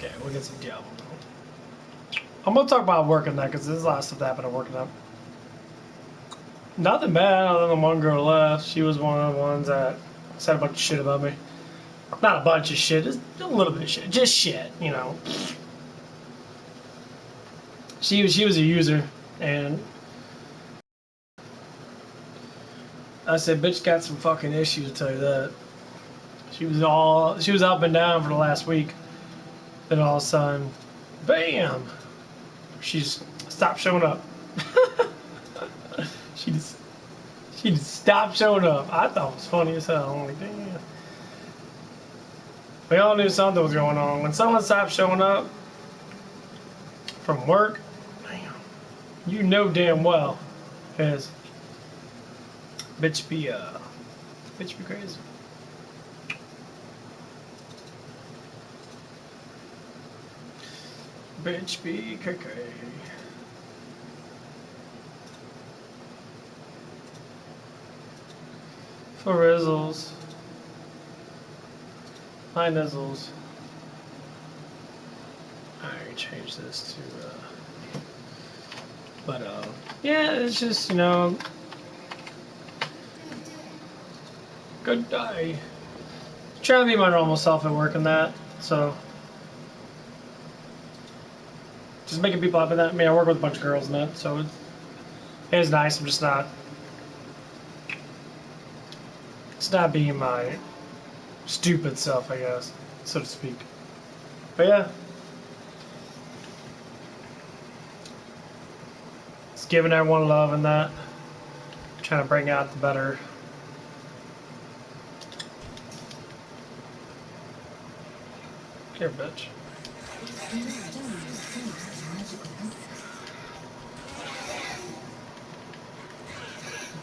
Okay, we'll get some Diablo. I'm gonna talk about working that because there's a lot of stuff that happened at working up. Nothing bad other than one girl left. She was one of the ones that said a bunch of shit about me. Not a bunch of shit, just a little bit of shit. Just shit, you know. She was a user, and I said, bitch got some fucking issues, to tell you that. She was up and down for the last week. Then all of a sudden, bam! She's stopped showing up. she just stopped showing up. I thought it was funny as hell. I'm like, damn. We all knew something was going on. When someone stops showing up from work, damn, you know damn well, because bitch be crazy. Bitch be crazy. For Rizzles. Hi Nizzles. Alright, change this to but yeah, it's just, you know, good day. Trying to be my normal self at work and that, so just making people happy. That I mean, I work with a bunch of girls and that, so it's nice. I'm just not. It's not being my stupid self, I guess, so to speak. But yeah, it's giving everyone love and that. Trying to bring out the better. Here, bitch.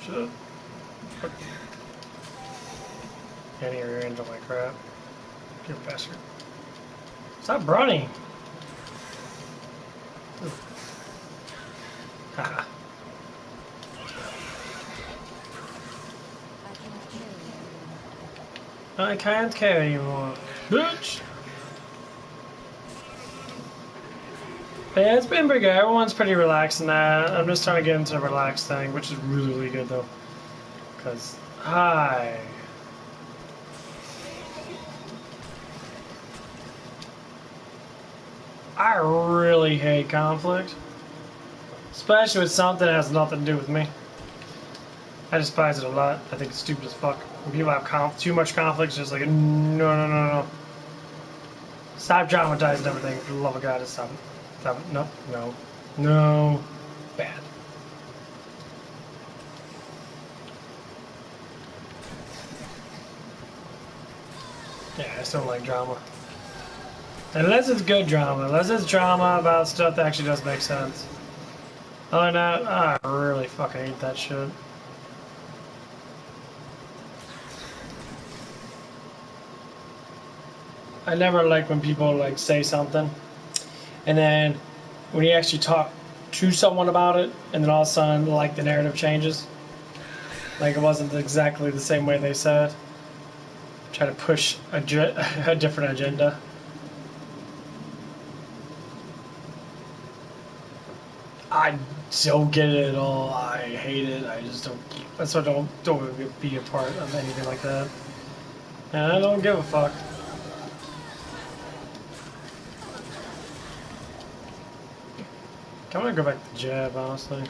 Shit. Can't hear your engine like crap. Get faster. Stop running! Haha. I can't carry anymore. Bitch! But yeah, it's been pretty good. Everyone's pretty relaxed in that. I'm just trying to get into the relaxed thing, which is really, really good though. Because, hi. I really hate conflict. Especially with something that has nothing to do with me. I despise it a lot. I think it's stupid as fuck. When people have too much conflict, it's just like, no. Stop dramatizing everything. For the love of God, just stop it. Stop it. No. Bad. Yeah, I just don't like drama. Unless it's good drama. Unless it's drama about stuff that actually does make sense. Other than that, I really fucking hate that shit. I never like when people like say something and then when you actually talk to someone about it and then all of a sudden like the narrative changes. Like it wasn't exactly the same way they said. Try to push a different agenda. I don't get it at all. I hate it. I just don't. That's why I don't be a part of anything like that. And I don't give a fuck. I'm gonna go back to jab, honestly.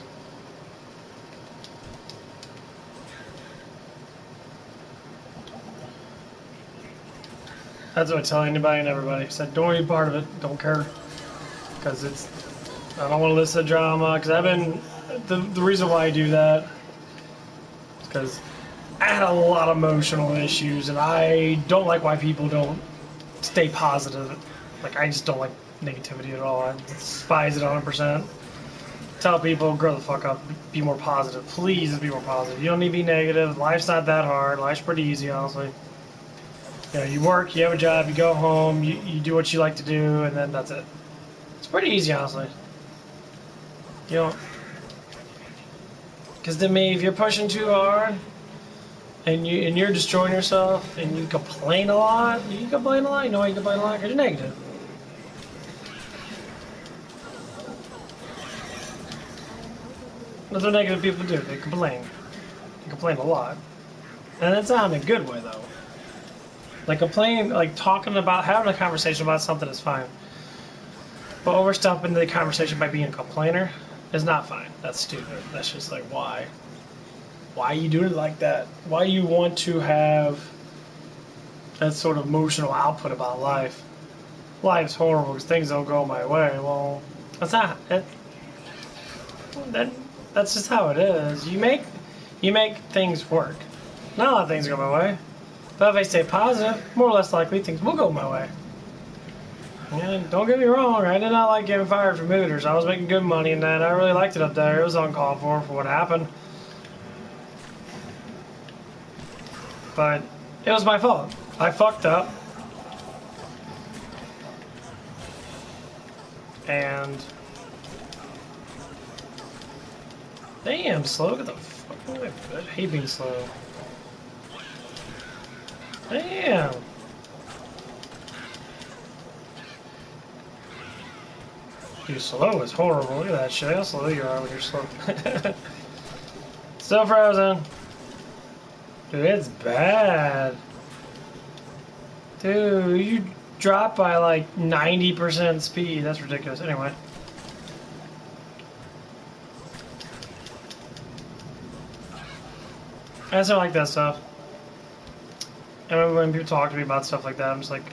That's what I tell anybody and everybody. I said, don't be part of it. Don't care. Because it's... I don't want to listen to drama. Because I've been... The reason why I do that is because I had a lot of emotional issues. And I don't like why people don't stay positive. Like, I just don't like negativity at all. I despise it 100%. Tell people, grow the fuck up, be more positive. Please be more positive. You don't need to be negative. Life's not that hard. Life's pretty easy, honestly. You know, you work, you have a job, you go home, you do what you like to do, and then that's it. It's pretty easy, honestly. You know, because to me, if you're pushing too hard and you're destroying yourself and you complain a lot, you know why you complain a lot? Because you're negative. That's what negative people do. They complain. They complain a lot. And it's not in a good way, though. Like, complaining, like, talking about, having a conversation about something is fine. But overstepping the conversation by being a complainer is not fine. That's stupid. That's just like, why? Why you doing it like that? Why you want to have that sort of emotional output about life? Life's horrible because things don't go my way. Well, that's not it. That's just how it is. You make things work. Not a lot of things go my way, but if I stay positive, more or less likely things will go my way. And don't get me wrong, I did not like getting fired from Hooters. I was making good money in that. I really liked it up there. It was uncalled for what happened. But it was my fault. I fucked up. And damn, slow. Get the fuck away. I hate being slow. Damn. You slow is horrible. Look at that shit. How slow you are when you're slow. Still frozen. Dude, it's bad. Dude, you dropped by like 90% speed. That's ridiculous. Anyway. I just don't like that stuff. I remember when people talk to me about stuff like that, I'm just like,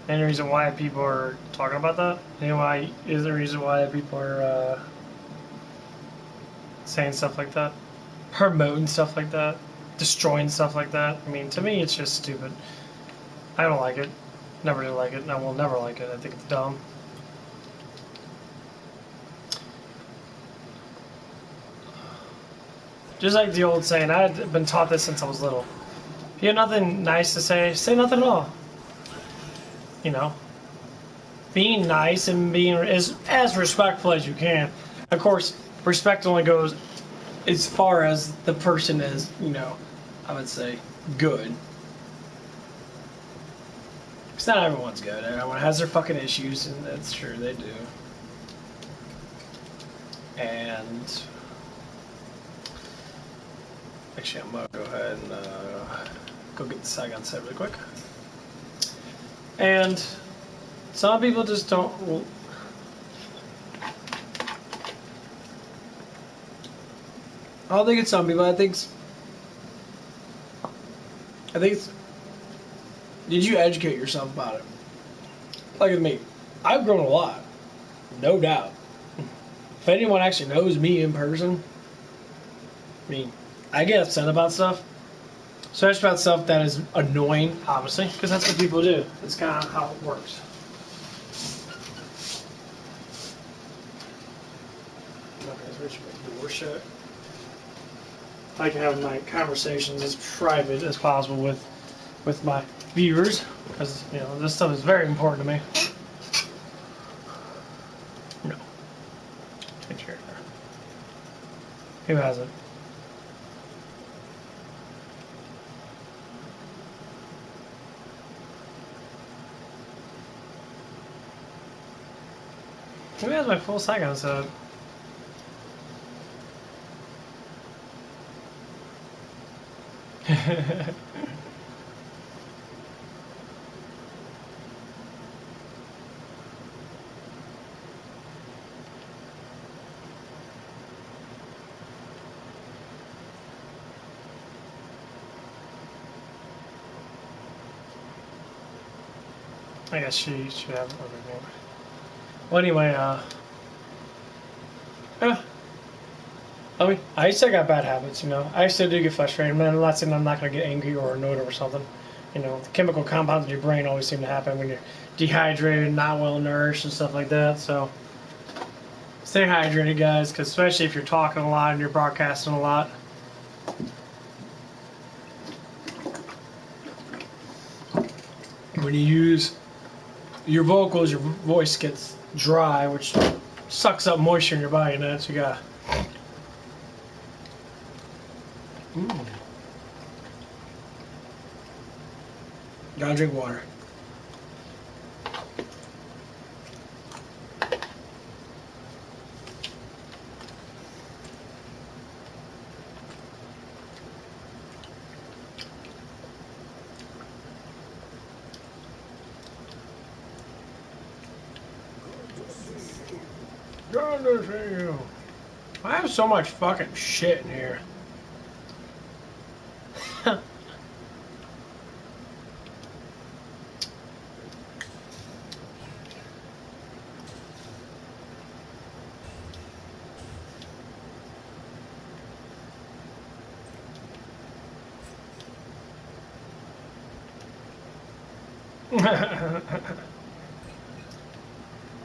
any reason why people are talking about that? You know why is the reason why people are saying stuff like that? Promoting stuff like that? Destroying stuff like that? I mean, to me, it's just stupid. I don't like it. Never did like it, and I will never like it. I think it's dumb. Just like the old saying, I had been taught this since I was little. If you have nothing nice to say nothing at all. You know? Being nice and being as respectful as you can. Of course, respect only goes as far as the person is, you know, I would say, good. Because not everyone's good. Everyone has their fucking issues, and that's true, they do. And actually, I'm gonna go ahead and go get the Saigon set really quick. And some people just don't. I don't think it's some people. I think it's. Did you educate yourself about it? Like with me, I've grown a lot, no doubt. If anyone actually knows me in person, I mean, I get upset about stuff. Especially about stuff that is annoying, obviously, because that's what people do. That's kind of how it works. Okay, so we should make the door shut. I can have my conversations as private as possible with my viewers, because you know this stuff is very important to me. No, change here. Who has it? Who has my full Saigon set? I guess she should have everything. Well, anyway, yeah. I mean, I still got bad habits, you know. I still do get frustrated, man. I'm not saying I'm not going to get angry or annoyed over something. You know, the chemical compounds in your brain always seem to happen when you're dehydrated, not well nourished, and stuff like that. So, stay hydrated, guys, because especially if you're talking a lot and you're broadcasting a lot. When you use your vocals, your voice gets dry, which sucks up moisture in your body, and that's what you got. Gotta drink water. Trying to see you. I have so much fucking shit in here.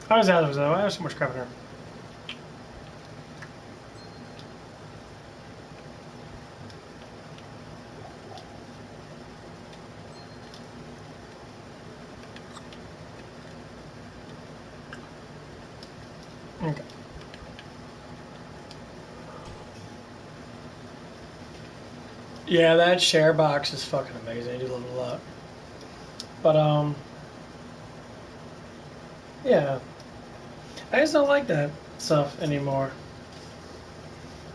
How is that? I have so much crap in here. Okay. Yeah, that share box is fucking amazing. I do love it a lot. But yeah, I just don't like that stuff anymore.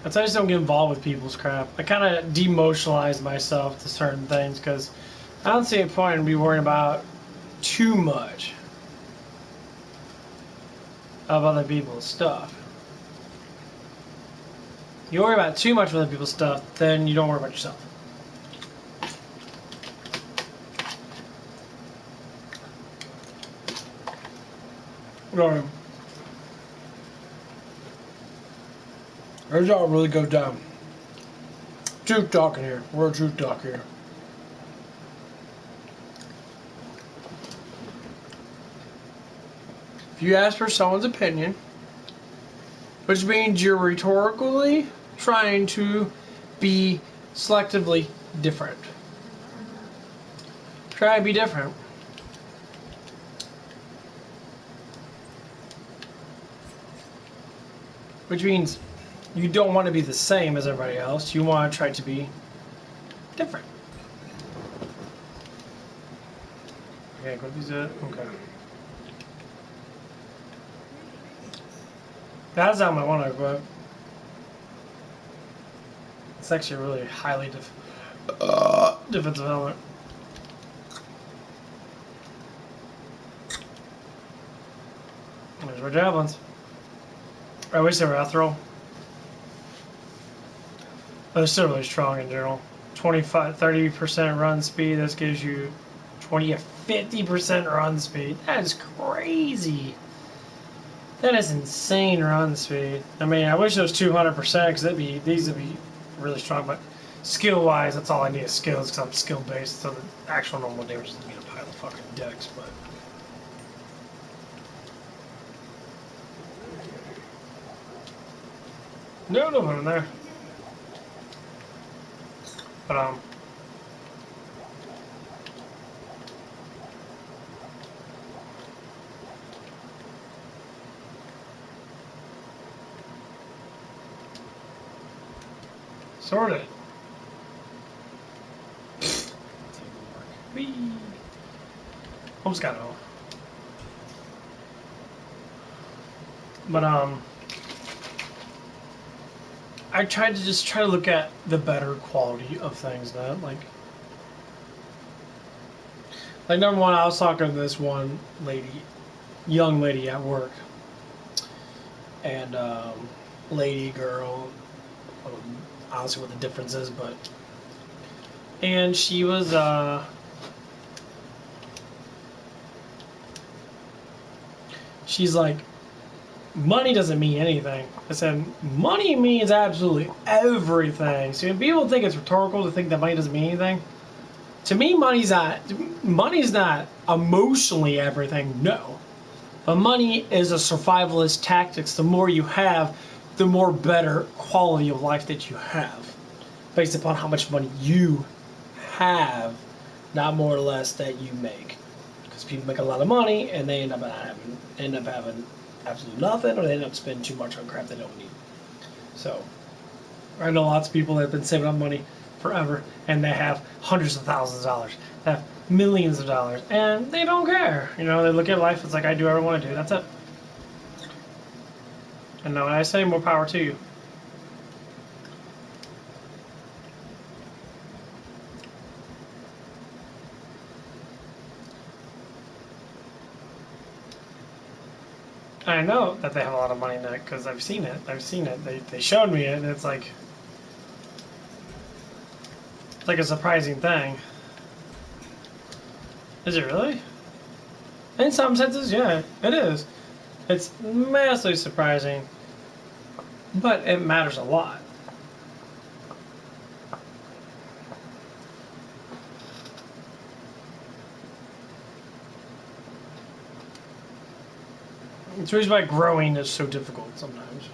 I just don't get involved with people's crap. I kind of demotionalize myself to certain things because I don't see a point in me worrying about too much of other people's stuff. You worry about too much of other people's stuff, then you don't worry about yourself. Right. Here's how it really goes down. Truth talking here. We're a truth talk here. If you ask for someone's opinion, which means you're rhetorically trying to be selectively different. Try to be different. Which means you don't want to be the same as everybody else. You want to try to be different. Okay, what is it? Okay. That's not my one, but it's actually a really highly defensive element. There's our javelins. I wish they were ethereal. But they're still really strong in general. 25-30% run speed. This gives you 20 to 50% run speed. That is crazy. That is insane run speed. I mean, I wish it was 200% because these would be really strong. But skill-wise, that's all I need is skills because I'm skill-based. So the actual normal damage doesn't need a pile of fucking decks. But no one in there. But sorted. Whee. Almost got it all. But I tried to just try to look at the better quality of things, that like number one, I was talking to this one lady, young lady at work, and lady, girl, I don't know honestly what the difference is, but and she was she's like, money doesn't mean anything. I said, money means absolutely everything. So when people think it's rhetorical to think that money doesn't mean anything, to me, money's not emotionally everything, no. But money is a survivalist tactics. The more you have, the more better quality of life that you have. Based upon how much money you have, not more or less that you make. Because people make a lot of money and they end up having absolutely nothing, or they end up spending too much on crap they don't need. So, I know lots of people that have been saving up money forever, and they have hundreds of thousands of dollars, they have millions of dollars, and they don't care. You know, they look at life, it's like, I do whatever I want to do, that's it. And now when I say, more power to you. I know that they have a lot of money in it because I've seen it. They showed me it, and it's like a surprising thing. Is it really? In some senses, yeah, it is. It's massively surprising, but it matters a lot. It's the reason why growing is so difficult sometimes.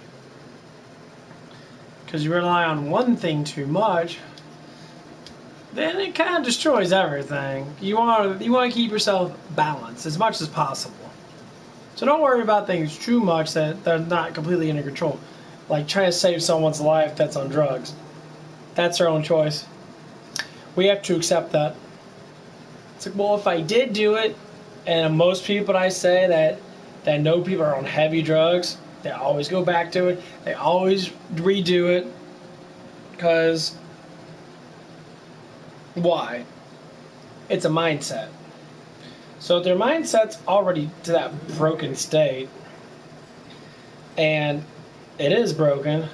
Because you rely on one thing too much, then it kind of destroys everything. You want to keep yourself balanced as much as possible. So don't worry about things too much that they're not completely in your control. Like trying to save someone's life that's on drugs. That's their own choice. We have to accept that. It's like, well, if I did do it, and most people I say that know people are on heavy drugs, they always go back to it. They always redo it. Because why? It's a mindset. So if their mindset's already to that broken state, and it is broken,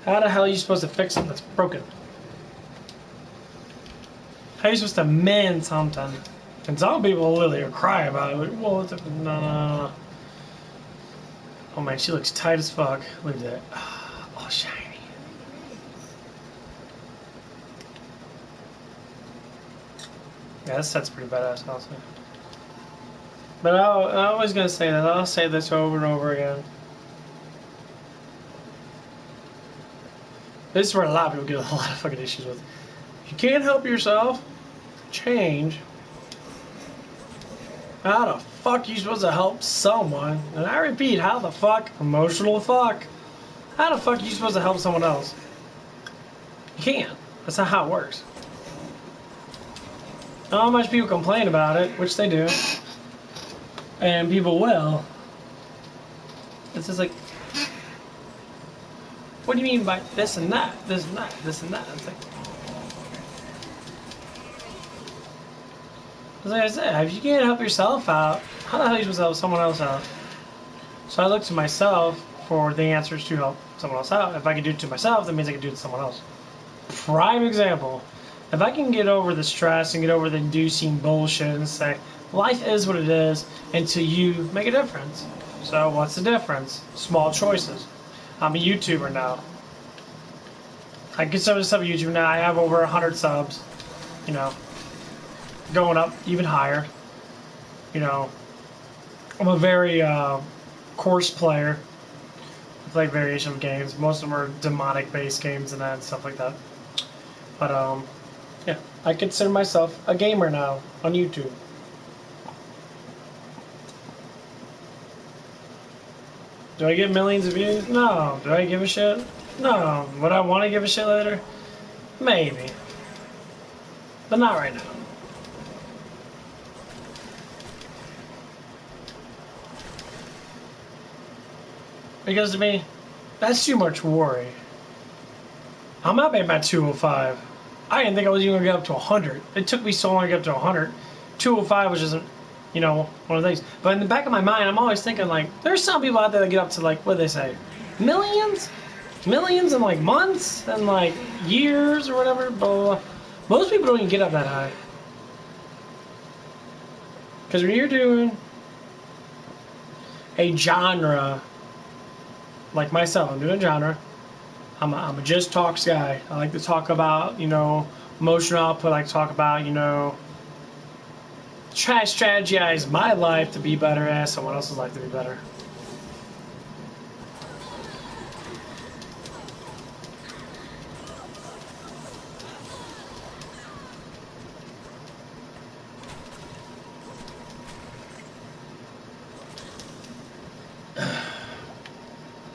how the hell are you supposed to fix it that's broken? How are you supposed to mend something? And some people literally cry about it. Like, well, no. Oh man, she looks tight as fuck. Look at that. Oh, shiny. Yeah, this set's pretty badass, also. But I'm always gonna say that. I'll say this over and over again. This is where a lot of people get a lot of fucking issues with. If you can't help yourself, change. How the fuck are you supposed to help someone? And I repeat, how the fuck? Emotional fuck. How the fuck are you supposed to help someone else? You can't. That's not how it works. Not much people complain about it, which they do. And people will. It's just like, what do you mean by this and that? This and that, this and that? It's like I said, if you can't help yourself out, how the hell are you supposed to help someone else out? So I look to myself for the answers to help someone else out. If I can do it to myself, that means I can do it to someone else. Prime example. If I can get over the stress and get over the inducing bullshit and say, life is what it is until you make a difference. So what's the difference? Small choices. I'm a YouTuber now. I consider myself a YouTuber now. I have over 100 subs. You know, going up even higher. You know, I'm a very coarse player. I play variation of games. Most of them are demonic-based games and that and stuff like that. But yeah, I consider myself a gamer now on YouTube. Do I get millions of views? No. Do I give a shit? No. Would I want to give a shit later? Maybe. But not right now. Because to me, that's too much worry. I'm not at my 205. I didn't think I was even going to get up to 100. It took me so long to get up to 100. 205 was just, you know, one of the things. But in the back of my mind, I'm always thinking, like, there's some people out there that get up to, like, what do they say? Millions? Millions in, like, months and, like, years or whatever. Blah, blah, blah. Most people don't even get up that high. Because when you're doing a genre, like myself, I'm doing a genre. I'm a just talks guy. I like to talk about, you know, emotional output. I like to talk about, you know, try to strategize my life to be better at someone else's life to be better.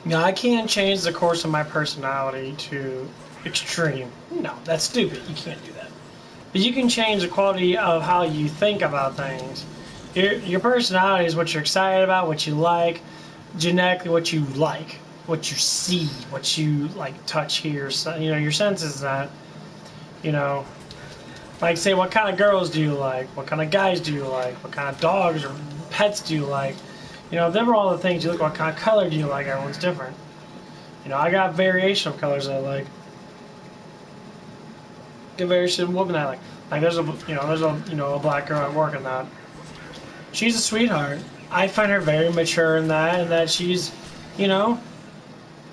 Now, I can't change the course of my personality to extreme. No, that's stupid. You can't do that. But you can change the quality of how you think about things. Your personality is what you're excited about, what you like, genetically what you like, what you see, what you like touch, hear. So, you know, your senses that, you know, like say what kind of girls do you like, what kind of guys do you like, what kind of dogs or pets do you like? You know, them are all the things you look. What kind of color do you like? Everyone's different. You know, I got variation of colors I like. Get variation of women I like. Like there's a a black girl at work and that. She's a sweetheart. I find her very mature in that, and that she's, you know,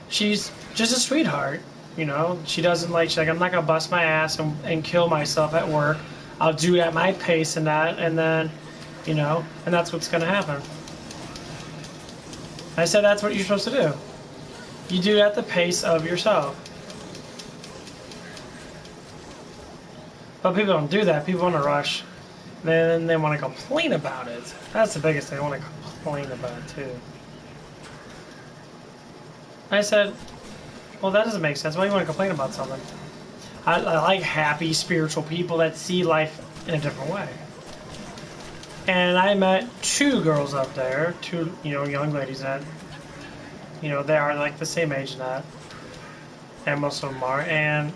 she's just a sweetheart. You know, she doesn't like. She's like, I'm not gonna bust my ass and kill myself at work. I'll do it at my pace and that, and then, you know, and that's what's gonna happen. I said that's what you're supposed to do. You do it at the pace of yourself. But people don't do that. People want to rush. Then they want to complain about it. That's the biggest thing. They want to complain about it too. I said, well, that doesn't make sense. Why do you want to complain about something? I like happy, spiritual people that see life in a different way. And I met two girls up there, two, you know, young ladies that, you know, they are like the same age as that. And most of them are. And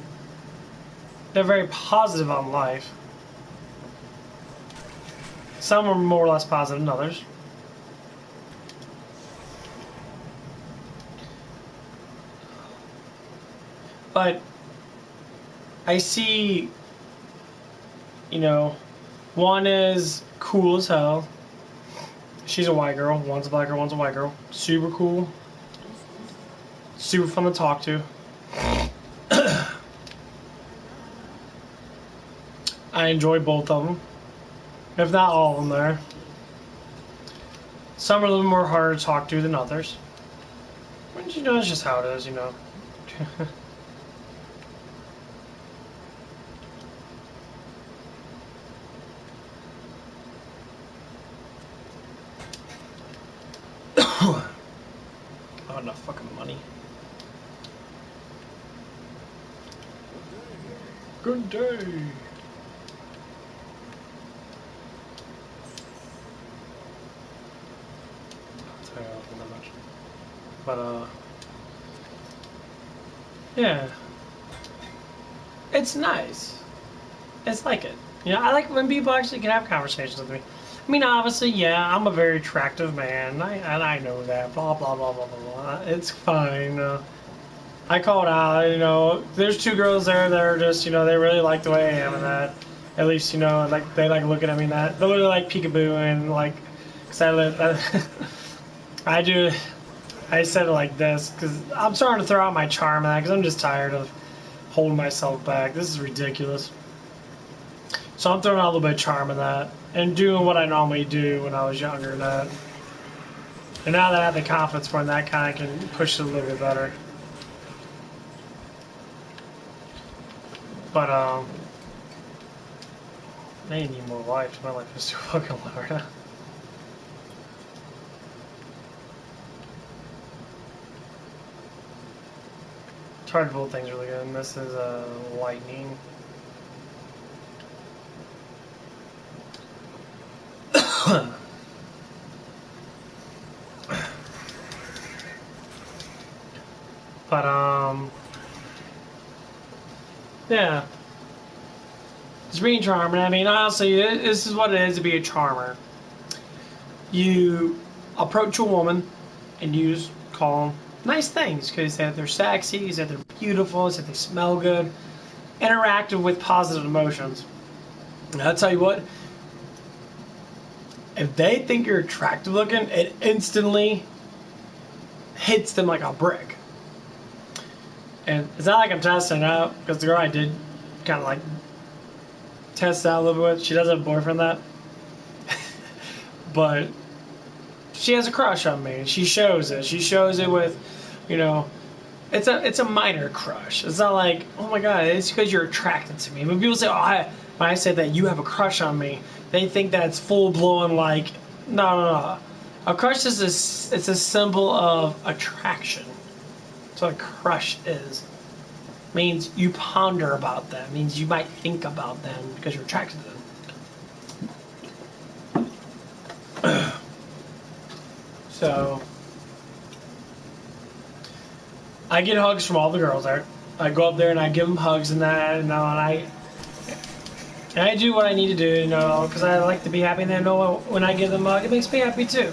they're very positive on life. Some are more or less positive than others. But I see, you know, one is cool as hell. She's a white girl. One's a black girl, one's a white girl. Super cool. Super fun to talk to. I enjoy both of them. If not all of them there. Some are a little more harder to talk to than others. But you know, that's just how it is, you know. Not enough fucking money. Good day. Sorry, I don't think that much. But yeah, it's nice. It's like it. You know, I like when people actually can have conversations with me. I mean, obviously, yeah, I'm a very attractive man, and I know that. Blah blah blah blah blah blah. It's fine. I call it out. You know, there's two girls there that are just, you know, they really like the way I am, and that. At least, you know, like they like looking at me. And that they really like peekaboo and like, cause I do. I said it like this because I'm starting to throw out my charm and that because I'm just tired of holding myself back. This is ridiculous. So I'm throwing out a little bit of charm in that and doing what I normally do when I was younger and that. And now that I have the confidence for it, that kind of can push it a little bit better. But I need more life. My life is too fucking low right now. It's hard to pull things really good. And this is lightning. But yeah, it's being charming. I mean, honestly, this is what it is to be a charmer. You approach a woman and you just call them nice things because that they're sexy, that they're beautiful, that they smell good. Interactive with positive emotions. And I'll tell you what, if they think you're attractive looking, it instantly hits them like a brick. And it's not like I'm testing it out, because the girl I did kind of like test out a little bit with, she doesn't have a boyfriend that. But she has a crush on me, and she shows it. She shows it with, you know, it's a minor crush. It's not like, oh my god, it's because you're attracted to me. When people say, when I say that you have a crush on me, they think that it's full blown like, no. A crush is it's a symbol of attraction. That's what a crush is. It means you ponder about them. It means you might think about them because you're attracted to them. So I get hugs from all the girls there. I go up there and I give them hugs and that, and And I do what I need to do, you know, because I like to be happy, and they know when I give them a mug, it makes me happy too.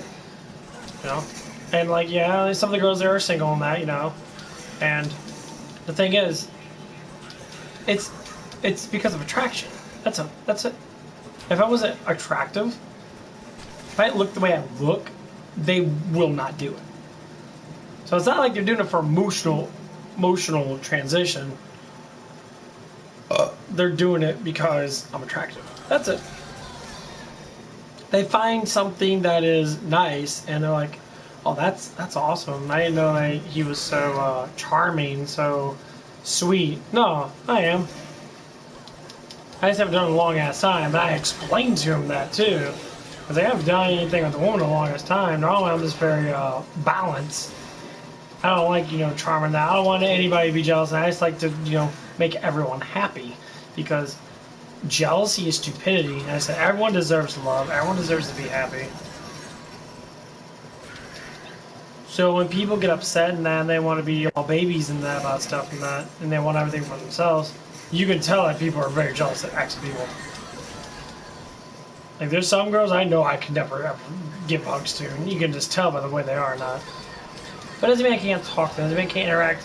You know? And like, yeah, some of the girls there are single and that, you know. And the thing is, it's because of attraction. That's it. If I wasn't attractive, if I look the way I look, they will not do it. So it's not like they're doing it for emotional transition. They're doing it because I'm attractive. That's it. They find something that is nice, and they're like, "Oh, that's awesome! I didn't know he was so charming, so sweet." No, I am. I just haven't done it in a long ass time, and I explained to him that too, because I haven't done anything with a woman in a long ass time. Normally, I'm just very balanced. I don't like, you know, charming that. I don't want anybody to be jealous, and I just like to, you know, make everyone happy, because jealousy is stupidity. And I said everyone deserves love. Everyone deserves to be happy. So when people get upset and that, and they want to be all babies and that about stuff and that, and they want everything for themselves, you can tell that people are very jealous of ex people. Like, there's some girls I know I could never ever give hugs to, and you can just tell by the way they are or not. But it doesn't mean I can't talk to them. It doesn't mean I can't interact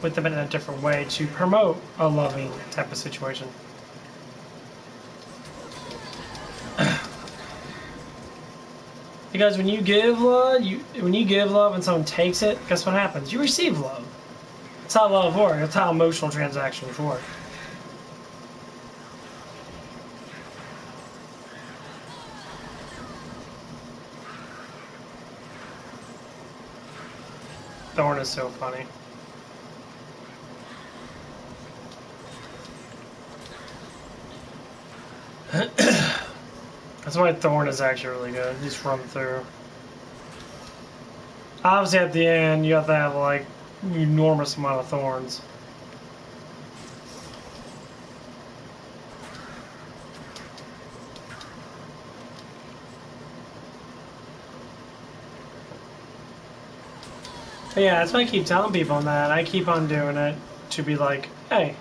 with them in a different way to promote a loving type of situation. Because when you give love and someone takes it, guess what happens? You receive love. That's how love works. That's how emotional transactions work. Thorn is so funny. That's why Thorn is actually really good. Just run through. Obviously, at the end, you have to have like an enormous amount of thorns. But yeah, that's why I keep telling people that. I keep on doing it to be like, hey,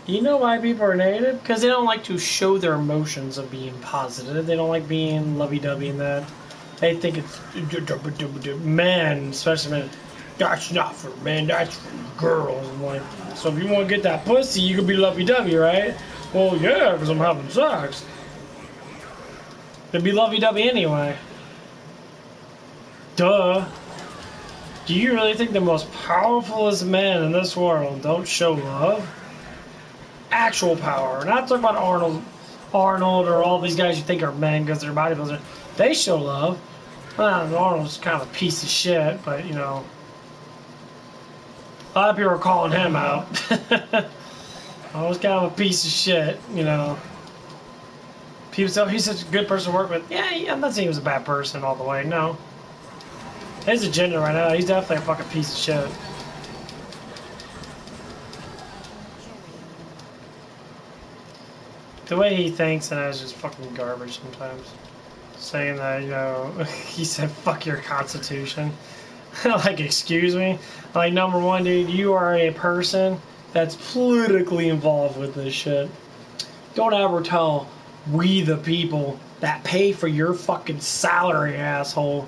you know why people are negative? Because they don't like to show their emotions of being positive. They don't like being lovey-dovey and that. They think it's men, especially men. That's not for men, that's for girls. I'm like, so if you want to get that pussy, you can be lovey-dovey, right? Well, yeah, because I'm having sex. They'd be lovey-dovey anyway. Duh. Do you really think the most powerfulest men in this world don't show love? Actual power. Not talking about Arnold or all these guys you think are men because they're bodybuilders. They show love. Well, Arnold's kind of a piece of shit, but you know, a lot of people are calling him out. Arnold's kind of a piece of shit, you know. People say, oh, he's such a good person to work with. Yeah, I'm not saying he was a bad person all the way. No. His agenda right now, he's definitely a fucking piece of shit. The way he thinks and is just fucking garbage sometimes. Saying that, you know, he said, fuck your constitution. Like, excuse me? Like, number one, dude, you are a person that's politically involved with this shit. Don't ever tell we the people that pay for your fucking salary, asshole,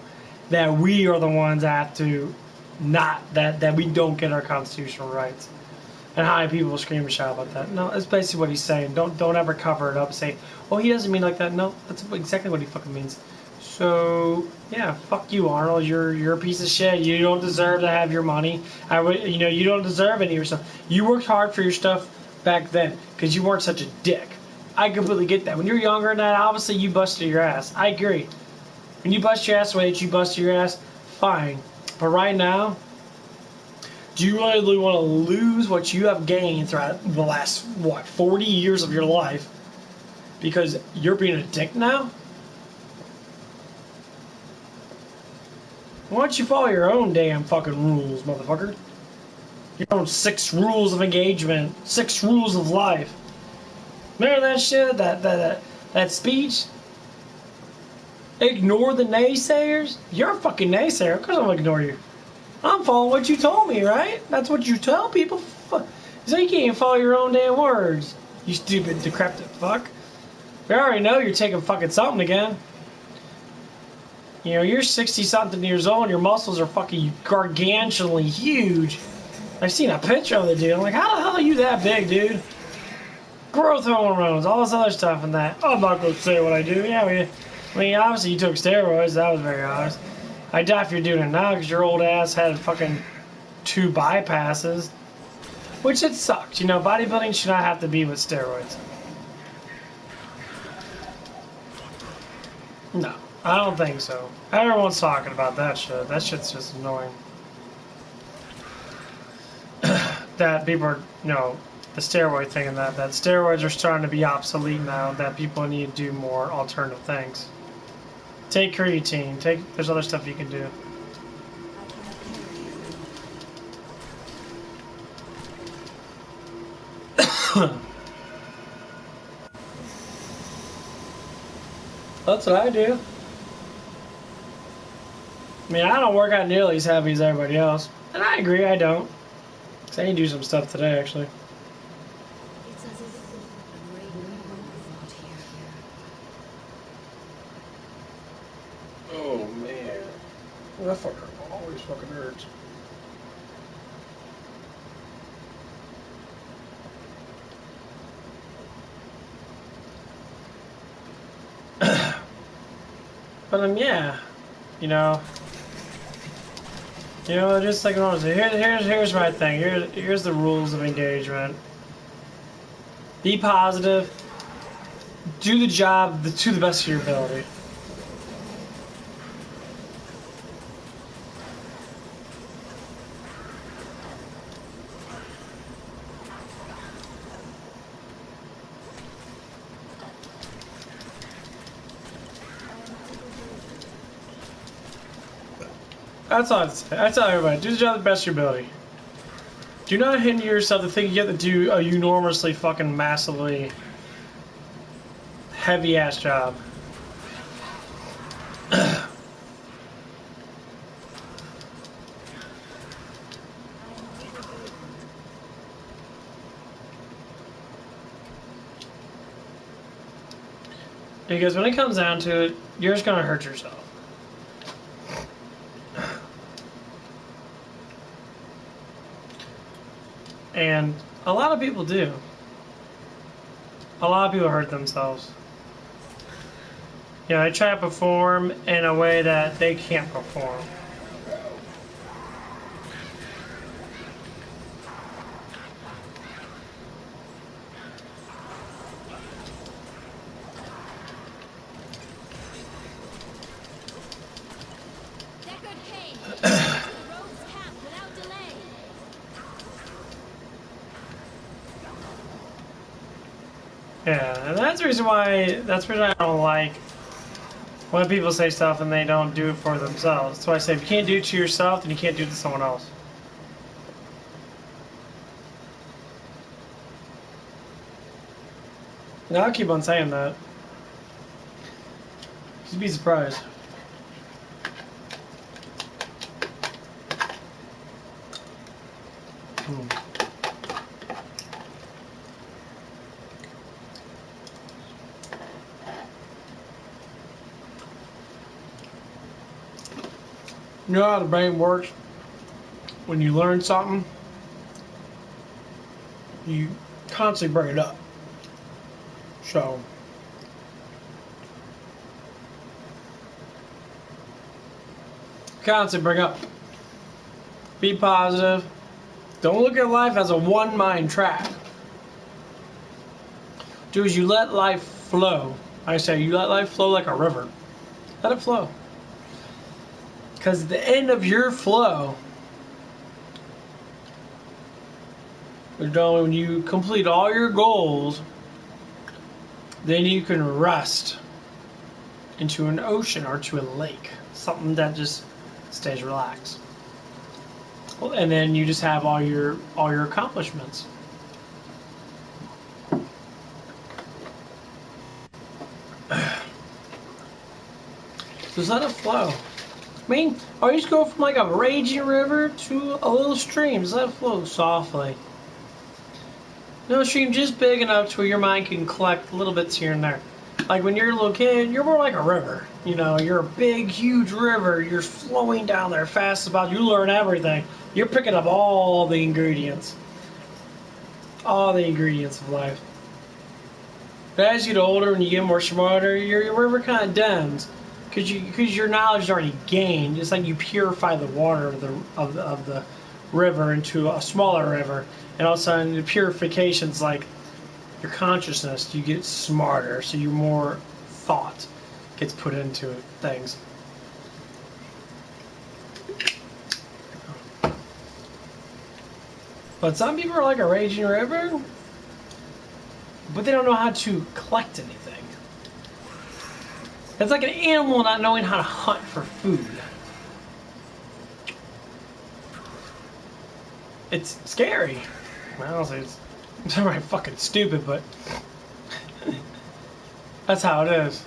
that we are the ones that have to that we don't get our constitutional rights. And how many people scream and shout about that? No, that's basically what he's saying. Don't ever cover it up and say, oh, he doesn't mean like that. No, that's exactly what he fucking means. So yeah, fuck you, Arnold. You're a piece of shit. You don't deserve to have your money. You don't deserve any of your stuff. You worked hard for your stuff back then because you weren't such a dick. I completely get that. When you're younger than that, obviously you busted your ass. I agree. When you bust your ass the way that you busted your ass, fine. But right now, do you really want to lose what you have gained throughout the last, 40 years of your life because you're being a dick now? Why don't you follow your own damn fucking rules, motherfucker? Your own 6 rules of engagement, 6 rules of life. Remember that shit, that speech? Ignore the naysayers? You're a fucking naysayer. Of course I'm gonna ignore you. I'm following what you told me, right? That's what you tell people. So you can't even follow your own damn words. You stupid, decrepit fuck. We already know you're taking fucking something again. You know, you're 60-something years old and your muscles are fucking gargantuanly huge. I've seen a picture of the dude. I'm like, how the hell are you that big, dude? Growth hormones, all this other stuff and that. I'm not going to say what I do. Yeah, I mean, obviously you took steroids. That was very obvious. I doubt if you're doing it now because your old ass had fucking 2 bypasses. Which it sucked. You know, bodybuilding should not have to be with steroids. No, I don't think so. Everyone's talking about that shit. That shit's just annoying. That people are, you know, the steroid thing and that steroids are starting to be obsolete now, that people need to do more alternative things. Take creatine, there's other stuff you can do. That's what I do. I mean, I don't work out nearly as heavy as everybody else. And I agree, I don't. Because I need to do some stuff today, actually. Oh, man. That fucker always fucking hurts. But yeah, you know, just like what I was saying, here's my thing. Here's the rules of engagement. Be positive. Do the job to the best of your ability. That's all I'd say. I tell everybody, do the job to the best of your ability. Do not hinder yourself to think you have to do a enormously fucking massively heavy ass job. Because when it comes down to it, you're just gonna hurt yourself. And a lot of people do. A lot of people hurt themselves. You know, they try to perform in a way that they can't perform. Yeah, and that's the reason why I don't like when people say stuff and they don't do it for themselves. That's why I say if you can't do it to yourself, then you can't do it to someone else. Now I'll keep on saying that. You'd be surprised. You know how the brain works? When you learn something, you constantly bring it up. So, constantly bring up. Be positive. Don't look at life as a one-mind track. Do is you let life flow. I say you let life flow like a river. Let it flow. Because at the end of your flow, when you complete all your goals, then you can rest into an ocean or to a lake. Something that just stays relaxed. And then you just have all your accomplishments. Just let it flow. I mean, or you just go from like a raging river to a little stream. Just let it flow softly. No stream just big enough to where your mind can collect little bits here and there. Like when you're a little kid, you're more like a river. You know, you're a big, huge river. You're flowing down there fast about. You learn everything. You're picking up all the ingredients. All the ingredients of life. But as you get older and you get more smarter, your river kind of dens. Because your knowledge is already gained. It's like you purify the water of the river into a smaller river. And all of a sudden, the purification's like your consciousness. You get smarter, so you're more thought gets put into things. But some people are like a raging river, but they don't know how to collect anything. It's like an animal not knowing how to hunt for food. It's scary. Honestly, it's very fucking stupid, but that's how it is.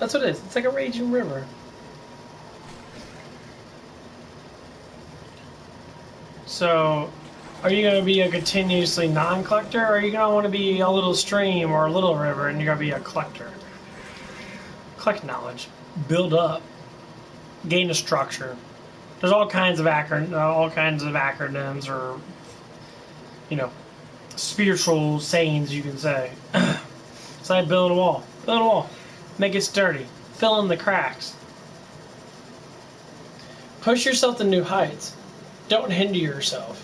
That's what it is. It's like a raging river. So, are you going to be a continuously non-collector, or are you going to want to be a little stream or a little river and you're going to be a collector? Collect knowledge. Build up. Gain a structure. There's all kinds of acronyms or, you know, spiritual sayings you can say. It's like build a wall. Build a wall. Make it sturdy. Fill in the cracks. Push yourself to new heights. Don't hinder yourself.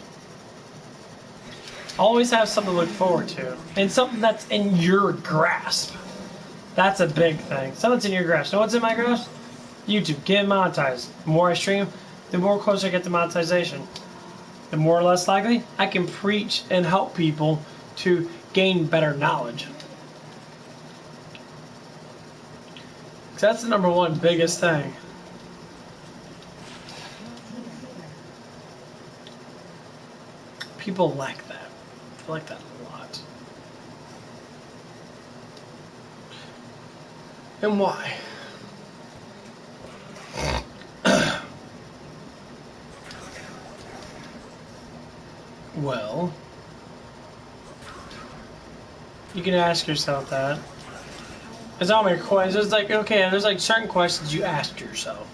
Always have something to look forward to. And something that's in your grasp. That's a big thing. Something's in your grasp. Know what's in my grasp? YouTube. Get monetized. The more I stream, the more closer I get to monetization. The more or less likely I can preach and help people to gain better knowledge. Because that's the number one biggest thing. People like that. I like that a lot. And why? Well, you can ask yourself that. There's all my questions. There's like, okay, there's like certain questions you ask yourself.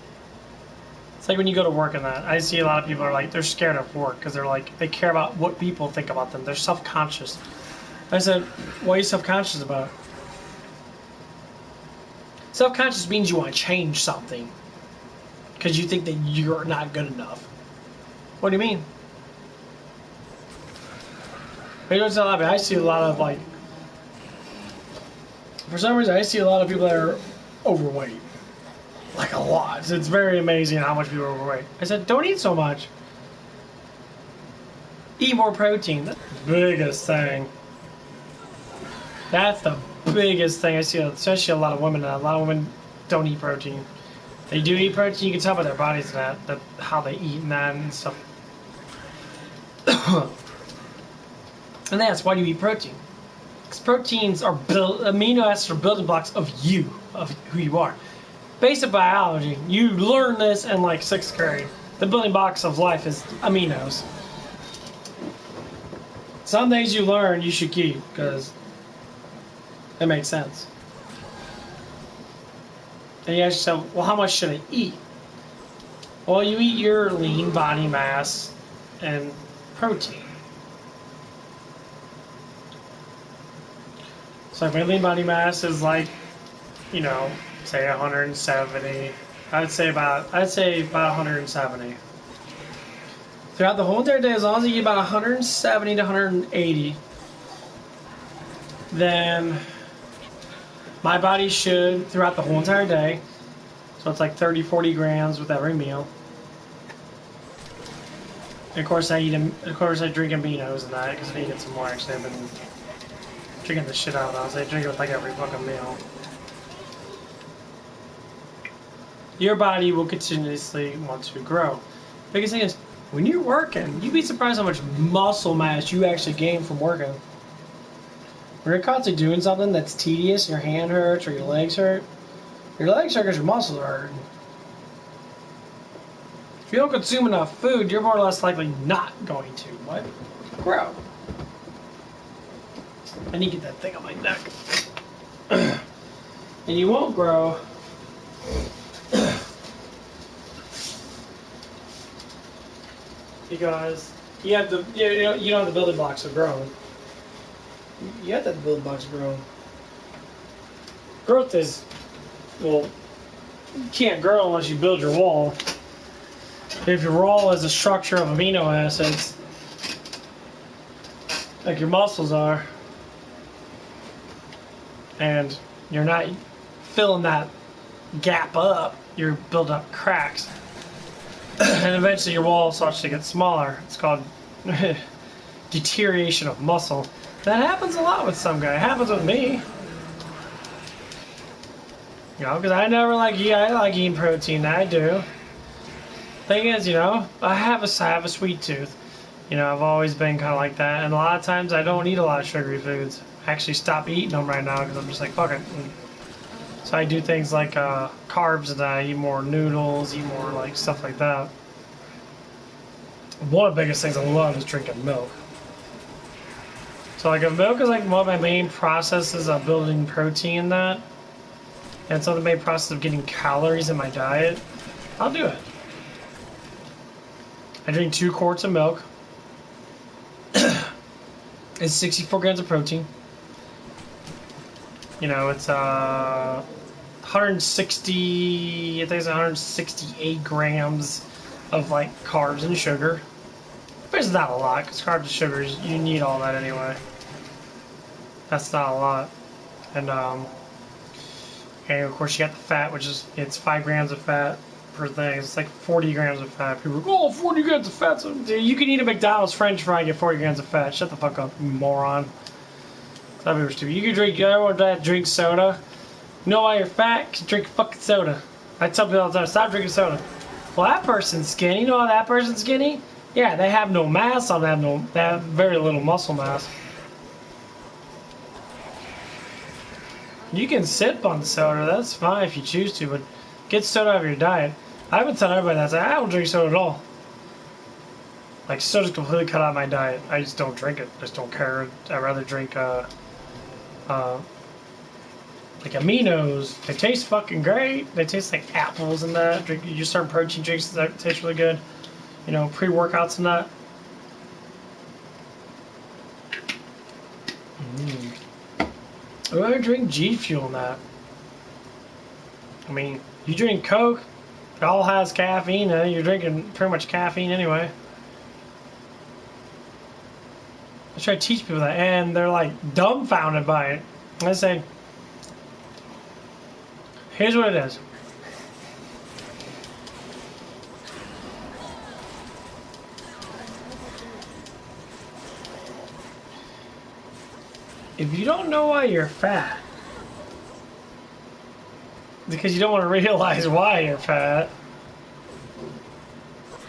It's like when you go to work and that. I see a lot of people are like, they're scared of work because they're like, they care about what people think about them. They're self-conscious. I said, what are you self-conscious about? Self-conscious means you want to change something because you think that you're not good enough. What do you mean? I see a lot of like, for some reason I see a lot of people that are overweight. Like a lot. It's very amazing how much people are overweight. I said, don't eat so much. Eat more protein. That's the biggest thing. That's the biggest thing I see, especially a lot of women now. A lot of women don't eat protein. They do eat protein. You can tell by their bodies and that how they eat and that and stuff. And that's why you eat protein. Because proteins are amino acids are building blocks of you, of who you are. Basic biology, you learn this in like 6th grade. The building blocks of life is aminos. Some things you learn you should keep because it makes sense. And you ask yourself, well, how much should I eat? Well, you eat your lean body mass and protein. So if my lean body mass is like, you know, say 170, I'd say about 170. Throughout the whole entire day, as long as you eat about 170 to 180, then my body should, throughout the whole entire day, so it's like 30-40 grams with every meal. And of course I drink aminos and that, because I need to get some more. Actually, I've been drinking the shit out of those. I drink it with like every fucking meal. Your body will continuously want to grow. Biggest thing is, when you're working, you'd be surprised how much muscle mass you actually gain from working. When you're constantly doing something that's tedious, your hand hurts or your legs hurt because your muscles are hurting. If you don't consume enough food, you're more or less likely not going to what? Grow. I need to get that thing on my neck. And you won't grow because you have the you don't have the building blocks of growing. You have to have the building blocks of growing. Growth is, well, you can't grow unless you build your wall. If your wall is a structure of amino acids, like your muscles are, and you're not filling that gap up, you're building up cracks. And eventually your wall starts to get smaller. It's called deterioration of muscle. That happens a lot with some guy. It happens with me. You know, because I never like eating protein. I do. Thing is, you know, I have a sweet tooth. You know, I've always been kind of like that. And a lot of times I don't eat a lot of sugary foods. I actually stop eating them right now because I'm just like, fuck it. So I do things like carbs, and I eat more noodles, eat more like stuff like that. One of the biggest things I love is drinking milk. So like if milk is like one of my main processes of building protein in that, and it's one of the main process of getting calories in my diet, I'll do it. I drink 2 quarts of milk. It's 64 grams of protein. You know, it's 160, I think it's 168 grams of like carbs and sugar. But it's not a lot, because carbs and sugars, you need all that anyway. That's not a lot. And of course you got the fat, which is, it's 5 grams of fat per thing. It's like 40 grams of fat. People are like, oh, 40 grams of fat. So, dude, you can eat a McDonald's French fry and get 40 grams of fat. Shut the fuck up, you moron. Some people are stupid. You can drink, you ever want to drink soda? You know why you're fat? Because you drink fucking soda. I tell people all the time, stop drinking soda. Well, that person's skinny. You know why that person's skinny? Yeah, they have no mass on them. They have very little muscle mass. You can sip on soda, that's fine if you choose to, but get soda out of your diet. I've been telling everybody that. I don't drink soda at all. Like, soda's completely cut out of my diet. I just don't drink it. I just don't care. I'd rather drink, like aminos. They taste fucking great. They taste like apples and that. You start protein drinks that taste really good. You know, pre-workouts and that. I would drink G Fuel in that. I mean, you drink Coke, it all has caffeine in it. You're drinking pretty much caffeine anyway. I try to teach people that, and they're like dumbfounded by it. I say, here's what it is. If you don't know why you're fat, because you don't want to realize why you're fat,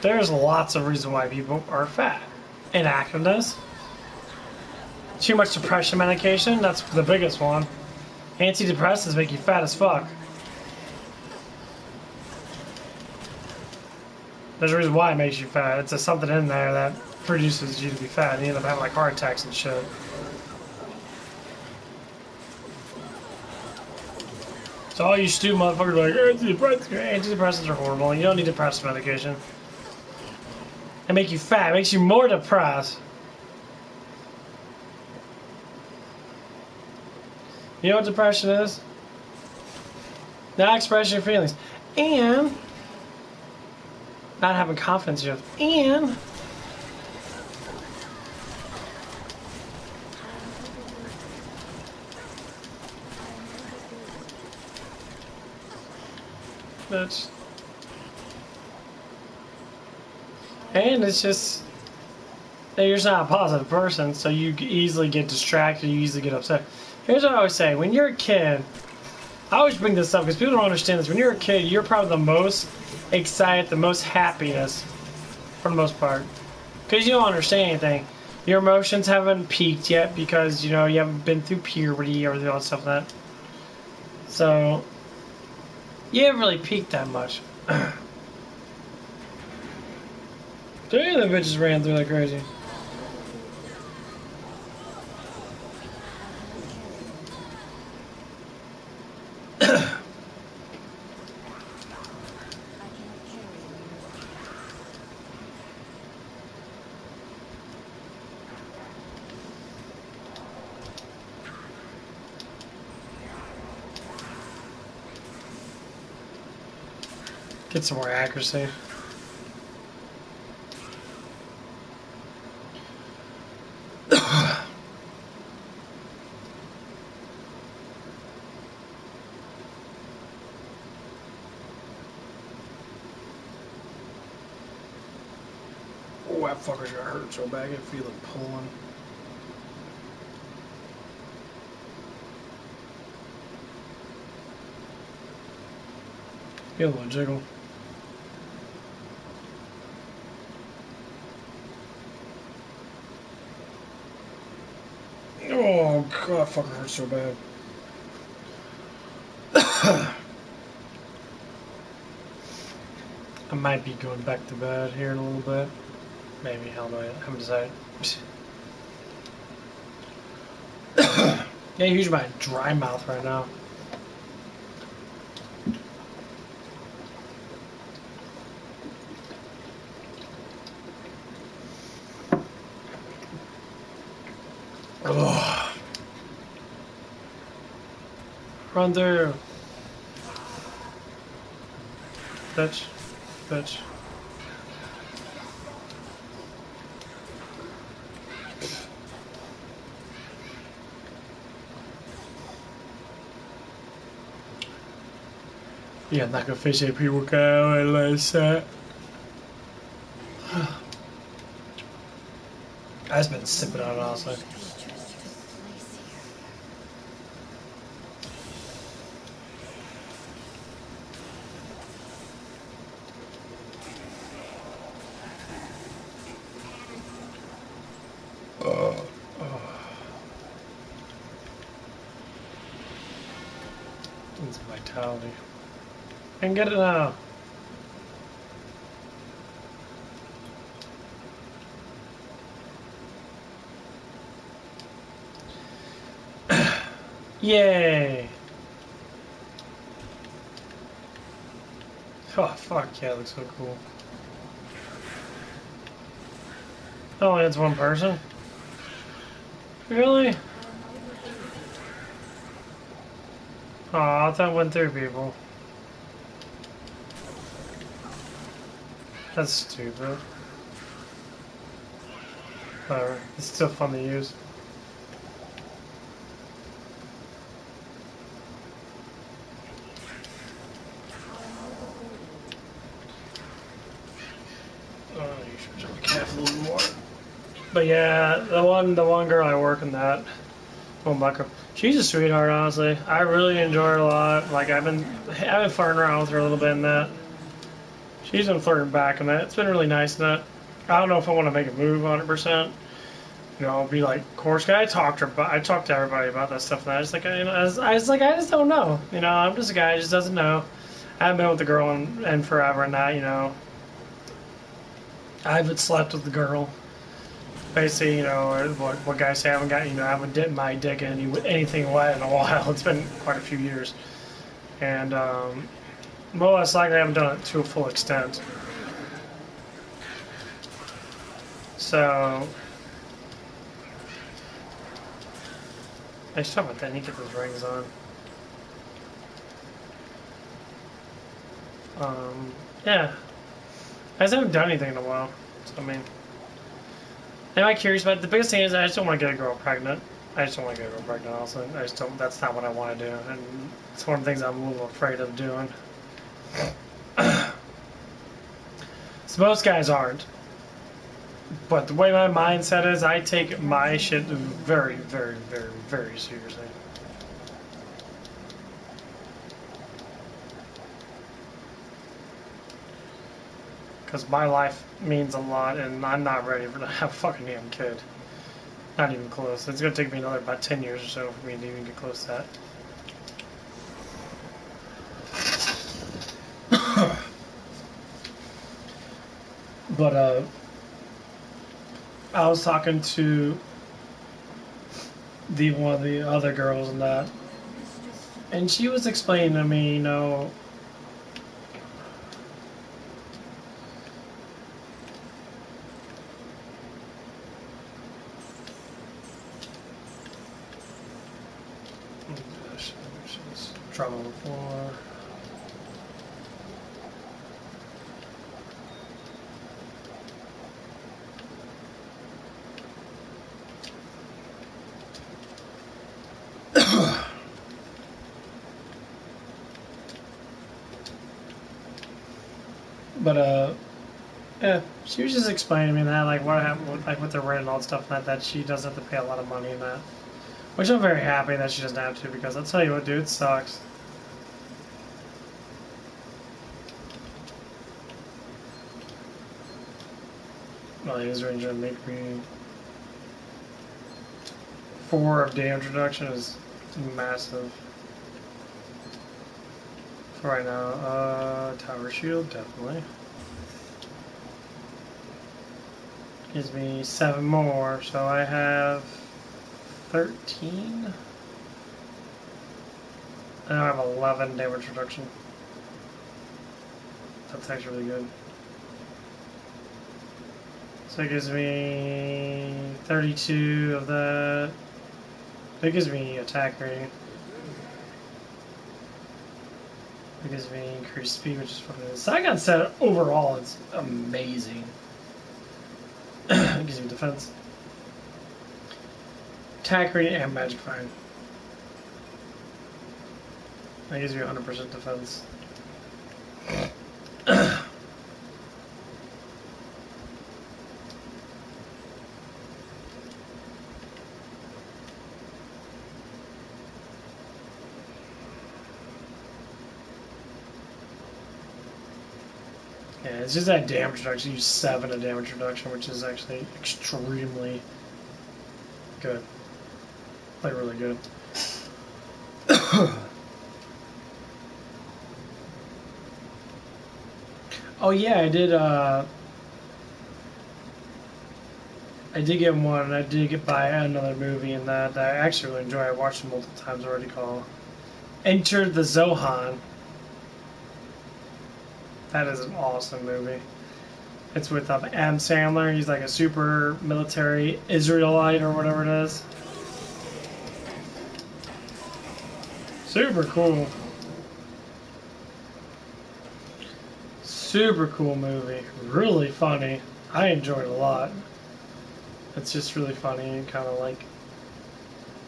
there's lots of reasons why people are fat. Inactiveness, too much depression medication, that's the biggest one. Antidepressants make you fat as fuck. There's a reason why it makes you fat. It's just something in there that produces you to be fat, and you end up having like heart attacks and shit. So all you stupid motherfuckers are like, antidepressants are horrible, and you don't need depressant medication. They make you fat, it makes you more depressed. You know what depression is? Not expressing your feelings. And not having confidence in yourself. And it's just that you're just not a positive person, so you easily get distracted, you easily get upset. Here's what I always say: when you're a kid, I always bring this up because people don't understand this. When you're a kid, you're probably the most excited, the most happiness, for the most part, because you don't understand anything. Your emotions haven't peaked yet because, you know, you haven't been through puberty or all that stuff like that. So you haven't really peaked that much. Damn, that bitch just ran through like crazy. Get some more accuracy. Oh, that fucker's gonna hurt so bad. I can feel it pulling. Get a little jiggle. Oh god, that fucker hurts so bad. I might be going back to bed here in a little bit. Maybe, hell no, I haven't decided. Yeah, use my dry mouth right now. Ugh. Run through. Bitch. Bitch. Yeah, not gonna fish AP workout unless I've just been sipping on it honestly. It's vitality. And get it now. Yay! Oh fuck yeah, it looks so cool. Oh, it's one person? Really? Oh, I thought it went through people. That's stupid. Whatever. It's still fun to use. Oh, you should jump the calf a little more. But yeah, the one girl I work in that, she's a sweetheart, honestly. I really enjoy her a lot. Like I've been flirting around with her a little bit in that. She's been flirting back in that. It's been really nice in that. I don't know if I want to make a move 100%. You know, be like, of course, I talk to everybody about that stuff. And I just like, I just don't know. You know, I'm just a guy who just doesn't know. I haven't been with the girl in forever, and that, you know, I haven't slept with the girl. Basically, you know, what guys say, I haven't dipped my dick in anything wet in a while. It's been quite a few years, and more or less likely I haven't done it to a full extent. So I just talk about that. I need to get those rings on. Yeah, I just haven't done anything in a while. So I mean. Am I curious about it? The biggest thing is I just don't want to get a girl pregnant. I just don't want to get a girl pregnant, also. I just don't, that's not what I want to do. And it's one of the things I'm a little afraid of doing. So most guys aren't. But the way my mindset is, I take my shit very, very, very, very seriously. Because my life means a lot, and I'm not ready to have a fucking damn kid. Not even close. It's going to take me another about 10 years or so for me to even get close to that. But, I was talking to one of the other girls and that, and she was explaining to me, you know, trouble before. But yeah, she was just explaining to me that, like, what happened with, like, with the rent and all that stuff, and that she does have to pay a lot of money in that. Which I'm very happy that she doesn't have to, because I'll tell you what, dude, it sucks. Well, his range would make me 4 of damage reduction is massive. For right now, tower shield, definitely. Gives me 7 more, so I have 13. And I have 11 damage reduction. That's actually really good. So it gives me 32 of that. It gives me attack rating. It gives me increased speed, which is fucking. Saigon set overall, it's amazing. It gives me defense, attack rating, and magic fine. That gives me 100% defense. Yeah, it's just that damage reduction. You use 7 of damage reduction, which is actually extremely good. Like, really good. Oh yeah, I did get one, and I did get by another movie in that I actually really enjoy. I watched it multiple times already, called Enter the Zohan. That is an awesome movie. It's with Adam Sandler. He's like a super military Israelite or whatever it is. Super cool. Super cool movie. Really funny. I enjoyed it a lot. It's just really funny and kind of like.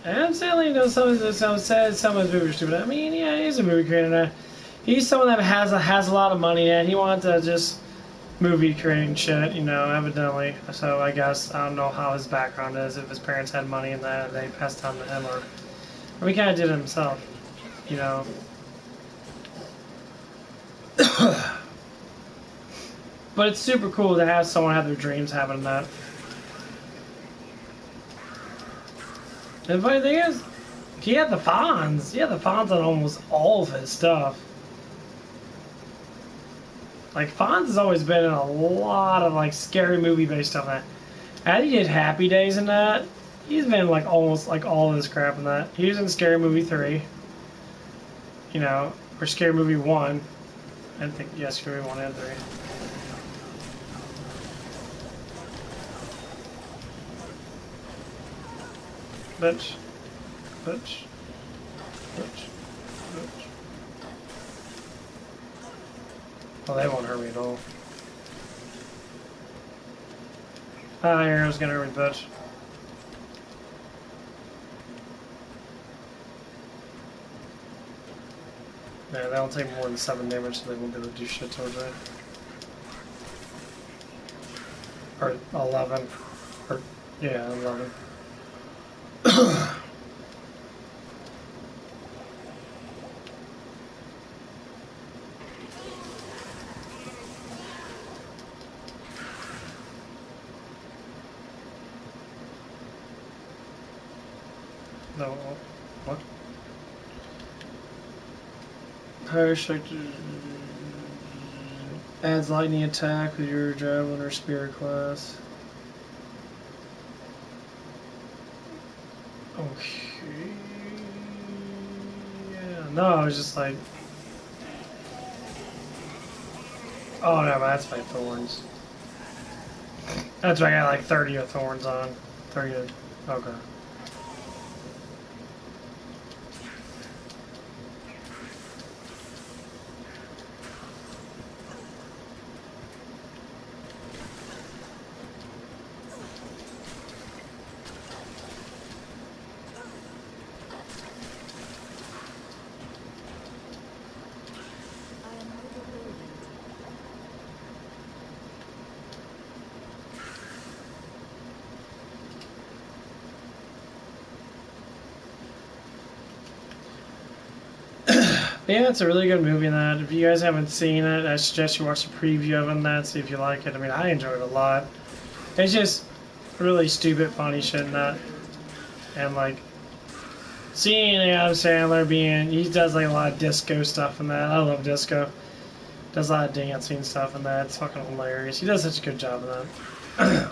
Adam Sandler, you know, some of his movies are stupid. I mean, yeah, he's a movie creator. He's someone that has a lot of money, and he wants to just movie creating shit, you know, evidently. So I guess I don't know how his background is, if his parents had money and that they passed on to him, or he kind of did it himself, you know. But it's super cool to have someone have their dreams having that. And the funny thing is, he had the Fonz. He had the Fonz on almost all of his stuff. Like, Fonz has always been in a lot of, like, scary movie-based stuff. And he did Happy Days in that. He's been, like, almost, like, all of this crap in that. He was in Scary Movie 3. You know, or Scary Movie 1. I think, yeah, Scary Movie 1 and 3. Bitch. Bitch. Bitch. Bitch. Well, they won't hurt me at all. Ah, Arrow's gonna hurt me, bitch. Yeah, they don't take more than 7 damage, so they won't be able to do shit towards me. Or 11. Or, yeah, 11. No, what? Resurrected adds lightning attack with your javelin or spear class. Okay. Yeah, no, I was just like... Oh, no, that's my thorns. That's why I got like 30 of thorns on. 30 of... Okay. Yeah, it's a really good movie in that. If you guys haven't seen it, I suggest you watch the preview of it and that, see if you like it. I mean, I enjoyed it a lot. It's just really stupid, funny shit in that. And like, seeing Adam Sandler he does like a lot of disco stuff in that. I love disco. Does a lot of dancing stuff in that. It's fucking hilarious. He does such a good job of that.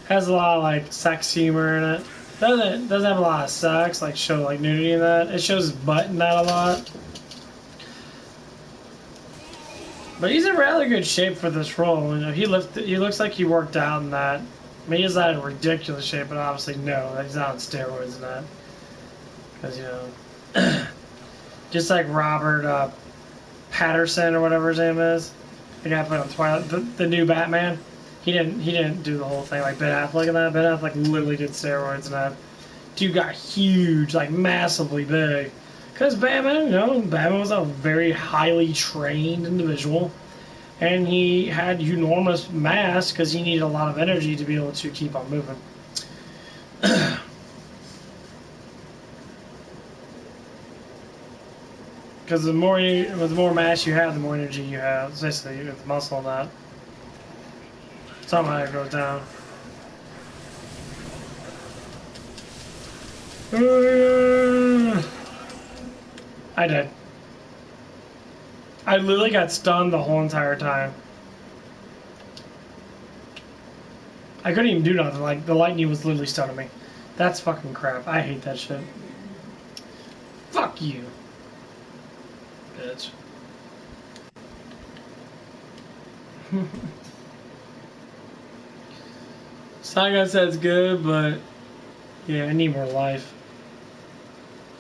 Has a lot of like sex humor in it. Doesn't have a lot of sex, like show like nudity in that. It shows his butt in that a lot. But he's in rather good shape for this role. You know, he looks like he worked out in that. I mean, he's not in ridiculous shape, but obviously no, he's not on steroids in that. Because, you know, just like Robert Patterson or whatever his name is, the guy playing on Twilight, the new Batman. He didn't do the whole thing like Ben Affleck in that. Ben Affleck literally did steroids in that. Dude got huge, like massively big. Because Batman, you know, Batman was a very highly trained individual. And he had enormous mass because he needed a lot of energy to be able to keep on moving. Because the more mass you have, the more energy you have. Especially with muscle and that. Somehow it goes down. I did. I literally got stunned the whole entire time. I couldn't even do nothing. Like, the lightning was literally stunning me. That's fucking crap. I hate that shit. Fuck you. Bitch. Saga says good, but yeah, I need more life.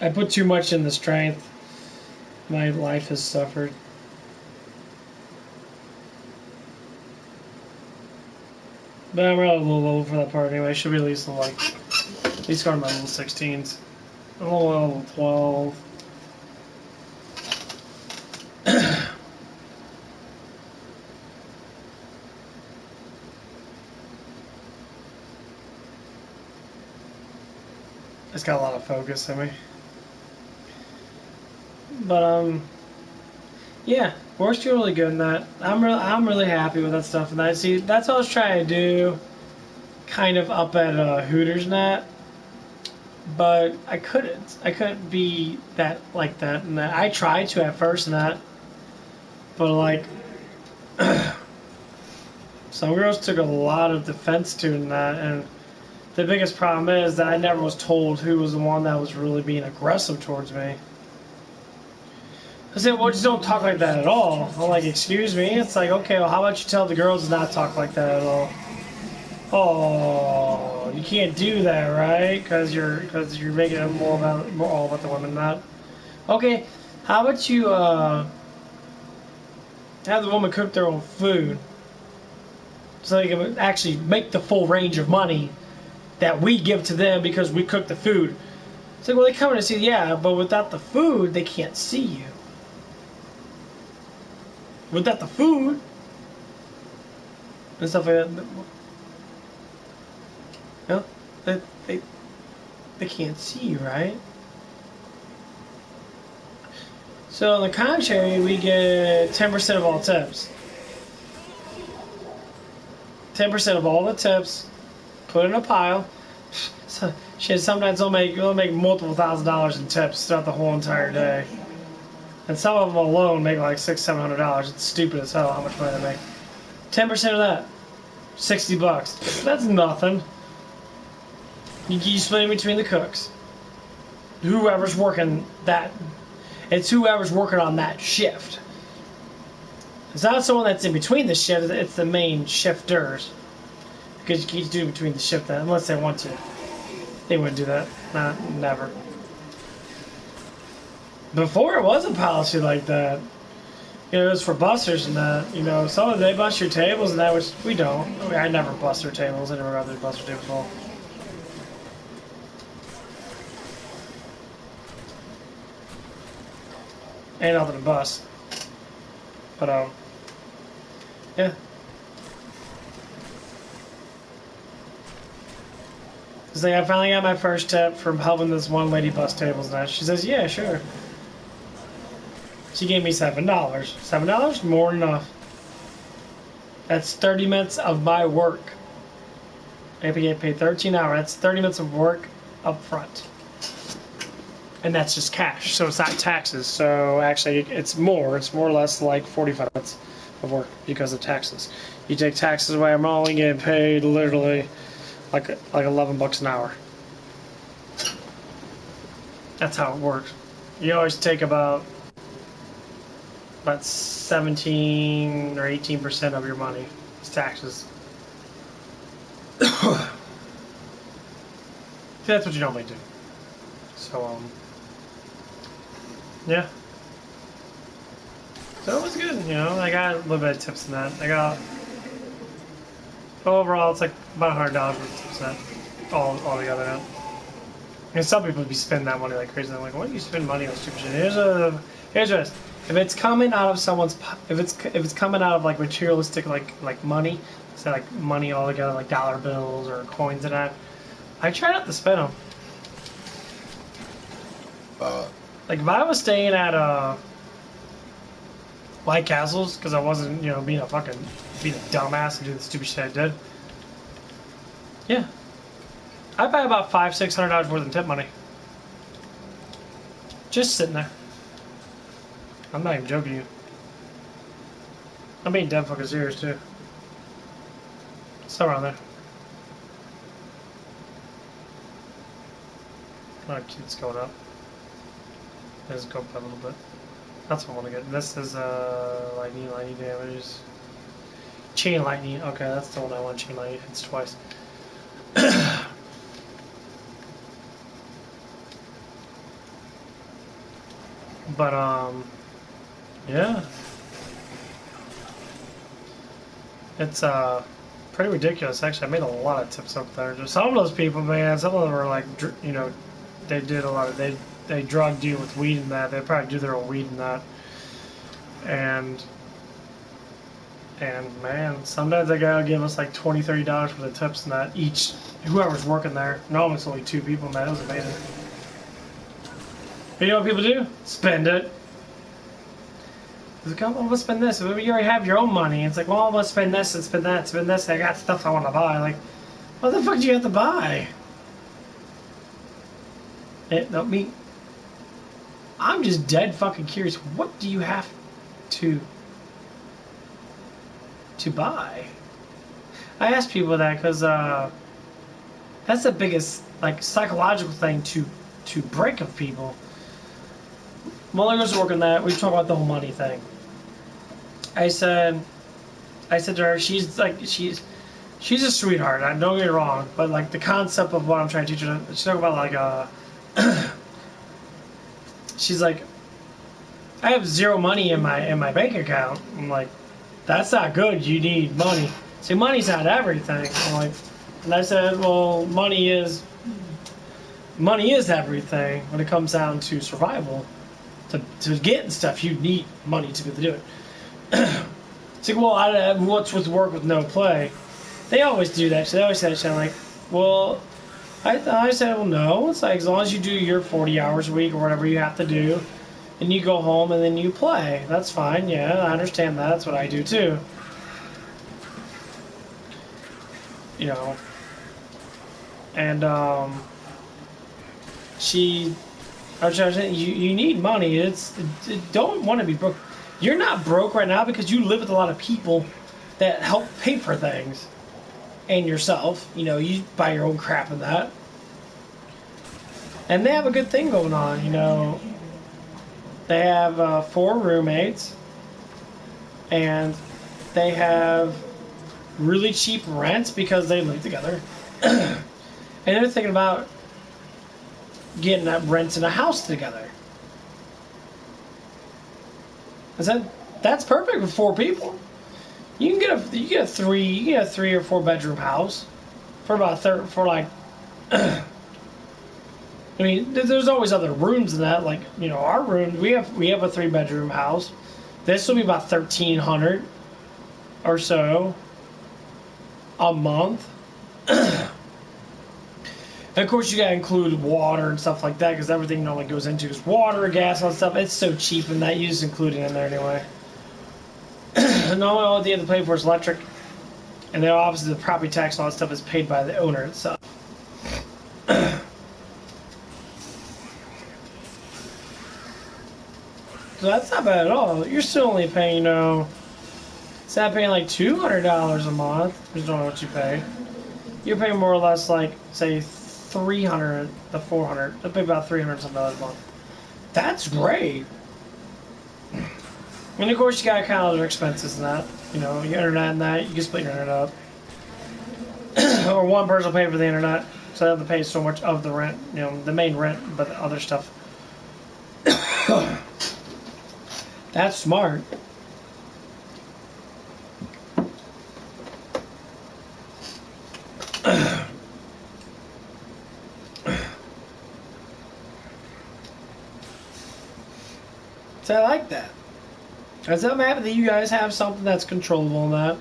I put too much in the strength. My life has suffered. But I'm really a little low for that part anyway. I should be at least going to my level 16s. I'm only level 12. It's got a lot of focus in me. But yeah, works doing really good in that. I'm really happy with that stuff. And that's what I was trying to do, kind of up at Hooters and that. But I couldn't be that like that and that. I tried to at first and that, but like some girls took a lot of defense to it and that, and the biggest problem is that I never was told who was the one that was really being aggressive towards me. I said, well, just don't talk like that at all. I'm like, excuse me? It's like, okay, well, how about you tell the girls to not talk like that at all? Oh, you can't do that, right? Because you're making it more all about the women, not. Okay, how about you have the woman cook their own food so they can actually make the full range of money that we give to them because we cook the food. It's like, well, they come in to see, yeah, but without the food, they can't see you. Without the food and stuff like that, no, they can't see you, right? So on the contrary, we get 10% of all tips. 10% of all the tips, put in a pile. So, shit, sometimes they'll make multiple $1,000s in tips throughout the whole entire day. And some of them alone make like $600-700. It's stupid as hell how much money they make. 10% of that, $60. That's nothing. You split it between the cooks. Whoever's working that, it's whoever's working on that shift. It's not someone that's in between the shifts, it's the main shifters. Because you can't do it between the shift, unless they want to. They wouldn't do that. Nah, never. Before it was a policy like that. You know, it was for busters and that. You know, some of them, they bust your tables and that, which we don't. I mean, I never bust their tables. I never got their bust their tables at all. Ain't nothing to bust. But, yeah. It's like I finally got my first tip from helping this one lady bust tables and that. She says, yeah, sure. She gave me $7. $7? More than enough. That's 30 minutes of my work. I get paid 13 hours. That's 30 minutes of work up front. And that's just cash, so it's not taxes. So actually, it's more. It's more or less like 45 minutes of work because of taxes. You take taxes away, I'm only getting paid literally like $11 an hour. That's how it works. You always take about 17 or 18% of your money is taxes. That's what you normally do. So yeah. So it was good, you know. I got a little bit of tips in that. I got overall it's like about $100 worth of tips in that all together. And some people would be spending that money like crazy. I'm like, why do you spend money on stupid shit? Here's this. If it's coming out of someone's, if it's coming out of like materialistic like money, say like money all together, like dollar bills or coins and that, I try not to spend them. Like if I was staying at White Castles because I wasn't, you know, being a dumbass and doing the stupid shit I did. Yeah, I buy about $500-600 worth of tip money. Just sitting there. I'm not even joking you. I'm being dead fucking serious too. Somewhere around there. Oh, keeps going up. Let's go up a little bit. That's what I want to get. This is lightning damages. Chain lightning. Okay, that's the one I want. Chain lightning hits twice. But yeah, it's pretty ridiculous. Actually, I made a lot of tips up there. Just some of those people, man. Some of them are like, you know, they did a lot of they drug deal with weed and that. They probably do their own weed and that. And man, sometimes they gotta give us like $20-30 for the tips and that each. Whoever's working there. No, it's only 2 people, man. It was amazing. But you know what people do? Spend it. It's like, oh, well, let's spend this. You already have your own money. It's like, well, let's spend this and spend that and spend this. I got stuff I want to buy. Like, what the fuck do you have to buy? I'm just dead fucking curious. What do you have to buy? I ask people that because that's the biggest like psychological thing to break of people. Mulligan was working that. We talk about the whole money thing. I said to her, she's a sweetheart. Don't get me wrong, but like the concept of what I'm trying to teach her, she's talking about like she's like, I have zero money in my bank account. I'm like, that's not good. You need money. See, money's not everything. I'm like, and I said, well, money is everything when it comes down to survival. To get stuff, you need money to be able to do it. It's like, well, what's with work with no play? They always do that. So they always say that shit. I'm like, well, I said, well, no. It's like as long as you do your 40 hours a week or whatever you have to do, and you go home and then you play. That's fine. Yeah, I understand that. That's what I do too. You know. And you need money. Don't want to be broke. You're not broke right now because you live with a lot of people that help pay for things and yourself. You know, you buy your own crap and that. And they have a good thing going on, you know. They have 4 roommates, and they have really cheap rents because they live together. And they're thinking about getting that rents in a house together. That's perfect with 4 people. You can get a 3 or 4 bedroom house for about I mean, there's always other rooms in that. Like, you know, our room, we have a 3 bedroom house. This will be about $1,300 or so a month. And of course, you gotta include water and stuff like that, because everything normally goes into is water, gas, all that stuff. It's so cheap, and that you just include it in there anyway. Normally, all you have to pay for is electric, and then obviously the property tax and all that stuff is paid by the owner itself. So that's not bad at all. You're still only paying, you know, instead of paying like $200 a month, which I don't know what you pay, you're paying more or less like, say, $300 to $400. You'll pay about $300 something a month. That's great. And of course, you got to count other expenses and that. You know, your internet and that. You can split your internet up. Or one person will pay for the internet, so they have to pay so much of the rent, you know, the main rent, but the other stuff. That's smart. So I like that. I'm happy that you guys have something that's controllable in that.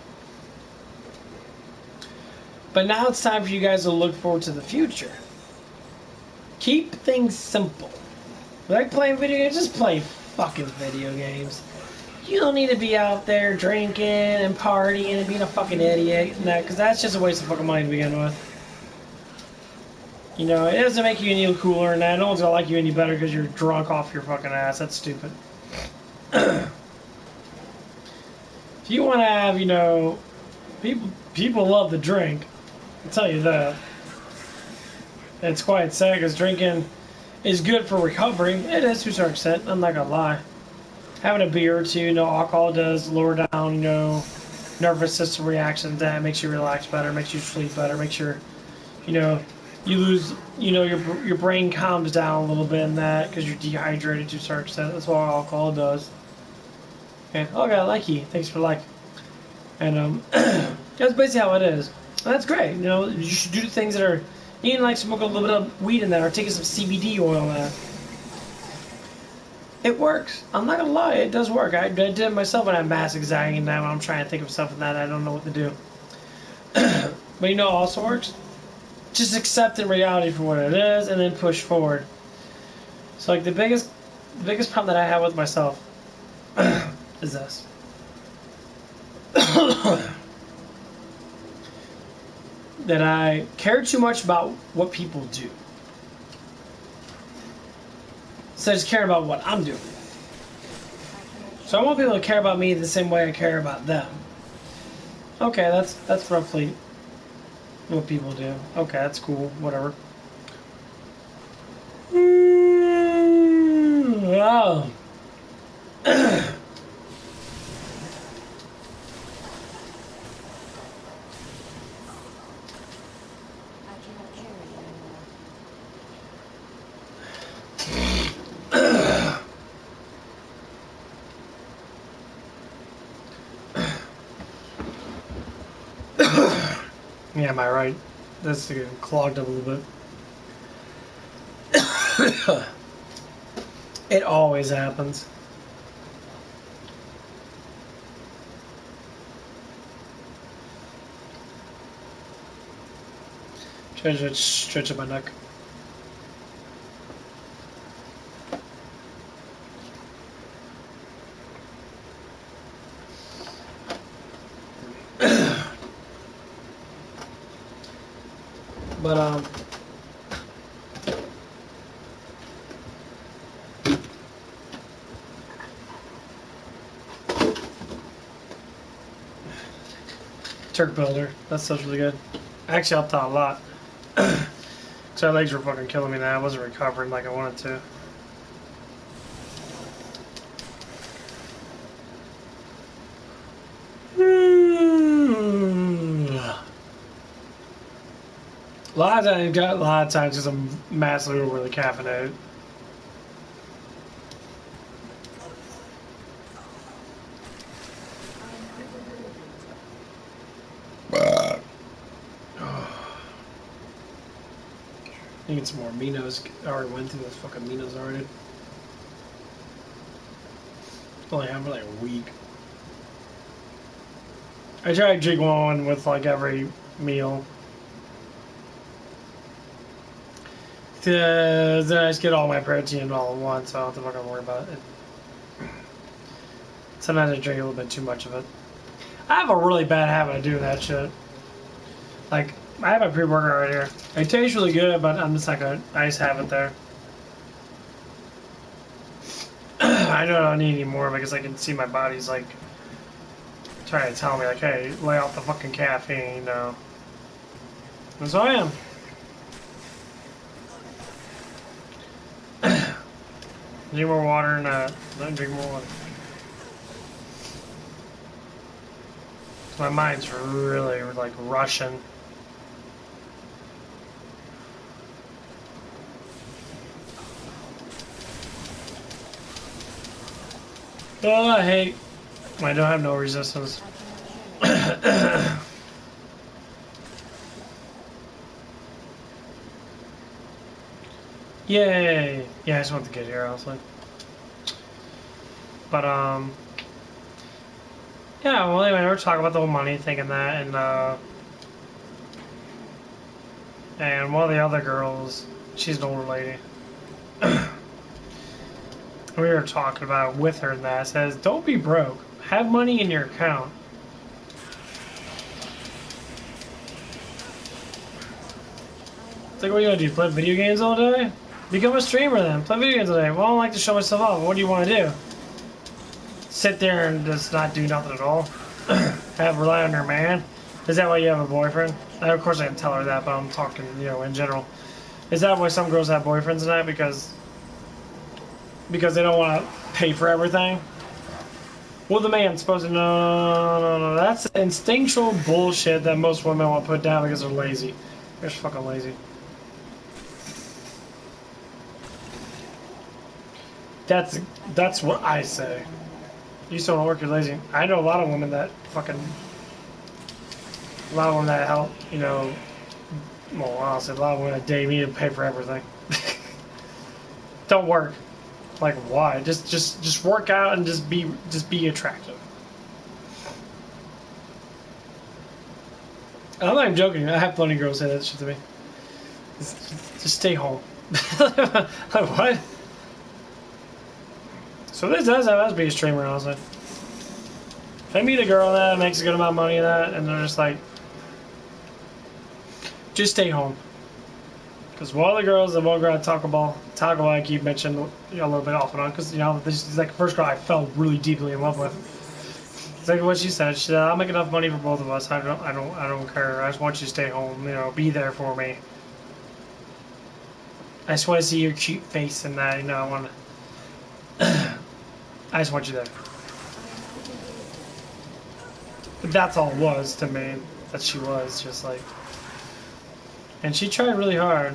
But now it's time for you guys to look forward to the future. Keep things simple. Like playing video games, just play fucking video games. You don't need to be out there drinking and partying and being a fucking idiot and that, because that's just a waste of fucking money to begin with. You know, it doesn't make you any cooler and that. No one's gonna like you any better because you're drunk off your fucking ass. That's stupid. If you want to have, you know, people love to drink. I'll tell you that. It's quite sad because drinking is good for recovery. It is to a certain extent. I'm not gonna lie. Having a beer or two, you know, alcohol does lower down, you know, nervous system reactions. That makes you relax better, makes you sleep better, makes your, you know, you lose, you know, your brain calms down a little bit in that because you're dehydrated to a certain extent. That's what alcohol does. Okay, okay, I like you. Thanks for like. And that's basically how it is. And that's great. You know, you should do things that are, you can like smoke a little bit of weed in that or taking some CBD oil in that. It works. I'm not gonna lie, it does work. I did it myself when I have mass anxiety and now when I'm trying to think of something that I don't know what to do. But you know, it also works. Just accept the reality for what it is and then push forward. So like the biggest problem that I have with myself is this. That I care too much about what people do. So I just care about what I'm doing. So I want people to care about me the same way I care about them. Okay, that's roughly what people do. Okay, that's cool. Whatever. Wow. Yeah, am I right? That's getting clogged up a little bit. It always happens. Try to stretch up my neck. But Turk Builder, that stuff's really good. Actually helped out a lot. So my legs were fucking killing me now. I wasn't recovering like I wanted to. A lot of times because I'm massively overly caffeinated. Need some more Minos. I already went through those fucking Minos already. Only have for like a week. I try to drink one with like every meal. Then I just get all my protein all at once, so I don't have to fucking worry about it. Sometimes I drink a little bit too much of it. I have a really bad habit of doing that shit. Like, I have my pre-workout right here. It tastes really good, but I'm just like I just have it there. I know I don't need any more because I can see my body's like trying to tell me like, hey, lay off the fucking caffeine, you know. And so I am. Drink more water and let me drink more water. My mind's really like rushing. Oh, I hate when I don't have no resistance. Yay! Yeah, I just want to get here, honestly. But, yeah, well, anyway, we're talking about the whole money thing and that, and one of the other girls, she's an older lady. We were talking about with her and that, says, don't be broke. Have money in your account. It's like, what are you gonna do? Play video games all day? Become a streamer then. Play video games all day. Well, I don't like to show myself off. What do you want to do? Sit there and just not do nothing at all? Rely on your man? Is that why you have a boyfriend? Of course I can tell her that, but I'm talking, you know, in general. Is that why some girls have boyfriends and that? Because they don't want to pay for everything? Well, the man's supposed to... No. That's instinctual bullshit that most women want to put down because they're lazy. They're just fucking lazy. That's what I say. You still don't work, you're lazy. I know a lot of women that fucking... A lot of women that help, you know... Well, honestly, a lot of women that date me to pay for everything. Don't work. Like, why? Just work out and just be attractive. I'm not even joking. I have plenty of girls say that shit to me. Just stay home. Like, what? So this does have us be a streamer, honestly. If I meet a girl that makes a good amount of money in that, and they're just like, just stay home. Because one of the girls that won't go out Taco Bell, I keep mentioning, you know, a little bit off and on, because, you know, this is like the first girl I fell really deeply in love with. Exactly what she said. She said, "I'll make enough money for both of us. I don't care. I just want you to stay home. You know, be there for me. I just want to see your cute face and that. You know, I want to. I just want you there." But that's all it was to me. That she was just like, and she tried really hard.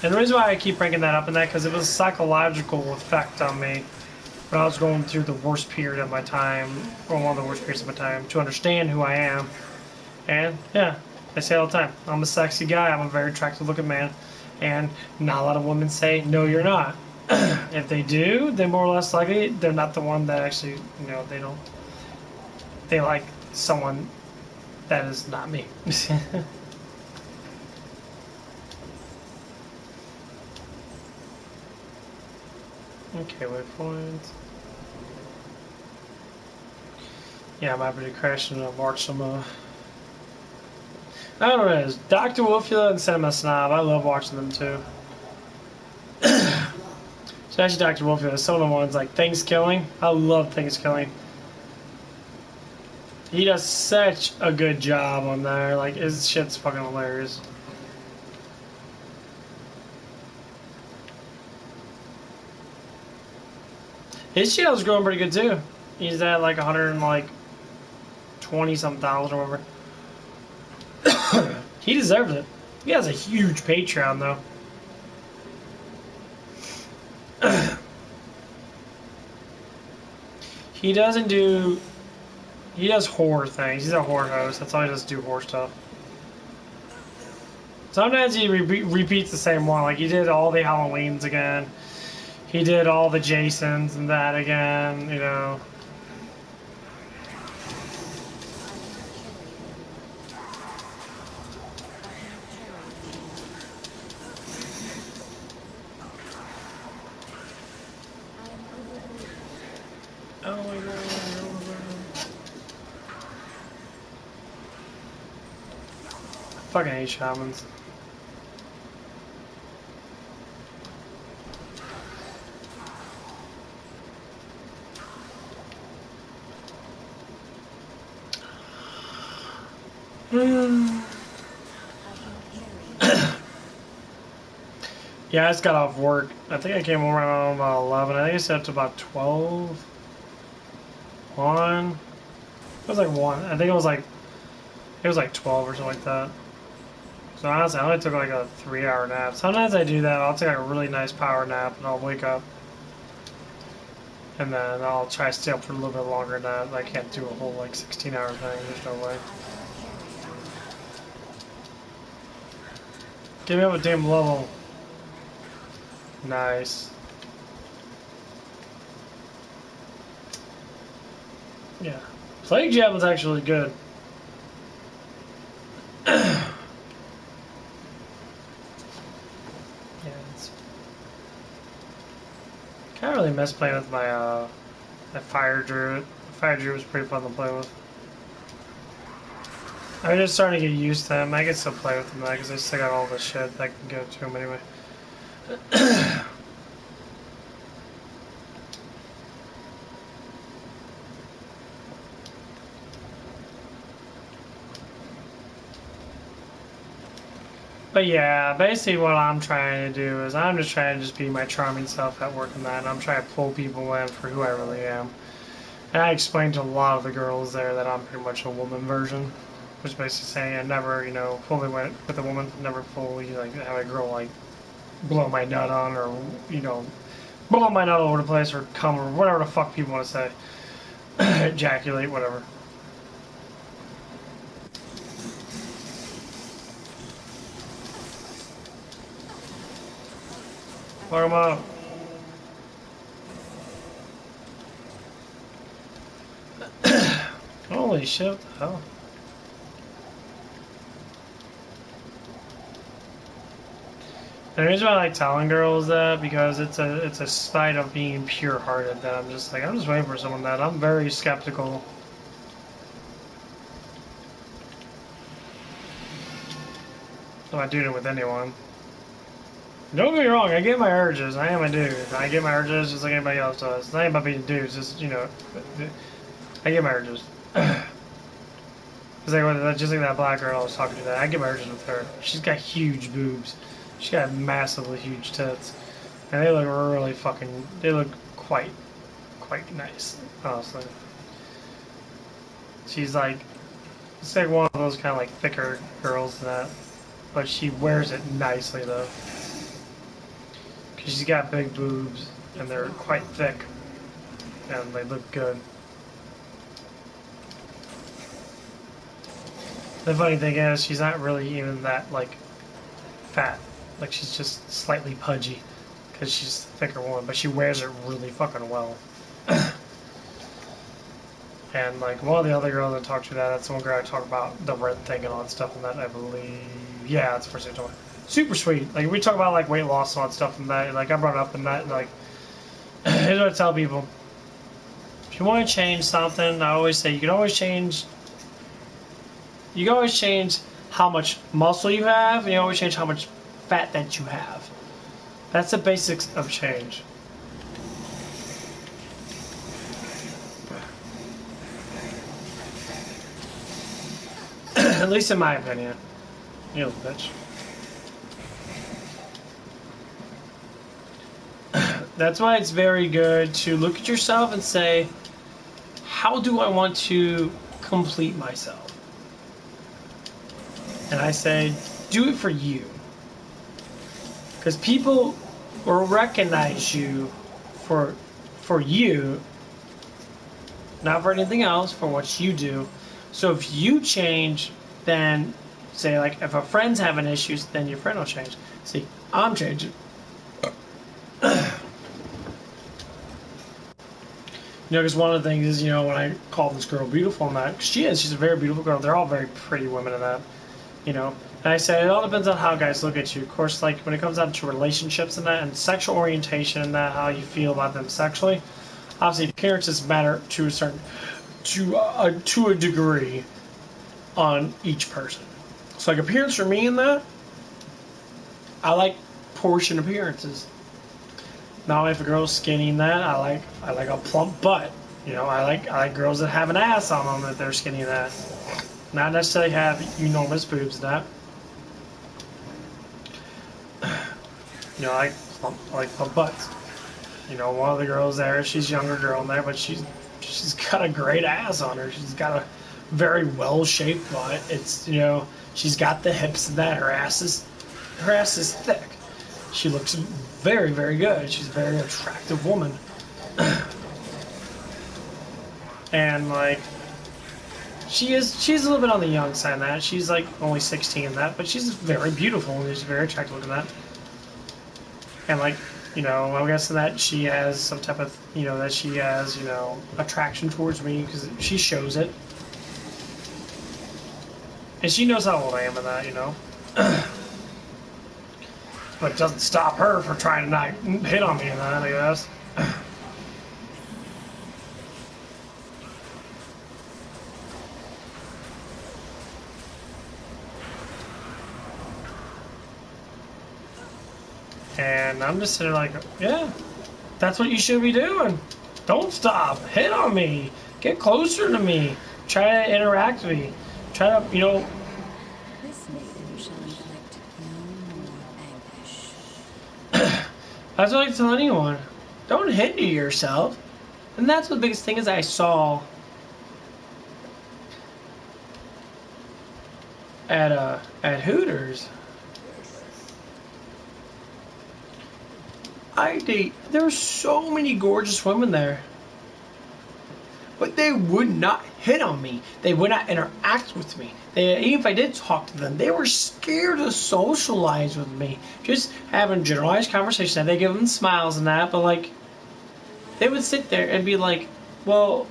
And the reason why I keep bringing that up in that because it was a psychological effect on me. When I was going through the worst period of my time, or one of the worst periods of my time, to understand who I am. And, yeah, I say all the time, I'm a sexy guy, I'm a very attractive looking man, and not a lot of women say, no, you're not. If they do, they're more or less likely, they're not the one that actually, you know, they like someone that is not me. Okay, waypoint. Yeah, I'm happy to crash and watch some, I don't know what it is. Dr. Wolfula and Cinema Snob, I love watching them too. Especially Dr. Wolfula, some of the ones like Things Killing. I love Things Killing. He does such a good job on there, like his shit's fucking hilarious. His shield's growing pretty good too. He's at like 100 and like 20 some thousand or whatever. He deserves it. He has a huge Patreon though. He doesn't do. He does horror things. He's a horror host. That's all he does, do horror stuff. Sometimes he repeats the same one. Like he did all the Halloweens again. He did all the Jasons and that again. You know. Oh my god. I fucking hate shamans. Yeah, I just got off work. I think I came home around about 11. I think I stayed up to about 12. 1. It was like 1. I think it was like 12 or something like that. So honestly, I only took like a 3-hour nap. Sometimes I do that. I'll take like a really nice power nap and I'll wake up. And then I'll try to stay up for a little bit longer than that. I can't do a whole like 16-hour thing. There's no way. Give me up a damn level. Nice. Yeah. Plague Javelin's actually good. Yeah, it's... Can't really miss playing with my that Fire Druid. Fire Druid was pretty fun to play with. I'm just starting to get used to him. I can still play with him now because I still got all the shit that can go to him anyway. But yeah, basically what I'm trying to do is I'm just trying to just be my charming self at work and that, and I'm trying to pull people in for who I really am. And I explained to a lot of the girls there that I'm pretty much a woman version, which is basically saying I never, you know, fully went with a woman, never fully like have a girl like blow my nut on or, you know, blow my nut all over the place or come or whatever the fuck people want to say. Ejaculate, whatever. Fuck 'em up. Holy shit, what the hell? And the reason why I like telling girls that because it's a sign of being pure-hearted that I'm just waiting for someone that I'm very skeptical. I'm not doing it with anyone. Don't get me wrong, I get my urges. I am a dude. I get my urges just like anybody else does. It's not about being dudes, just, you know, I get my urges. Just like that black girl I was talking to, that I get my urges with her. She's got huge boobs. She's got massively huge tits. And they look really fucking, they look quite nice, honestly. She's like, it's like one of those kind of like thicker girls and that. But she wears it nicely though. She's got big boobs, and they're quite thick, and they look good. The funny thing is, she's not really even that, like, fat. Like, she's just slightly pudgy, because she's a thicker woman, but she wears it really fucking well. And, like, one of the other girls I talked to that's the one girl I talk about the red thing and all that stuff, and that, I believe... Yeah, that's the first thing I told her. Super sweet. Like, we talk about, like, weight loss and all that stuff and that, and, like, I brought it up and that, and, like, here's what I tell people. If you want to change something, I always say you can always change how much muscle you have, and you always change how much fat that you have. That's the basics of change. At least in my opinion. You little bitch. That's why it's very good to look at yourself and say, how do I want to complete myself? And I say, do it for you. Because people will recognize you for you, not for anything else, for what you do. So if you change, then say like if a friend's having issues, then your friend will change. See, I'm changing. You know, because one of the things is, you know, when I call this girl beautiful and that, she's a very beautiful girl. They're all very pretty women in that, you know. And I say it all depends on how guys look at you. Of course, like when it comes down to relationships and that, and sexual orientation and that, how you feel about them sexually, obviously appearances matter to a certain, to a degree on each person. So like appearance for me in that, I like portion appearances. Now, if a girl's skinny in that, I like a plump butt. You know, I like girls that have an ass on them that they're skinny in that. Not necessarily have enormous boobs in that. You know, I like plump butts. You know, one of the girls there, she's a younger girl in there, but she's got a great ass on her. She's got a very well shaped butt. It's, you know, she's got the hips in that. Her ass is thick. She looks very, very good. She's a very attractive woman. And like she's a little bit on the young side in that. She's like only 16 in that, but she's very beautiful and she's very attractive looking in that. And like, you know, I'm guessing that she has some type of, you know, that she has, you know, attraction towards me because she shows it. And she knows how old I am in that, you know. But it doesn't stop her from trying to not hit on me in that, I guess. And I'm just sitting like, yeah, that's what you should be doing. Don't stop. Hit on me. Get closer to me. Try to interact with me. Try to, you know. This maiden shall inflict no more anguish. That's what I like to tell anyone. Don't hinder yourself. And that's what the biggest thing is I saw at Hooters. There were so many gorgeous women there. But they would not hit on me. They would not interact with me. Even if I did talk to them, they were scared to socialize with me. Just having generalized conversations. And they give them smiles and that, but like, they would sit there and be like, well,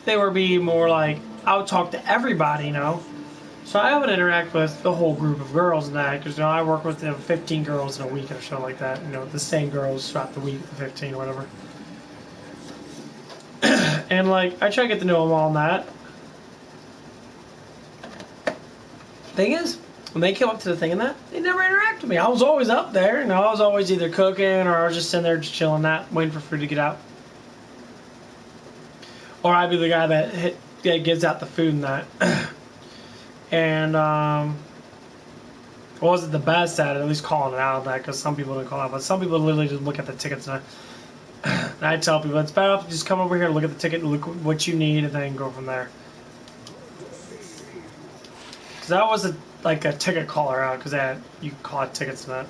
they would be more like, I would talk to everybody, you know. So I would interact with the whole group of girls and that, because, you know, I work with 15 girls in a week or so like that. You know, the same girls throughout the week, 15 or whatever. And like, I try to get to know them all and that. Thing is, when they came up to the thing and that, they never interacted with me. I was always up there, you know, I was always either cooking or I was just sitting there just chilling that, waiting for food to get out. Or I'd be the guy that gives out the food and that. And wasn't the best at least calling it out that, because some people didn't call out, but some people literally just look at the tickets and I tell people it's better off to just come over here, look at the ticket, look what you need, and then go from there. Because that was like a ticket caller out, because you could call out tickets and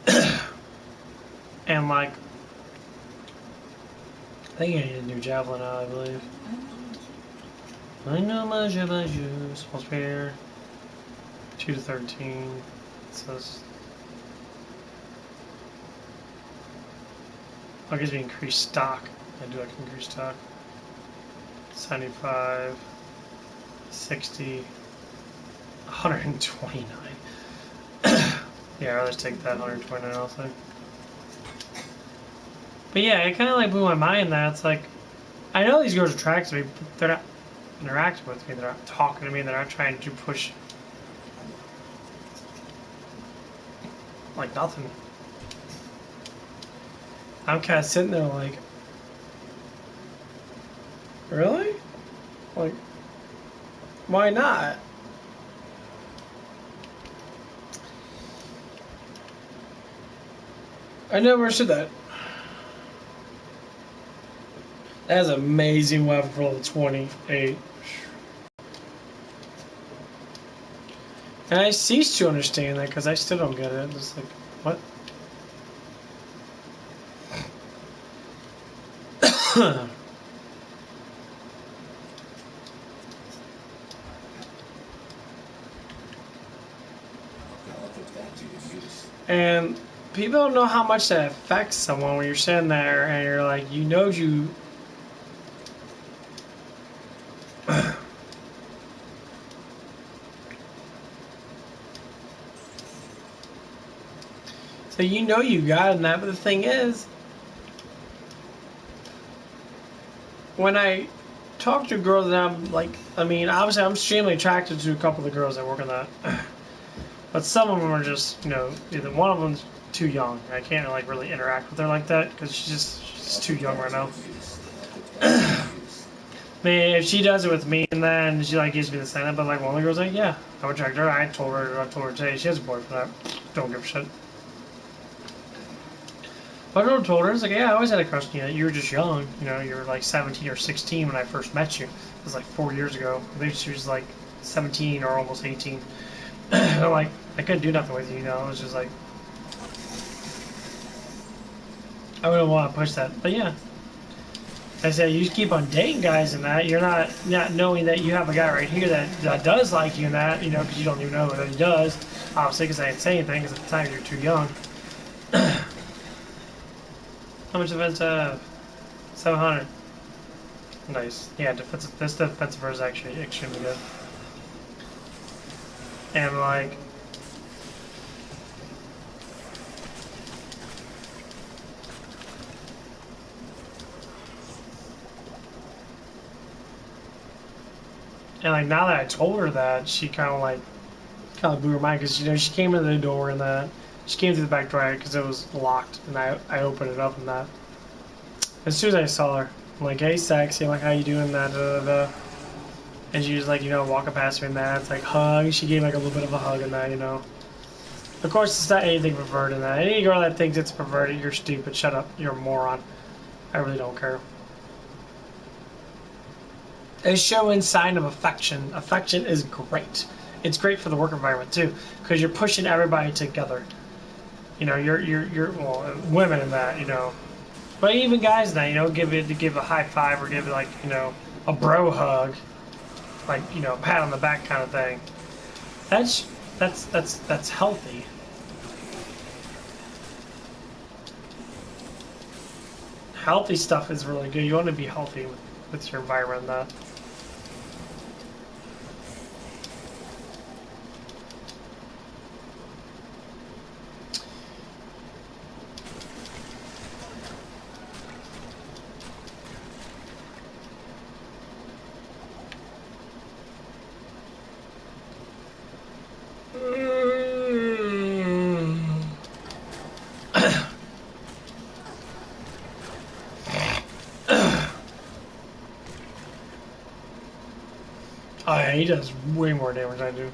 that. And like, I think I need a new javelin now, I believe. I know my javelin is supposed to be here. 2 to 13. It says. Oh, it gives me increased stock. I do like increased stock. 75, 60, 129. Yeah, I'd rather take that 129 also. But yeah, it kind of like blew my mind that it's like, I know these girls are attracted to me, but they're not interacting with me, they're not talking to me, they're not trying to push. Like nothing. I'm kind of sitting there like, really? Like, why not? I never said that. That's an amazing weapon for level 28. And I cease to understand that because I still don't get it. It's like, what? And people don't know how much that affects someone when you're sitting there and you're like, you know, you. So you know you got in that, but the thing is, when I talk to girls and I'm like, I mean, obviously I'm extremely attracted to a couple of the girls that work on that, but some of them are just, you know, either one of them's too young. I can't like really interact with her like that because she's too young right now. I mean, if she does it with me and then she like gives me the sign up, but like one of the girls like, yeah, I would attract her. I told her today she has a boyfriend. I don't give a shit. But I told her, I was like, yeah, I always had a crush on you. You were just young. You know, you were like 17 or 16 when I first met you. It was like 4 years ago. I think she was like 17 or almost 18. I'm like, I couldn't do nothing with you, you know. It was just like, I wouldn't want to push that. But yeah, I said, you just keep on dating guys and that. You're not knowing that you have a guy right here that does like you and that, you know, because you don't even know that he does. Obviously, because I didn't say anything because at the time you're too young. How much defense? 700. Nice. Yeah, defensive. This defensive is actually extremely good. And like, now that I told her that, she kind of blew her mind because, you know, she came into the door and that she came through the back door because it was locked and I opened it up and that. As soon as I saw her, I'm like, hey, sexy. I'm like, how you doing? That, da, da, da. And she was like, you know, walking past me and that. It's like, hug. She gave like a little bit of a hug and that, you know. Of course, it's not anything perverted in that. Any girl that thinks it's perverted, you're stupid. Shut up. You're a moron. I really don't care. It's showing sign of affection. Affection is great. It's great for the work environment too, because you're pushing everybody together. You know, you're well, women in that, you know, but even guys now, you know, give a high five or give it like, you know, a bro hug, like, you know, a pat on the back kind of thing. That's healthy. Healthy stuff is really good. You want to be healthy with your environment and that. Oh yeah, he does way more damage than I do.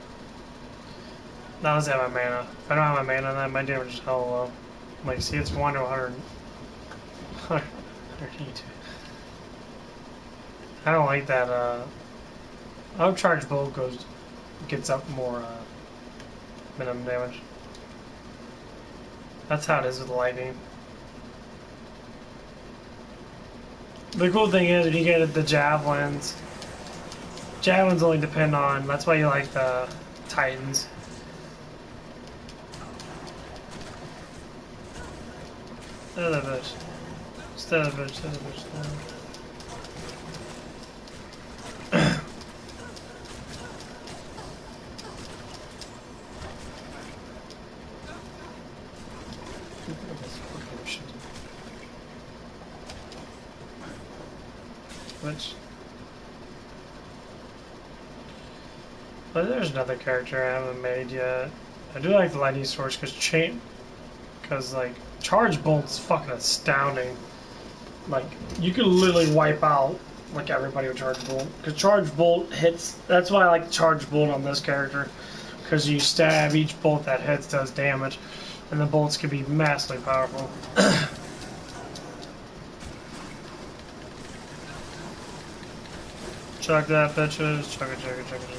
Now let's have my mana. If I don't have my mana, then my damage is hella low. Like, see, it's 1 to 100. 182. I don't like that, Upcharge bolt gets up more, minimum damage. That's how it is with lightning. The cool thing is, when you get the javelins only depend on, that's why you like the Titans. Stay the bitch. Stay the bitch, stay the bitch, stay the bitch. Which, but there's another character I haven't made yet. I do like the lightning source because like charge bolt's fucking astounding. Like you can literally wipe out like everybody with charge bolt. Because charge bolt hits. That's why I like charge bolt on this character. Because you stab, each bolt that hits does damage. And the bolts can be massively powerful. Chuck that, bitches. Chuck it, chuck it, chuck it, chuck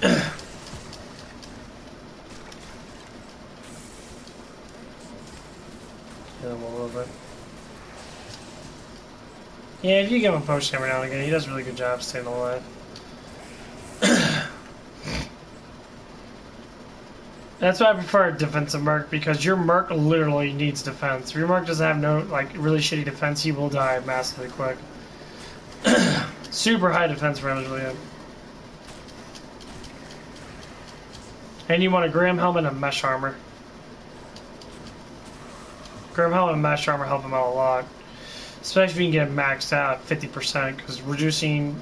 it. Hit him a little bit. Yeah, if you give him a potion every now and again, he does a really good job staying alive. That's why I prefer a defensive merc, because your merc literally needs defense. If your merc doesn't have no, like, really shitty defense, he will die massively quick. Super high defense for him is really good. And you want a Graham helmet and mesh armor. Graham helmet and mesh armor help him out a lot. Especially if you can get him maxed out at 50%, because reducing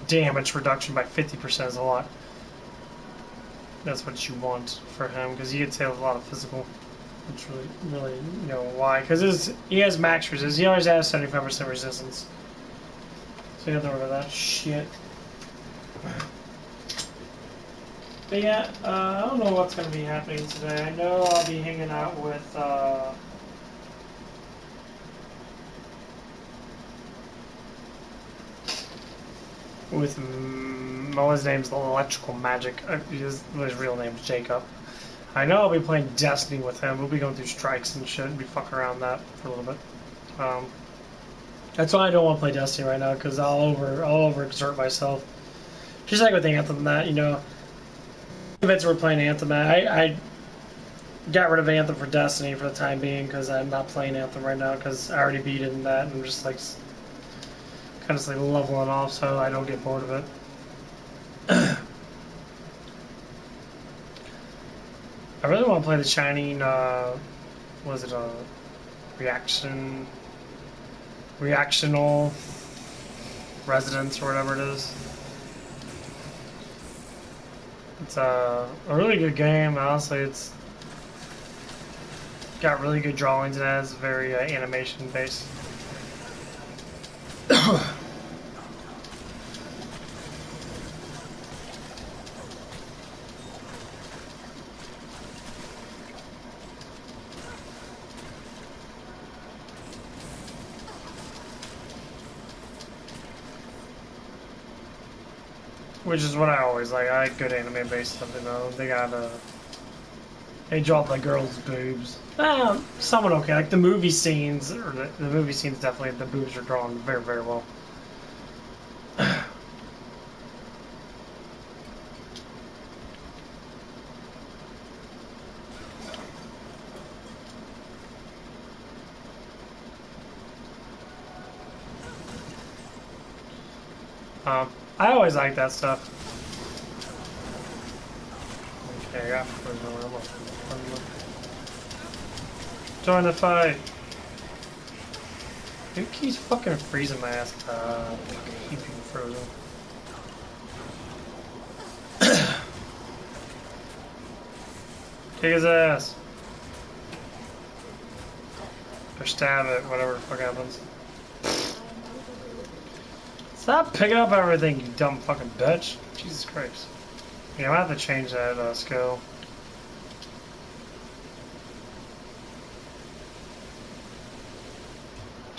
damage reduction by 50% is a lot. That's what you want for him, because he gets hit with a lot of physical. Which really, you know why. Because he has max resistance. He always has 75% resistance. So you have to worry about that shit. But yeah, I don't know what's going to be happening today. I know I'll be hanging out with, well, his name's Electrical Magic. His real name's Jacob. I know I'll be playing Destiny with him. We'll be going through strikes and shit and be fucking around that for a little bit. That's why I don't want to play Destiny right now, because I'll overexert myself. Just like with Anthem, that, you know, events we're playing Anthem at, I got rid of Anthem for Destiny for the time being, because I'm not playing Anthem right now, because I already beat it in that, and I'm just like kind of just like leveling off so I don't get bored of it. I really want to play the Shining, was it a reactional residence or whatever it is. It's a really good game, honestly. It's got really good drawings and it has very animation based. Which is what I always like. I like good anime based stuff, you know. They draw the girls' boobs. Somewhat okay. Like the movie scenes, or the movie scenes definitely, the boobs are drawn very, very well. I always like that stuff. Okay, yeah. Join the fight. Who keeps fucking freezing my ass? Keep you frozen. Kick his ass. Or stab it, whatever the fuck happens. Stop picking up everything, you dumb fucking bitch. Jesus Christ. Yeah, I'm gonna have to change that skill.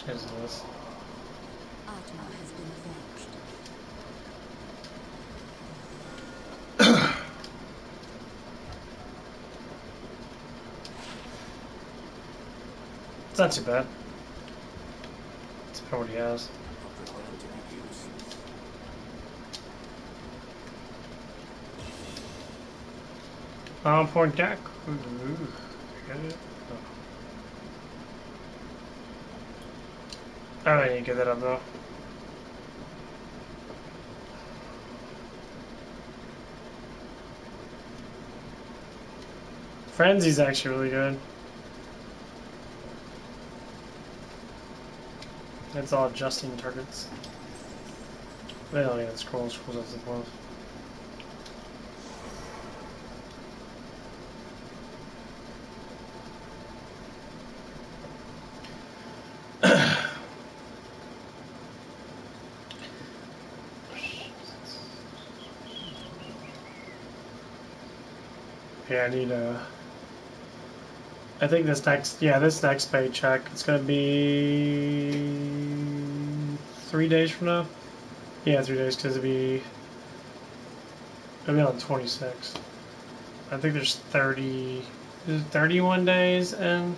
Change this. It's not too bad. It's about what he has. Point Jack. I need to get that up though. Frenzy's actually really good. It's all adjusting targets. They don't even scrolls up the close. Yeah, I need a. I think this next paycheck, it's gonna be 3 days from now. Yeah, 3 days, because it'll be on the 26th. I think there's 31 days in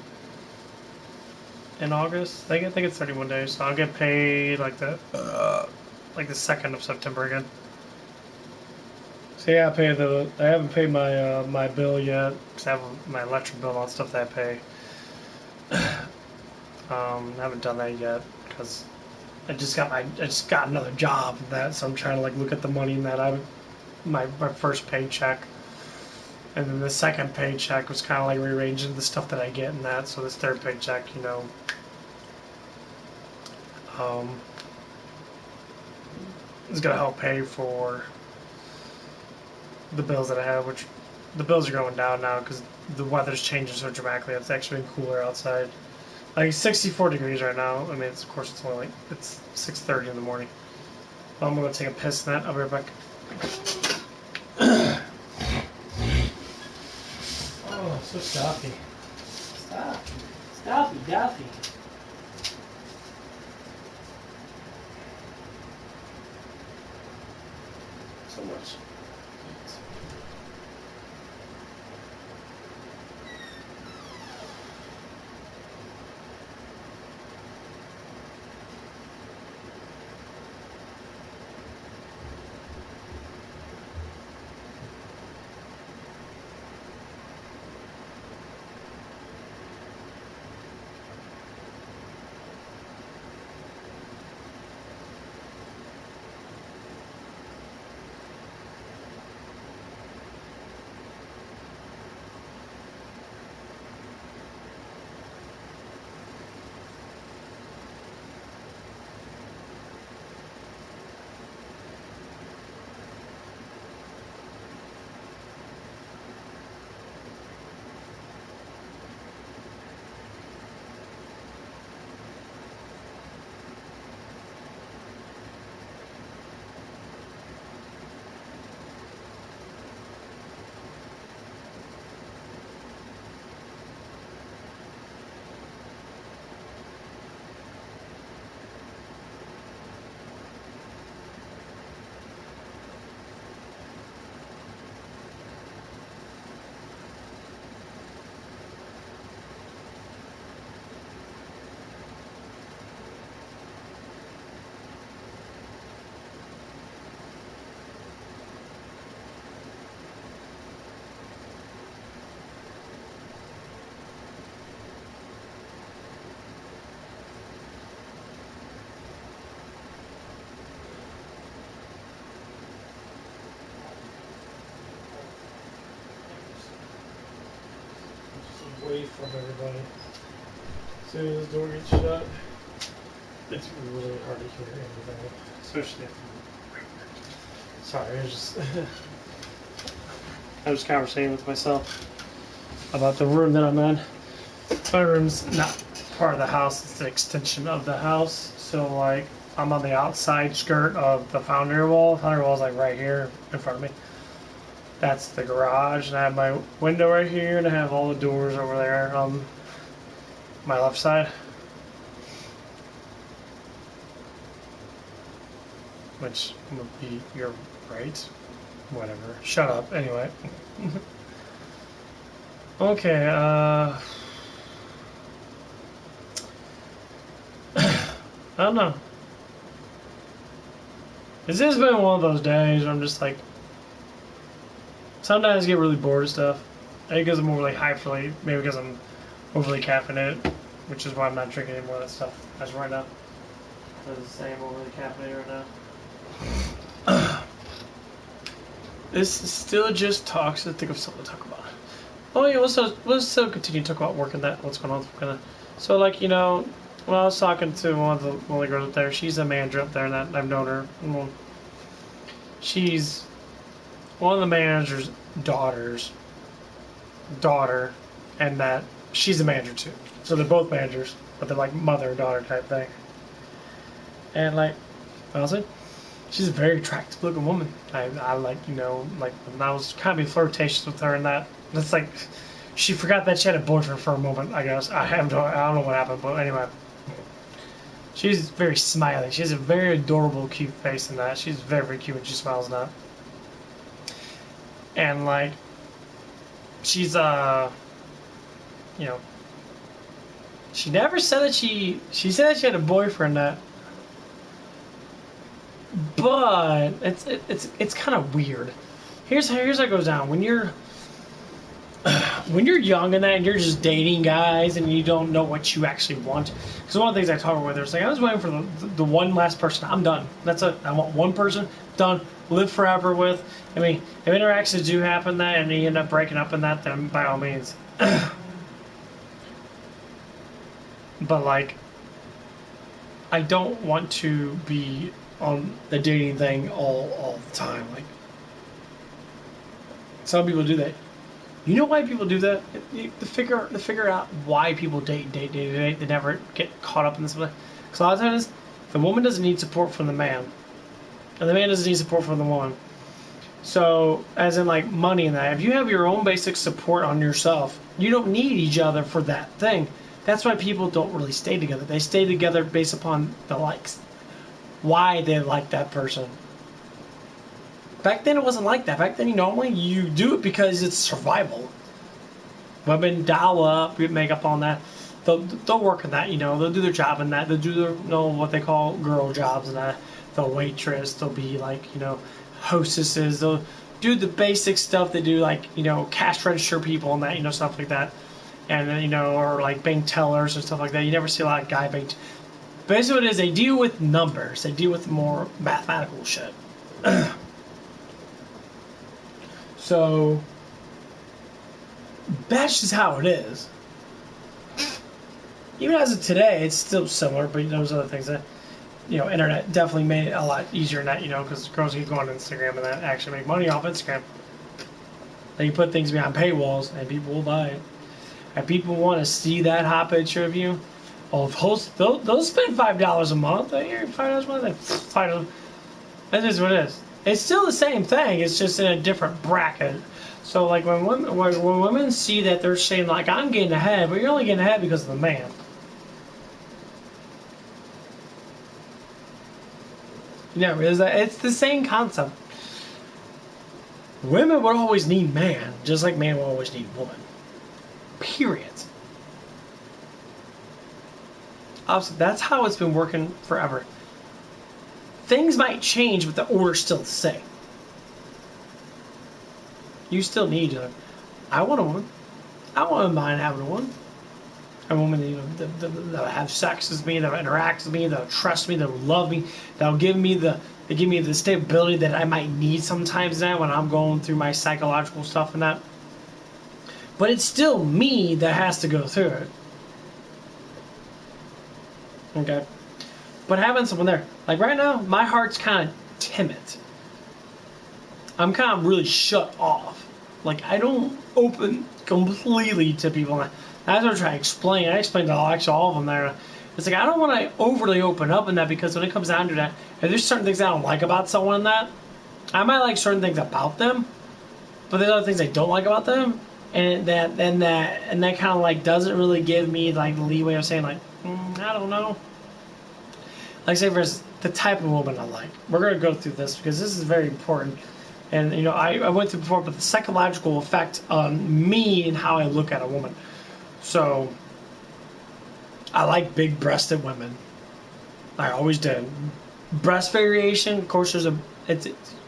August. I think it's 31 days, so I'll get paid like the 2nd of September again. So yeah, I haven't paid my bill yet, because I have my electric bill and all that stuff that I pay. I haven't done that yet because I just got another job in that, so I'm trying to like look at the money in that my first paycheck, and then the second paycheck was kind of like rearranging the stuff that I get in that. So this third paycheck, is gonna help pay for the bills that I have, which the bills are going down now because the weather's changing so dramatically. It's actually been cooler outside. Like 64 degrees right now. I mean, of course, it's only it's 6:30 in the morning. I'm gonna take a piss in that. I'll be right back. Oh, so stuffy. Stuffy. So much. Away from everybody. As soon as the door gets shut, it's really hard to hear anything, especially if sorry, I was just I was conversating with myself about the room that I'm in. My room's not part of the house, it's an extension of the house. So like I'm on the outside skirt of the foundry wall. The foundry wall is like right here in front of me. That's the garage, and I have my window right here, and I have all the doors over there on my left side. Which would be your right. Whatever. Shut up. Anyway. Okay, I don't know. This has been one of those days where I'm just like, sometimes I get really bored of stuff. Maybe because I'm overly hyperly, maybe because I'm overly caffeinated, which is why I'm not drinking any more of that stuff as of right now. Doesn't say I'm overly caffeinated right now. This is still just talks. I think of something to talk about. Oh yeah, let's still continue to talk about work and that. What's going on with work. So like when I was talking to one of the girls up there, she's a manager up there, and that I've known her. Well, she's one of the manager's daughter, and that she's a manager too. So they're both managers, but they're like mother daughter type thing. And like, honestly, she's a very attractive looking woman. I like like when I was kind of being flirtatious with her and that That's like, she forgot that she had a boyfriend for a moment, I guess. I don't know what happened, but anyway. She's very smiley. She has a very adorable, cute face in that. She's very, very cute when she smiles in that. And like, she's you know, she never said that she said that she had a boyfriend that, but it's kind of weird. Here's how it goes down. When you're young and that, and you're just dating guys and you don't know what you actually want. Because one of the things I talk about with her is like, I was waiting for the one last person. I'm done. That's it. I want one person, done, live forever with. I mean, if interactions do happen that and you end up breaking up in that, then by all means. But like, I don't want to be on the dating thing all the time. Like, some people do that. You know why people do that? To figure out why people date. They never get caught up in this. Because a lot of times, the woman doesn't need support from the man, and the man doesn't need support from the woman. So, as in like money and that, if you have your own basic support on yourself, you don't need each other for that thing. That's why people don't really stay together. They stay together based upon the likes, why they like that person. Back then it wasn't like that. Back then, normally you do it because it's survival. Women dial up, make up on that. They'll work on that, They'll do their job in that. They'll do their, what they call girl jobs and that. They'll waitress. They'll be like, hostesses. They'll do the basic stuff they do, like, cash register people and that, stuff like that. And then, or like bank tellers and stuff like that. You never see a lot of guy bank. Basically, what it is, they deal with numbers. They deal with more mathematical shit. So, that's just how it is. Even as of today, it's still similar, but those other things that, internet definitely made it a lot easier than that, because girls can go on Instagram and that actually make money off Instagram. They can put things behind paywalls and people will buy it. And people want to see that hot picture of you. Oh, they'll spend $5 a month. $5 a month. $5. That is what it is. It's still the same thing. It's just in a different bracket. So, like, when women see that, they're saying, like, I'm getting ahead, but you're only getting ahead because of the man. It's the same concept. Women would always need man, just like man will always need woman. Period. Obviously, that's how it's been working forever. Things might change, but the order's still the same. You still need to. I want a woman. I wouldn't mind having a woman. A woman that'll have sex with me, that'll interact with me, that'll trust me, that'll love me, that'll give me the stability that I might need sometimes now when I'm going through my psychological stuff and that. But it's still me that has to go through it. Okay? But having someone there, like right now, my heart's kind of timid. I'm kind of really shut off. Like, I don't open completely to people. That's what I try to explain. I explained to all of them there. It's like, I don't want to overly open up in that, because when it comes down to that, if there's certain things I don't like about someone in that, I might like certain things about them, but there's other things I don't like about them, and that kind of like doesn't really give me like the leeway of saying like, I don't know. Like, say for instance, the type of woman I like. We're going to go through this because this is very important. And, I went through before, but the psychological effect on me and how I look at a woman. So, I like big-breasted women. I always did. Breast variation, of course, there's a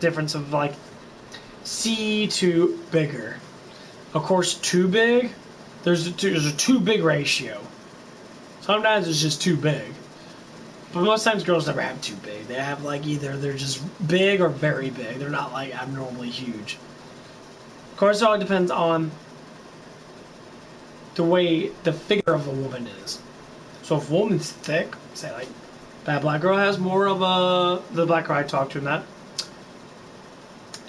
difference of like C to bigger. Of course, too big, there's a too big ratio. Sometimes it's just too big. But most times girls never have too big. They have like either they're just big or very big. They're not like abnormally huge. Of course, it all depends on the way the figure of a woman is. So if a woman's thick, say like that black girl has more of the black girl I talked to in that.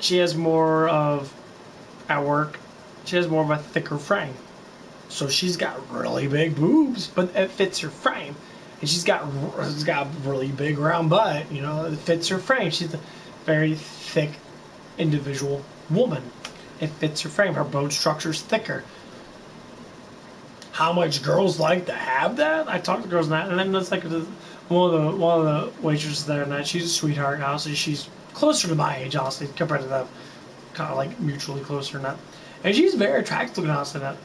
She has more of, at work, she has more of a thicker frame. So she's got really big boobs, but it fits her frame. And she's got a really big round butt, it fits her frame. She's a very thick individual woman. It fits her frame. Her bone structure's thicker. How much girls like to have that? I talked to girls that, and then it's like one of the waitresses there, and she's a sweetheart. Honestly, she's closer to my age, honestly, compared to them, kind of like mutually closer than that. And she's very attractive looking, honestly, that.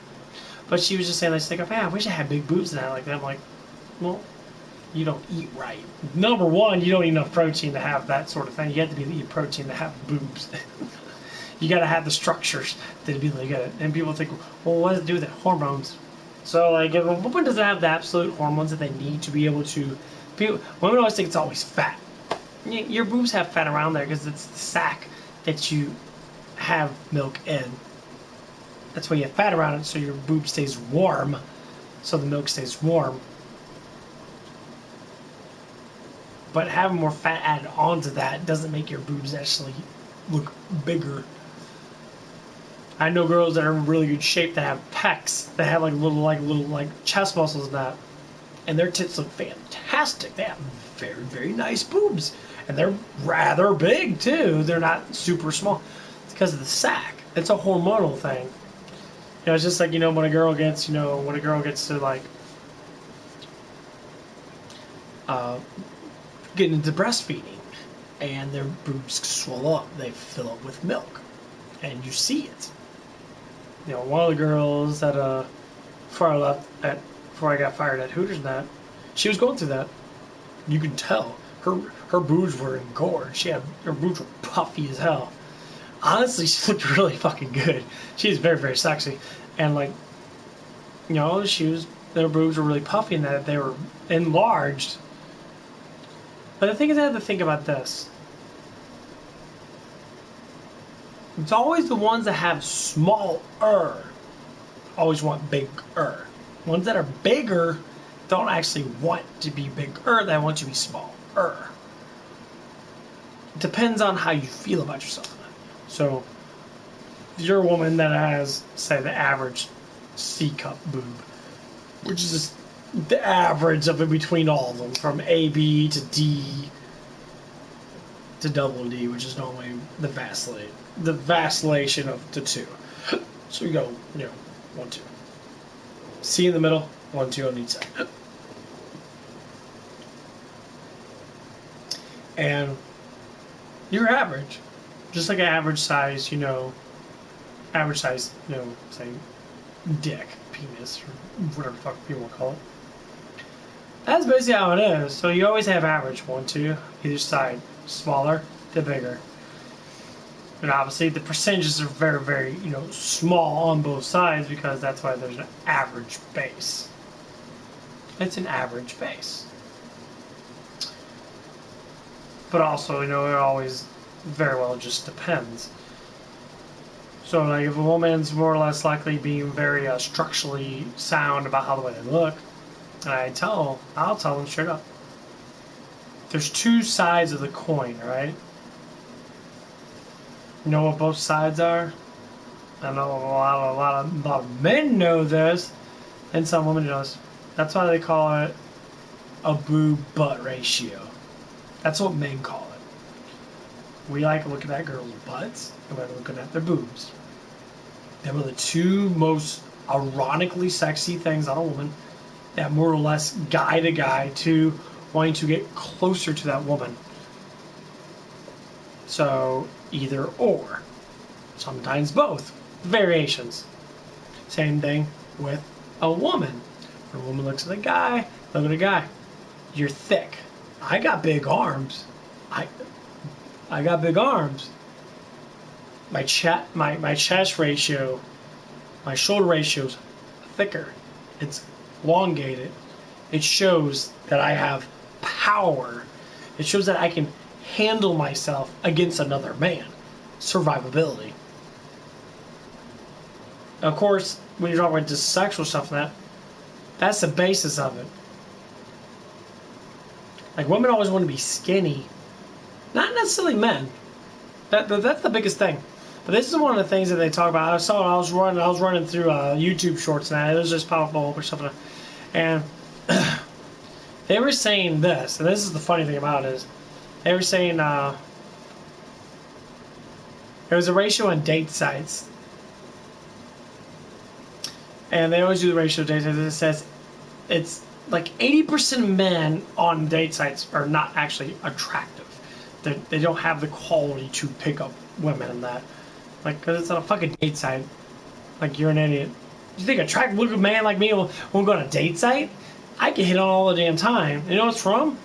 But she was just saying, like, hey, I wish I had big boobs and that like that. I'm like, well, you don't eat right. Number one, you don't eat enough protein to have that sort of thing. You have to be eat protein to have boobs. You got to have the structures to be able to get it. And people think, well, what does it do with it? Hormones. So, like, if a woman doesn't have the absolute hormones that they need to be able to... women always think it's always fat. Your boobs have fat around there because it's the sac that you have milk in. That's why you have fat around it, so your boob stays warm. So the milk stays warm. But having more fat added onto that doesn't make your boobs actually look bigger. I know girls that are in really good shape that have pecs, that have little chest muscles and that, and their tits look fantastic. They have very, very nice boobs, and they're rather big too. They're not super small. It's because of the sac. It's a hormonal thing. You know, it's just like, when a girl gets, to like get into breastfeeding, and their boobs swell up. They fill up with milk, and you see it. One of the girls that before I got fired at Hooters and that, she was going through that. You could tell her boobs were engorged. Her boobs were puffy as hell. Honestly, she looked really fucking good. She was very, very sexy, and their boobs were really puffy in that they were enlarged. But the thing is, I have to think about this. It's always the ones that have smaller always want bigger. Ones that are bigger don't actually want to be bigger, they want to be smaller. It depends on how you feel about yourself. So, if you're a woman that has, say, the average C-cup boob, which is just the average of in between all of them, from AB to D to double D, which is normally the vacillation of the two. So you go, 1, 2. C in the middle, 1, 2 on each side. And you're average. Just like an average size, say, dick, penis, or whatever the fuck people call it. That's basically how it is. So you always have average, 1, 2, either side. Smaller to bigger. And obviously the percentages are very, very, small on both sides, because that's why there's an average base. It's an average base. But also, it always very well just depends. So, like, if a woman's more or less likely being very structurally sound about how the way they look, and I'll tell them straight up. There's two sides of the coin, right? You know what both sides are? I know a lot of men know this, and some women know this. That's why they call it a boob-butt ratio. That's what men call it. We like looking at girls' butts, and we're looking at their boobs. They were the two most ironically sexy things on a woman that more or less guide a guy to wanting to get closer to that woman. So, either or. Sometimes both. Variations. Same thing with a woman. When a woman looks at a guy, look at a guy. You're thick. I got big arms. I got big arms. My chest ratio, my shoulder ratio's thicker. It's elongated. It shows that I have power. It shows that I can handle myself against another man. Survivability. Of course, when you're talking about just sexual stuff and that's the basis of it. Like, women always want to be skinny. Not necessarily men. That's the biggest thing. But this is one of the things that they talk about. I was running through YouTube shorts and it was just powerful or something. And they were saying this, and this is the funny thing about it, is they were saying there was a ratio on date sites And they always do the ratio of date sites. It says it's like 80% of men on date sites are not actually attractive. They don't have the quality to pick up women in that. Like, because it's on a fucking date site. Like, you're an idiot. You think attractive looking man like me will go on a date site? I get hit on all the damn time. You know what's from?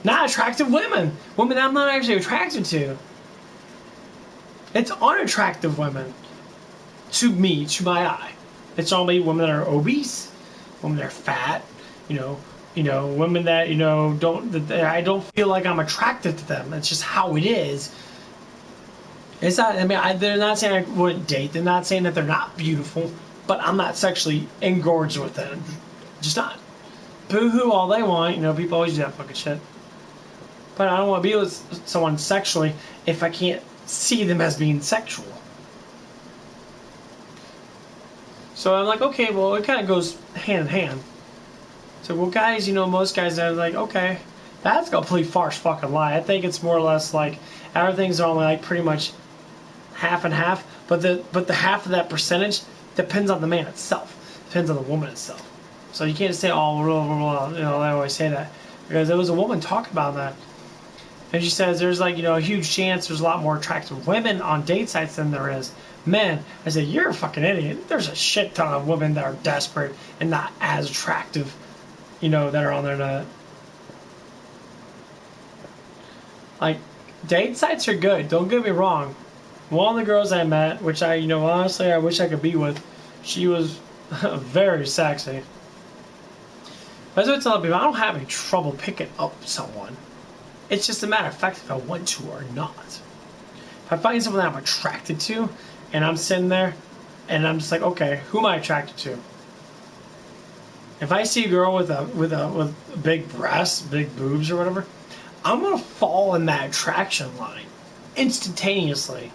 Not attractive women. Women I'm not actually attracted to. It's unattractive women. To me, to my eye. It's only women that are obese, women that are fat, women that, I don't feel like I'm attracted to them. It's just how it is. It's not, they're not saying I wouldn't date. They're not saying that they're not beautiful, but I'm not sexually engorged with them. Just not. Boo-hoo all they want. People always do that fucking shit. But I don't want to be with someone sexually if I can't see them as being sexual. So I'm like, okay, well, it kind of goes hand in hand. So, well, guys, most guys are like, okay, that's a complete farce fucking lie. I think it's more or less like everything's only like pretty much half and half, but the half of that percentage depends on the man itself, depends on the woman itself. So you can't say, oh, blah, blah, blah. They always say that, because there was a woman talking about that, and she says there's like a huge chance there's a lot more attractive women on date sites than there is men. I said, you're a fucking idiot. There's a shit ton of women that are desperate and not as attractive, that are on there. Like, date sites are good. Don't get me wrong. One of the girls I met, which I, honestly, I wish I could be with, she was very sexy. That's what I tell people. I don't have any trouble picking up someone. It's just a matter of fact if I want to or not. If I find someone that I'm attracted to, and I'm sitting there, and I'm just like, okay, who am I attracted to? If I see a girl with big breasts, big boobs, or whatever, I'm gonna fall in that attraction line instantaneously.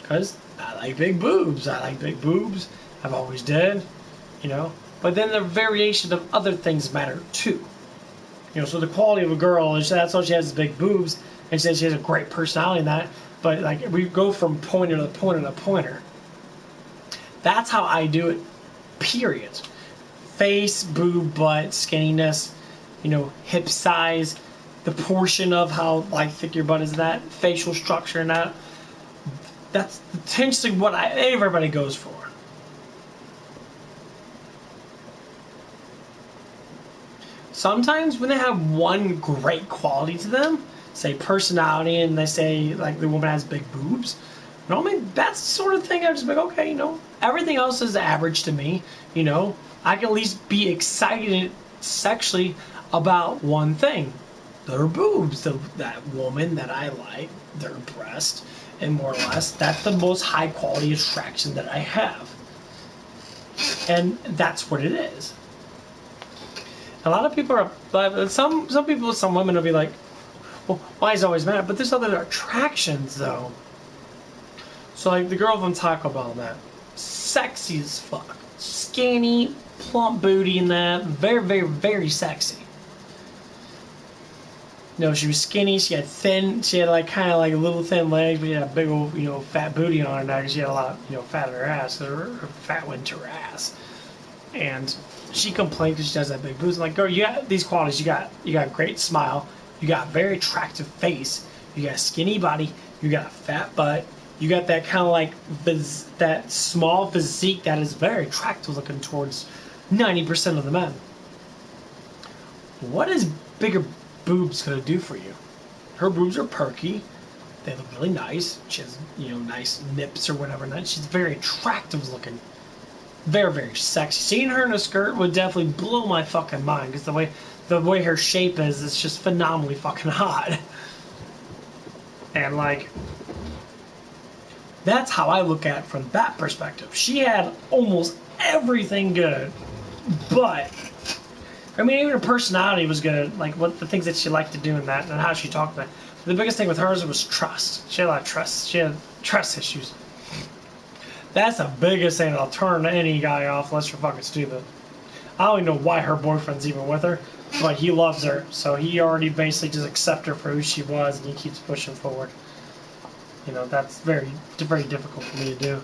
Because I like big boobs. I've always did, But then the variation of other things matter too. So the quality of a girl is that's all she has is big boobs, and she says she has a great personality in that. But like we go from pointer to pointer to pointer. That's how I do it. Period. Face, boob, butt, skinniness, hip size, the portion of how thick your butt is, that facial structure and that. That's potentially what everybody goes for. Sometimes when they have one great quality to them, say personality, and they say like the woman has big boobs, that's the sort of thing I just like, okay, everything else is average to me, I can at least be excited sexually about one thing. Their boobs, that woman that I like, their breast, and more or less, that's the most high quality attraction that I have. And that's what it is. A lot of people are, some women will be like, well, why is it always mad? But there's other attractions though. So like the girl from Taco Bell and that, sexy as fuck. Skinny, plump booty and that, very, very, very sexy. She was skinny, she had kind of like little thin legs, but she had a big old, fat booty on her now because she had a lot, fat in her ass, so her fat went to her ass. And she complained because she does that big boobs. I'm like, girl, you got these qualities. You got a great smile. You got a very attractive face. You got a skinny body. You got a fat butt. You got that kind of like that small physique that is very attractive looking towards 90% of the men. What is bigger boobs gonna do for you? Her boobs are perky. They look really nice. She has, nice nips or whatever. And she's very attractive looking. Very, very sexy. Seeing her in a skirt would definitely blow my fucking mind because the way her shape is, it's just phenomenally fucking hot. And like, that's how I look at it from that perspective. She had almost everything good, but even her personality was good. Like what the things that she liked to do in that, and how she talked about it. The biggest thing with hers was trust. She had a lot of trust. She had trust issues. That's the biggest thing that'll turn any guy off unless you're fucking stupid. I don't even know why her boyfriend's even with her, but he loves her, so he already basically just accepted her for who she was, and he keeps pushing forward. That's very, very difficult for me to do.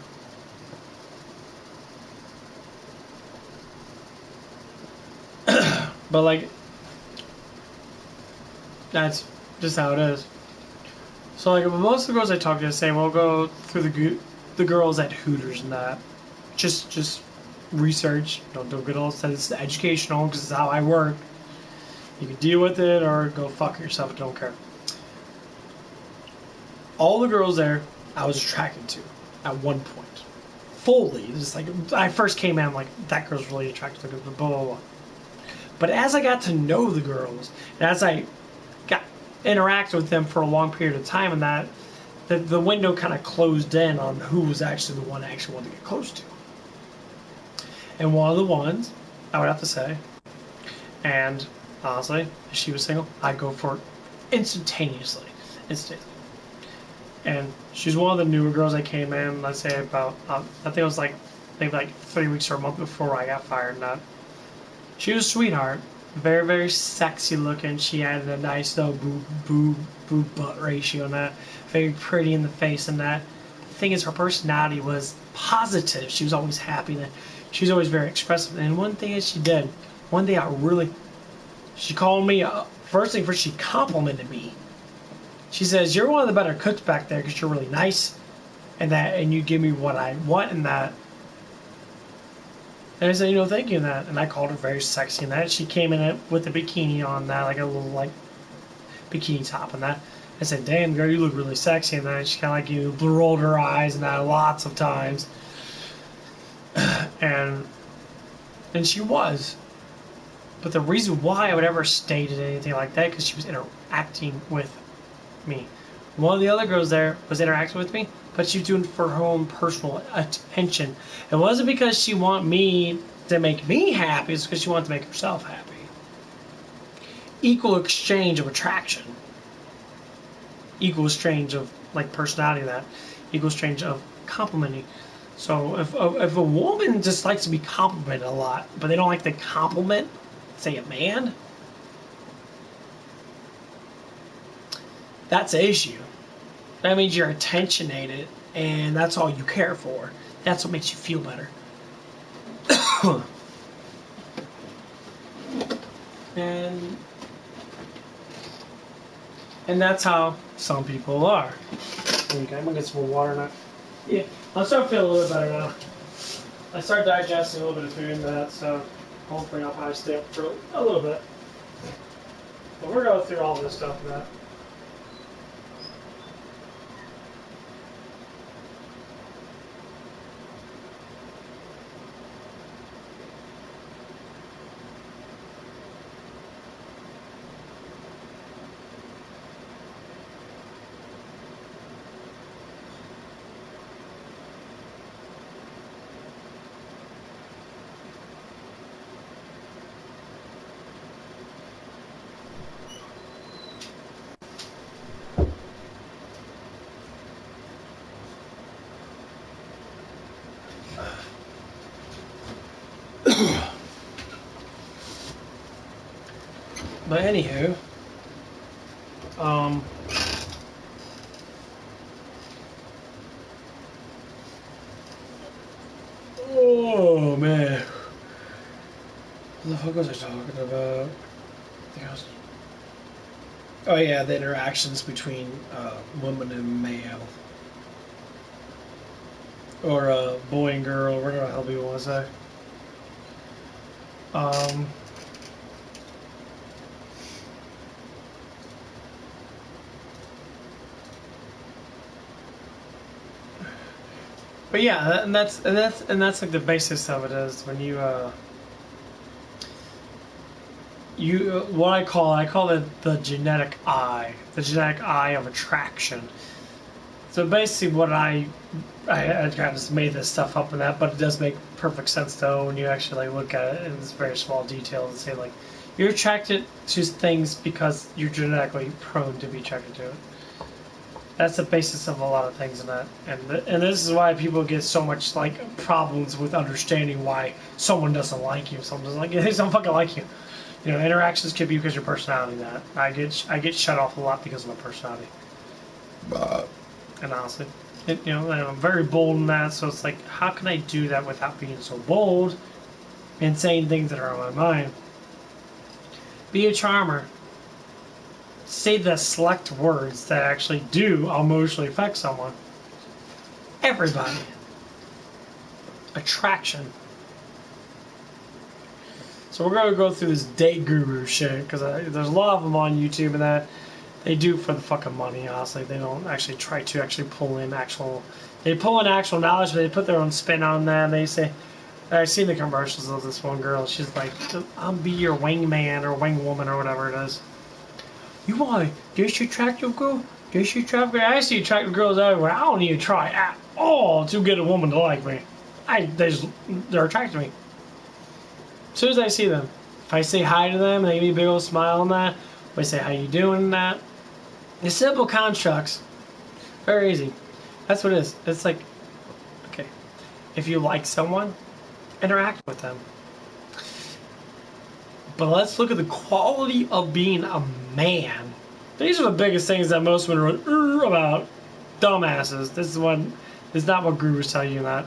But like, that's just how it is. So like, most of the girls I talk to say, "We'll go through the girls at Hooters and that." Just research. Don't do good old stuff. It's educational because it's how I work. You can deal with it or go fuck yourself. I don't care. All the girls there, I was attracted to at one point. Fully, just like I first came in, I'm like, that girl's really attractive. Blah blah blah. But as I got to know the girls, and as I got interacted with them for a long period of time, and that the window kind of closed in on who was actually the one I actually wanted to get close to. And one of the ones, I would have to say, and honestly, if she was single, I'd go for it instantaneously. And she's one of the newer girls that came in, let's say about, I think it was like, maybe like 3 weeks or a month before I got fired. And that. She was a sweetheart. Very, very sexy looking. She had a nice little boob butt ratio and that. Very pretty in the face and that. The thing is, her personality was positive. She was always happy. She was always very expressive. And one thing that she did, one day she called me, first thing first, she complimented me. She says, "You're one of the better cooks back there because you're really nice and you give me what I want and that." And I said, thank you and that. And I called her very sexy and that. She came in with a bikini on that, like a little like bikini top and that. I said, "Damn girl, you look really sexy," and that. She kind of like rolled her eyes and that lots of times. And she was. But the reason why I would ever stated anything like that, because she was interacting with me. One of the other girls there was interacting with me, but she was doing it for her own personal attention. It wasn't because she wanted me to make me happy, it's because she wanted to make herself happy. Equal exchange of attraction. Equal exchange of like personality, that equal exchange of complimenting. So if a woman just likes to be complimented a lot, but they don't like to compliment, say, a man, that's an issue. That means you're attentionated, and that's all you care for. That's what makes you feel better. and that's how some people are. Okay, I'm gonna get some more water now. Yeah, I'm starting to feel a little bit better now. I start digesting a little bit of food and that, so hopefully I'll probably stay up for a little bit. But we're going through all this stuff and that. But anywho, oh man, what the fuck was I talking about? Oh yeah, the interactions between woman and male, or boy and girl, whatever the hell people want to say. But yeah, and that's like the basis of it is when what I call it the genetic eye of attraction. So basically, what I kind of just made this stuff up and that, but it does make perfect sense though when you actually like look at it in this very small detail and say like you're attracted to things because you're genetically prone to be attracted to it. That's the basis of a lot of things in that, and this is why people get so much like problems with understanding why someone doesn't like you. Someone doesn't like you. They don't fucking like you. Interactions could be because of your personality. That I get shut off a lot because of my personality. And honestly, and I'm very bold in that. So it's like, how can I do that without being so bold and saying things that are on my mind? Be a charmer. Say the select words that actually do emotionally affect someone. Everybody. Attraction. So we're going to go through this date guru shit, because there's a lot of them on YouTube and that. They do for the fucking money, honestly. They don't actually try to actually pull in actual... They pull in actual knowledge, but they put their own spin on that. And they say... I've seen the commercials of this one girl. She's like, I'll be your wingman or wingwoman or whatever it is. You want this attractive girl? This attractive girl? I see attractive girls everywhere. I don't even try at all to get a woman to like me. They're attracted to me. As soon as I see them, if I say hi to them, they give me a big old smile on that. If I say, how you doing and that. The simple constructs. Very easy. That's what it is. It's like, okay, if you like someone, interact with them. But let's look at the quality of being a man. These are the biggest things that most women are about. Dumbasses. This is not what gurus tell you that.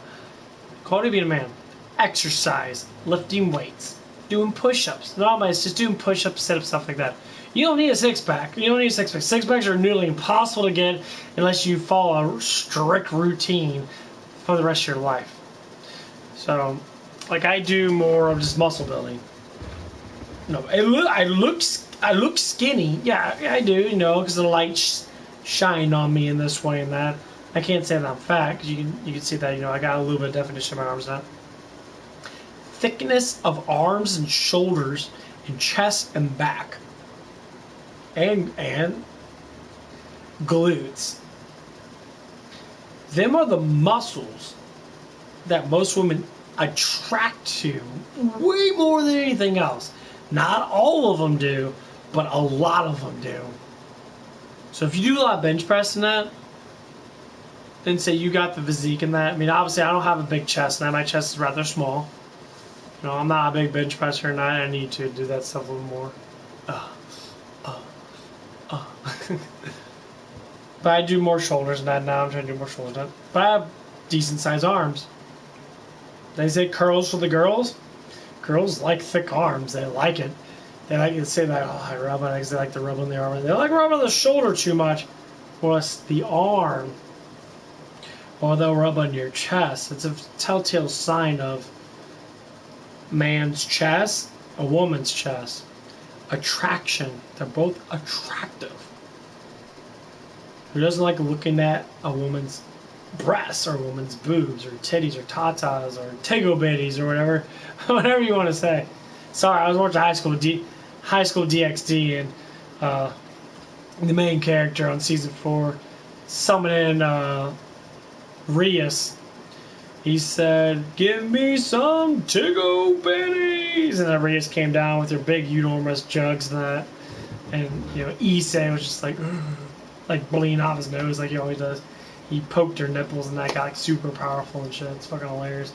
Quality of being a man. Exercise. Lifting weights. Doing push-ups. Not it's just doing push-ups, sit-ups, stuff like that. You don't need a six-pack. You don't need a six-pack. Six-packs are nearly impossible to get unless you follow a strict routine for the rest of your life. So, like, I do more of just muscle building. No, I look skinny. Yeah, I do, you know, because the light shine on me in this way and that. I can't say that I'm fat, because you can see that, you know, I got a little bit of definition in my arms now. Thickness of arms and shoulders and chest and back. And glutes. Them are the muscles that most women attract to way more than anything else. Not all of them do, but a lot of them do. So if you do a lot of bench press in that, then say you got the physique in that. I mean, obviously I don't have a big chest now. My chest is rather small. You know, I'm not a big bench presser and I need to do that stuff a little more. But I do more shoulders than that now. I'm trying to do more shoulders than that. But I have decent sized arms. They say curls for the girls. Girls like thick arms. They like it. They like to say that, oh, I rub on it because they like to rub on the arm. They like rubbing on the shoulder too much. Well, it's the arm. Or they'll rub on your chest. It's a telltale sign of man's chest, a woman's chest. Attraction. They're both attractive. Who doesn't like looking at a woman's breasts or a woman's boobs or titties or tatas or tego bitties or whatever you want to say. Sorry, I was watching High School DxD and the main character on season 4 summoning Rias. He said, "Give me some tego bitties," and then Rias came down with her big enormous jugs and that, and you know Issei was just like bleeding off his nose like he always does. He poked her nipples and that got like super powerful and shit. It's fucking hilarious.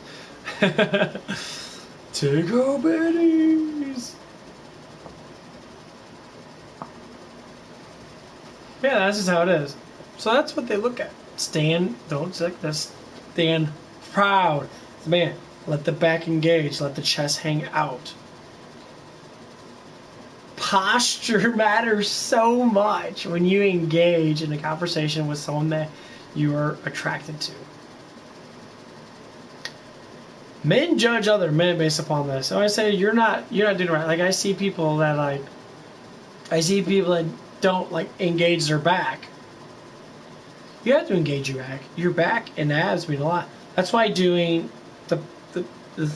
Tego bitties. Yeah, that's just how it is. So that's what they look at. Don't like this. Stand proud. Man, let the back engage. Let the chest hang out. Posture matters so much when you engage in a conversation with someone that you are attracted to. Men judge other men based upon this. So I say you're not doing it right. Like I see people that don't like engage their back. You have to engage your back. Your back and abs mean a lot. That's why doing the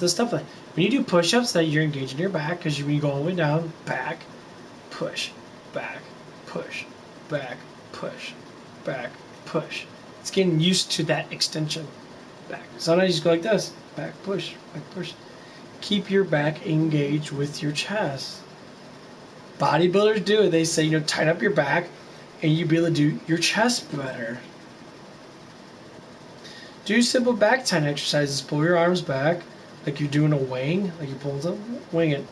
stuff like when you do push-ups that you're engaging your back because you go all the way down, back, push, back, push, back, push, back, push. It's getting used to that extension. Back. Sometimes you just go like this. Back, push, back, push. Keep your back engaged with your chest. Bodybuilders do it. They say, tighten up your back and you'll be able to do your chest better. Do simple back tighten exercises. Pull your arms back like you're doing a wing. Like you pull them. Wing it.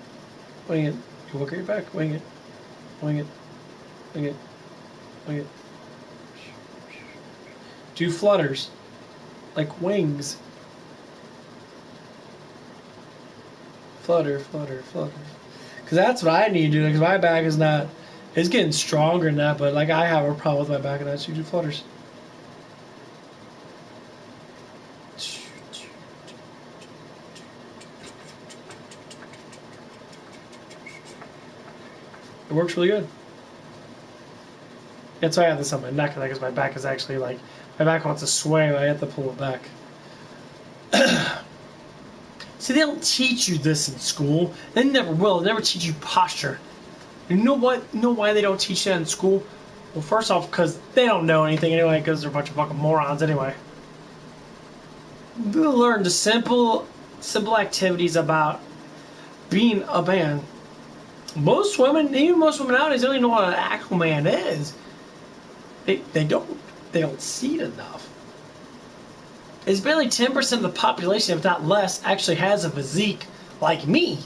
Wing it. You look at your back. Wing it. Wing it. Wing it. Wing it. Do flutters. Like wings. Flutter, flutter, flutter. Because that's what I need to do. Because my back is not, it's getting stronger than that. But like I have a problem with my back, and that's you do flutters. It works really good. That's why I have this on my neck, because my back is actually like, my back wants to sway, I have to pull it back. See, they don't teach you this in school. They never will. They never teach you posture. You know what? You know why they don't teach that in school? Well, first off, because they don't know anything anyway, because they're a bunch of fucking morons anyway. They'll learn the simple activities about being a man. Most women, even most women nowadays, don't even know what an actual man is. They don't see it enough. It's barely 10% of the population, if not less, actually has a physique like me.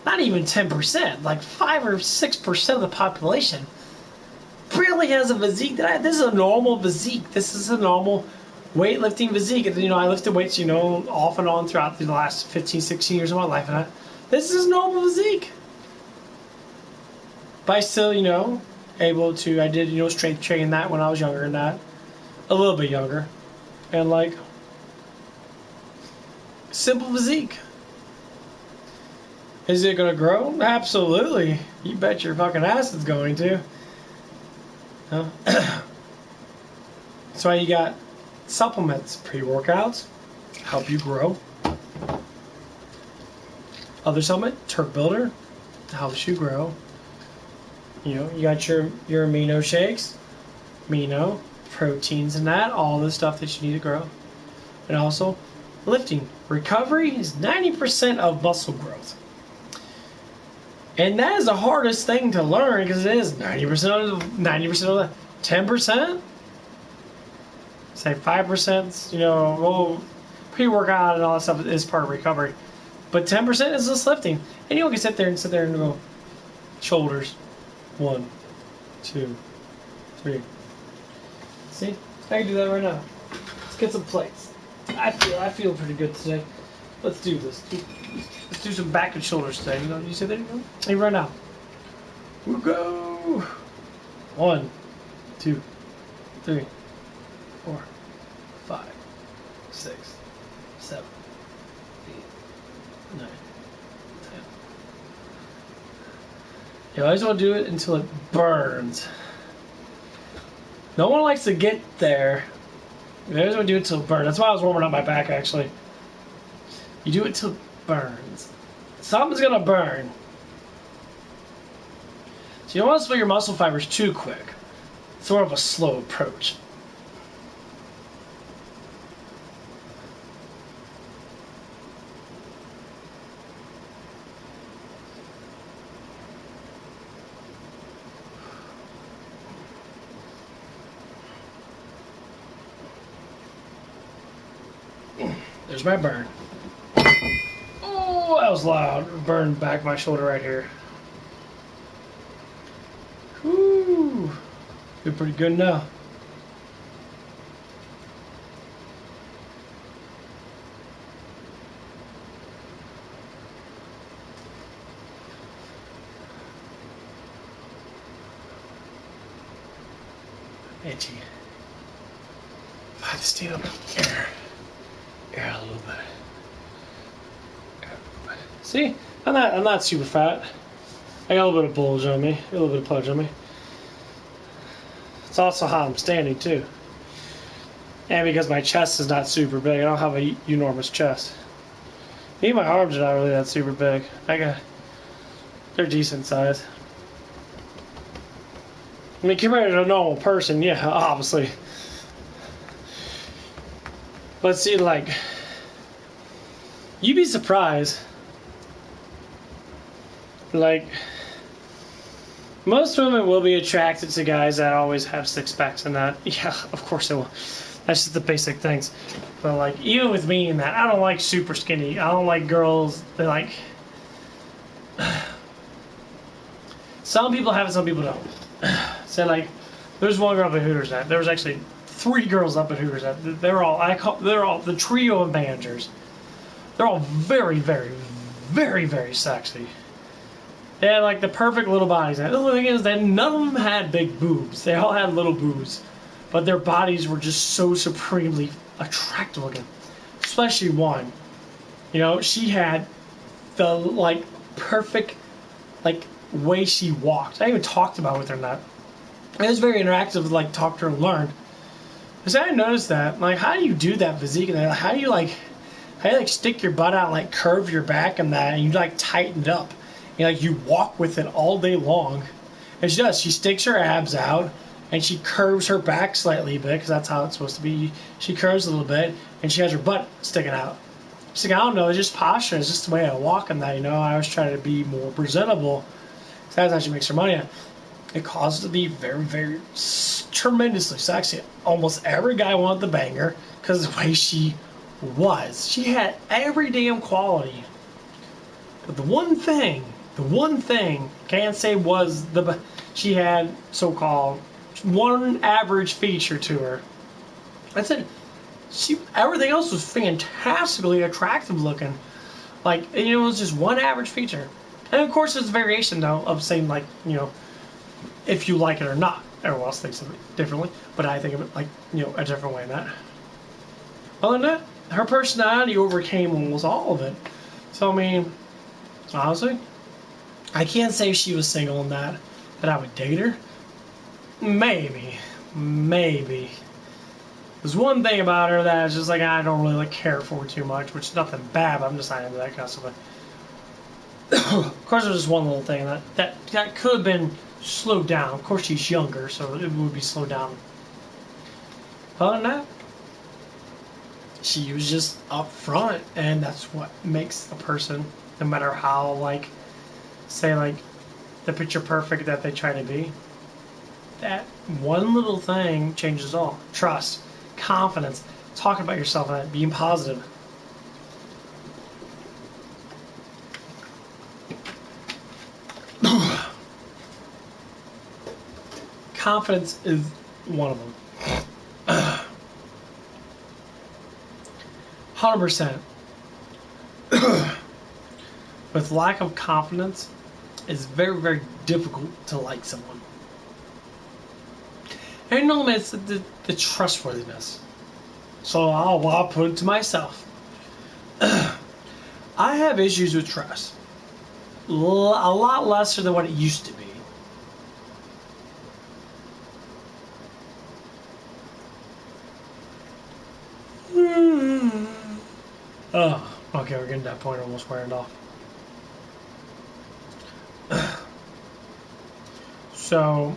Not even 10%, like 5 or 6% of the population barely has a physique this is a normal physique. This is a normal weightlifting physique. And, I lifted weights, off and on throughout the last 15, 16 years of my life. And this is normal physique. But I still, able to, I did, strength training that when I was younger than that. A little bit younger. And like, simple physique. Is it going to grow? Absolutely. You bet your fucking ass it's going to. That's why you got supplements, pre-workouts, help you grow. Other supplement, Turk Builder, helps you grow. You got your amino shakes, amino, proteins and that, all the stuff that you need to grow. And also, lifting. Recovery is 90% of muscle growth. And that is the hardest thing to learn because it is 90% of the 10%. Say 5%, well, pre-workout and all that stuff is part of recovery. But 10% is just lifting. And you can sit there and go shoulders. 1, 2, 3. See? I can do that right now. Let's get some plates. I feel pretty good today. Let's do this. Let's do some back and shoulders today. You see there? Hey, right now. We'll go. 1, 2, 3, 4, 5, 6, 7, 8, 9, 10. You always want to do it until it burns. No one likes to get there. You always want to do it until it burns. That's why I was warming up my back, actually. You do it till it burns. Something's gonna burn. So you don't want to split your muscle fibers too quick. It's sort of a slow approach. There's my burn. Oh, that was loud. Burned back my shoulder right here. Whoo. Feel pretty good now. Itchy. I have to stand up here. Yeah, a little bit. See, I'm not super fat. I got a little bit of bulge on me, a little bit of pudge on me. It's also how I'm standing too, and because my chest is not super big. I don't have a enormous chest. Even my arms are not really that super big. They're decent size. I mean, compared to a normal person, yeah, obviously. But see, like, you'd be surprised. Like, most women will be attracted to guys that always have six packs and that. Yeah, of course they will. That's just the basic things. But, like, even with me and that, I don't like super skinny. I don't like girls that, like, some people have it, some people don't. So, like, there's one girl up at Hooters that. There was actually 3 girls up at Hooters that. They're all the trio of managers. They're all very, very, very, very sexy. They had like the perfect little bodies. And the only thing is that none of them had big boobs. They all had little boobs, but their bodies were just so supremely attractive looking. Especially one. You know, she had the like perfect like way she walked. I even talked about it with her in that. It was very interactive to like talk to her and learn. Because I noticed that. Like, how do you do that physique? And how do you like stick your butt out and like curve your back and that, and you like tighten it up. You know, like you walk with it all day long. And she does. She sticks her abs out and she curves her back slightly a bit because that's how it's supposed to be. She curves a little bit and she has her butt sticking out. She's like, I don't know, it's just posture. It's just the way I walk and that, you know. I was trying to be more presentable. So that's how she makes her money. It caused her to be very, very tremendously sexy. Almost every guy wanted the banger because of the way she was. She had every damn quality. But the one thing, can't say was she had so-called one average feature to her. That's it. Everything else was fantastically attractive looking. Like, you know, it was just one average feature. And of course there's a variation though of saying like, you know, if you like it or not. Everyone else thinks of it differently, but I think of it like, you know, a different way than that. Other than that, her personality overcame almost all of it. So I mean, honestly, I can't say if she was single and that I would date her. Maybe. There's one thing about her that is just like I don't really like care for too much, which is nothing bad, but I'm just not into that kind of stuff. Of course, there's just one little thing that could have been slowed down. Of course, she's younger, so it would be slowed down. Other than that, she was just up front, and that's what makes a person, no matter how, like, say, like, the picture perfect that they try to be, that one little thing changes all. Trust, confidence, talking about yourself, and being positive. Confidence is one of them. 100%. With lack of confidence, it's very, very difficult to like someone. And normally it's the trustworthiness. So I'll put it to myself. I have issues with trust. A lot lesser than what it used to be. Oh, okay, we're getting to that point almost wearing off. So,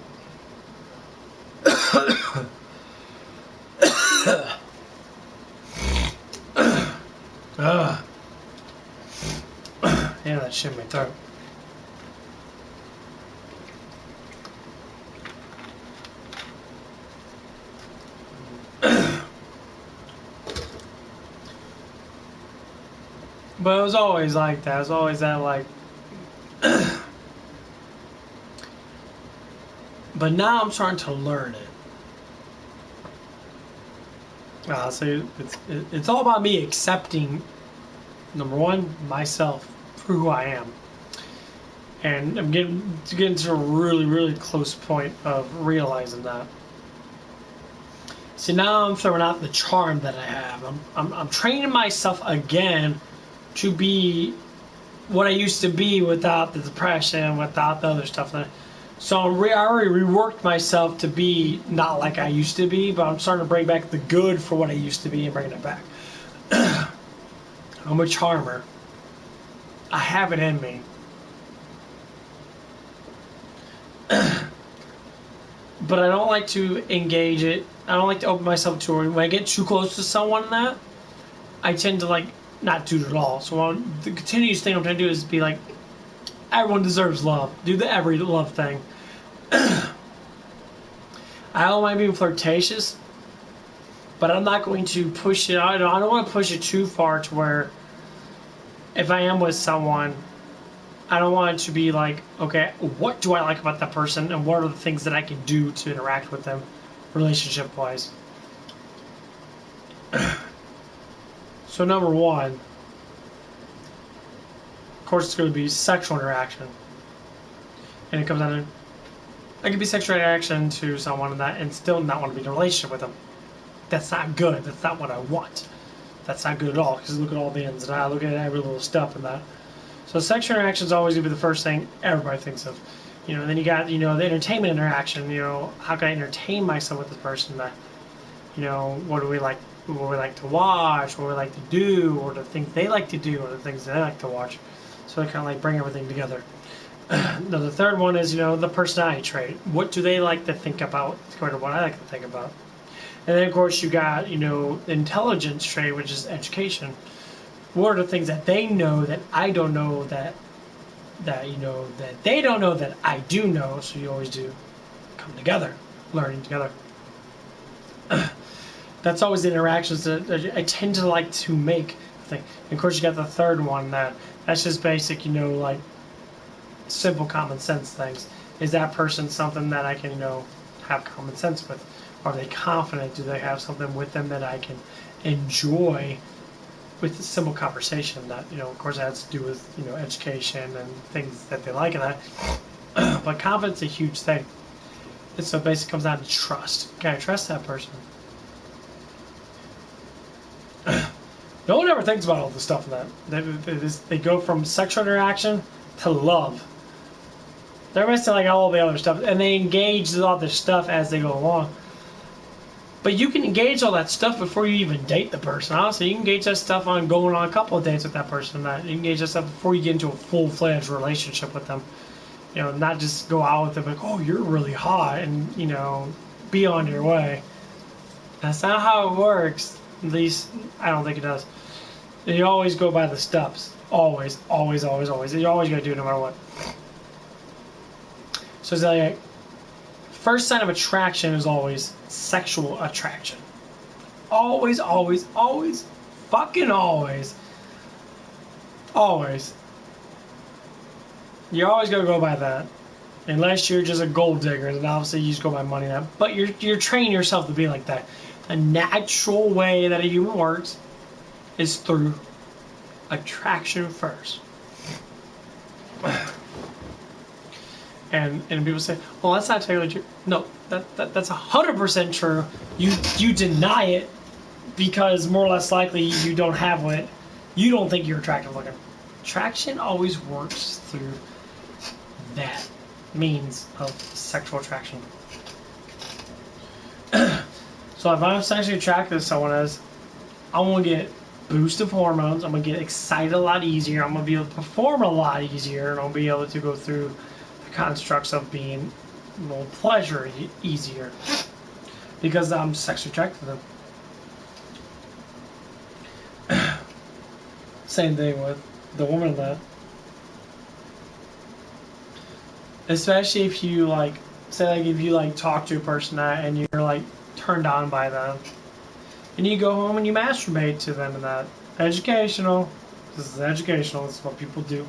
yeah, that shit in my throat. But it was always like that. It was always that, like... But now I'm starting to learn it. So it's all about me accepting, number one, myself for who I am. And I'm getting to a really, really close point of realizing that. See, now I'm throwing out the charm that I have. I'm training myself again to be what I used to be without the depression, without the other stuff. So I already reworked myself to be not like I used to be, but I'm starting to bring back the good for what I used to be and bringing it back. I'm a charmer. I have it in me. But I don't like to engage it. I don't like to open myself to it. When I get too close to someone that, I tend to like not do it at all. So the continuous thing I'm trying to do is be like, everyone deserves love. Do the every love thing. I don't mind being flirtatious, but I'm not going to push it. I don't want to push it too far to where if I am with someone, I don't want it to be like, okay, what do I like about that person and what are the things that I can do to interact with them relationship-wise. So number one, of course, it's going to be sexual interaction. And it comes down to, I could be sexual attraction to someone and still not want to be in a relationship with them. That's not good. That's not what I want. That's not good at all, because look at all the ins and outs, look at every little stuff in that. So sexual interaction is always going to be the first thing everybody thinks of. You know, and then you got, you know, the entertainment interaction, you know, how can I entertain myself with this person? That, you know, what do we like to watch, what we like to do, or the things they like to do, or the things they like to watch. So I kind of like bring everything together. Now the third one is, you know, the personality trait. What do they like to think about compared to what I like to think about? And then of course you got, you know, the intelligence trait, which is education. What are the things that they know that I don't know, that you know, that they don't know that I do know? So you always do come together, learning together. That's always the interactions that I tend to like to make. And of course you got the third one, that's just basic, you know, like simple common sense things. Is that person something that I can, you know, have common sense with? Are they confident? Do they have something with them that I can enjoy with a simple conversation? That, you know, of course, has to do with, you know, education and things that they like and that. But confidence is a huge thing. And so it basically comes down to trust. Can I trust that person? No one ever thinks about all the stuff in that. They go from sexual interaction to love. They're missing like all the other stuff, and they engage all this stuff as they go along. But you can engage all that stuff before you even date the person. Honestly, you can engage that stuff on going on a couple of dates with that person. You can engage that stuff before you get into a full-fledged relationship with them. You know, not just go out with them like, oh, you're really hot, and, you know, be on your way. That's not how it works. At least, I don't think it does. You always go by the steps. Always, always, always, always. You always got to do it no matter what. So it's like, first sign of attraction is always sexual attraction. Always, always, always, fucking always. Always. You're always gonna go by that. Unless you're just a gold digger, then obviously you just go by money now. But you're training yourself to be like that. A natural way that a human works is through attraction first. And people say, well, that's not technically true. No, that's 100% true. You deny it because more or less likely you don't have what you don't think you're attractive looking. Attraction always works through that means of sexual attraction. So if I'm sexually attracted to someone else, I'm gonna get boost of hormones. I'm gonna get excited a lot easier. I'm gonna be able to perform a lot easier, and I'll be able to go through constructs of being more pleasure easier because I'm sexually attracted to them. Same thing with the woman that, especially if you like, say like if you like talk to a person and you're like turned on by them, and you go home and you masturbate to them, and that educational. This is educational. This is what people do.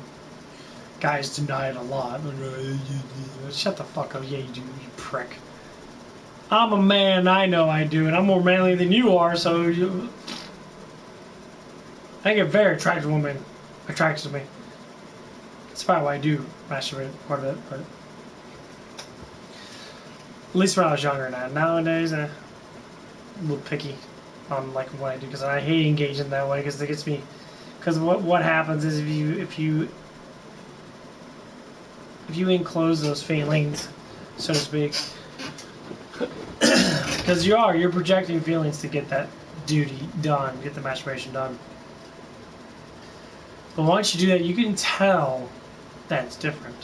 Guys deny it a lot. Shut the fuck up. Yeah, you do, you prick. I'm a man. I know I do, and I'm more manly than you are, so I get very attractive women attracted to me. That's probably why I do masturbate, part of it, but at least when I was younger. Nowadays, I'm a little picky on like what I do, because I hate engaging that way, because it gets me. Because what happens is if you enclose those feelings, so to speak, because you're projecting feelings to get that duty done, get the masturbation done. But once you do that, you can tell that it's different.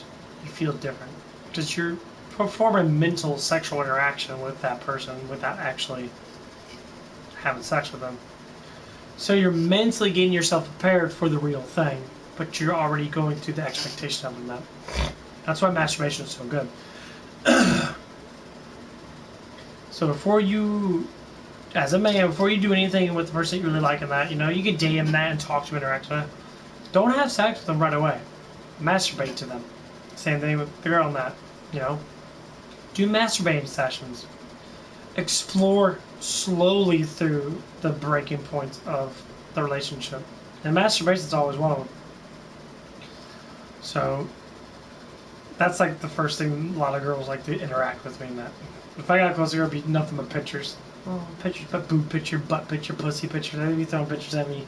You feel different because you're performing mental sexual interaction with that person without actually having sex with them. So you're mentally getting yourself prepared for the real thing, but you're already going through the expectation of that. That's why masturbation is so good. So before you, as a man, before you do anything with the person that you really like in that, you know, you can date them that and talk to them, interact with them. Don't have sex with them right away. Masturbate to them. Same thing with the girl in that, you know. Do masturbating sessions. Explore slowly through the breaking points of the relationship. And masturbation is always one of them. So that's like the first thing a lot of girls like to interact with me in that. If I got closer, it'd be nothing but pictures. Oh, pictures, but boob picture, butt picture, pussy picture. They'd be throwing pictures at me.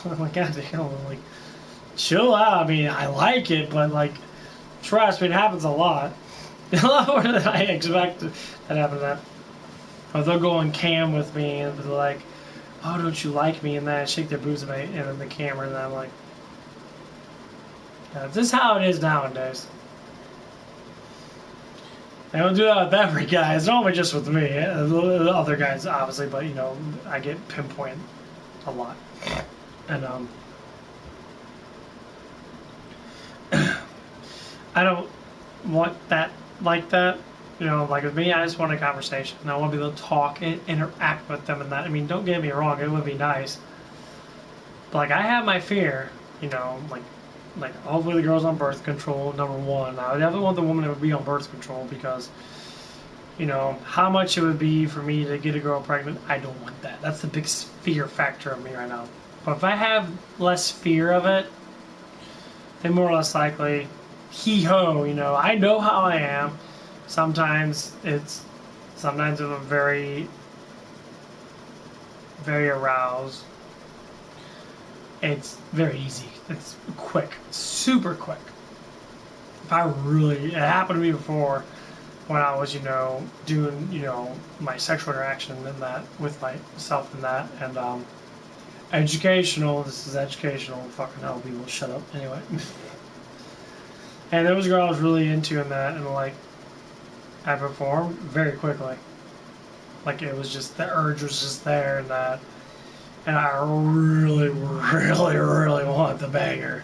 I'm like, God damn, I'm like, chill out. I mean, I like it, but like, trust me, it happens a lot. A lot more than I expect that happen to that. Or they'll go on cam with me and be like, oh, don't you like me? And then I shake their boobs at me and then the camera, and I'm like, yeah, this is how it is nowadays. I don't do that with every guy. It's normally just with me. The other guys, obviously, but you know, I get pinpointed a lot. And I don't want that like that. You know, like with me, I just want a conversation. And I want to be able to talk and interact with them and that. I mean, don't get me wrong, it would be nice. But like, I have my fear, you know, like hopefully the girl's on birth control, number one. I would definitely want the woman to be on birth control because, you know, how much it would be for me to get a girl pregnant, I don't want that. That's the big fear factor of me right now. But if I have less fear of it, then more or less likely, hee-ho, you know, I know how I am. Sometimes I'm very, very aroused. It's very easy. It's quick, super quick. If I really, it happened to me before when I was, you know, doing, you know, my sexual interaction and that with myself and that, and educational. This is educational. Fucking hell, people, shut up. Anyway, and there was a girl I was really into in that, and like, I performed very quickly. Like it was just the urge was just there and that. And I really, really, really wanted the banger.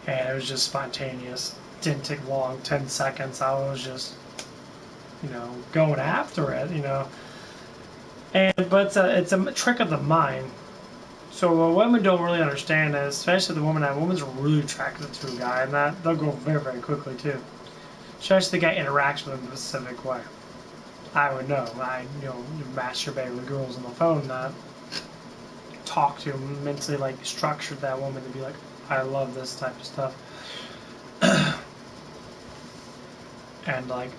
And it was just spontaneous. Didn't take long, 10 seconds. I was just, you know, going after it, you know. But it's a trick of the mind. So what women don't really understand is, especially the woman, a woman's really attracted to a guy, and that they'll go very, very quickly too. Especially the guy interacts with them in a specific way. I would know. I, you know, masturbate with girls on the phone and that. Talk to them, mentally like structure that woman to be like, I love this type of stuff. And like,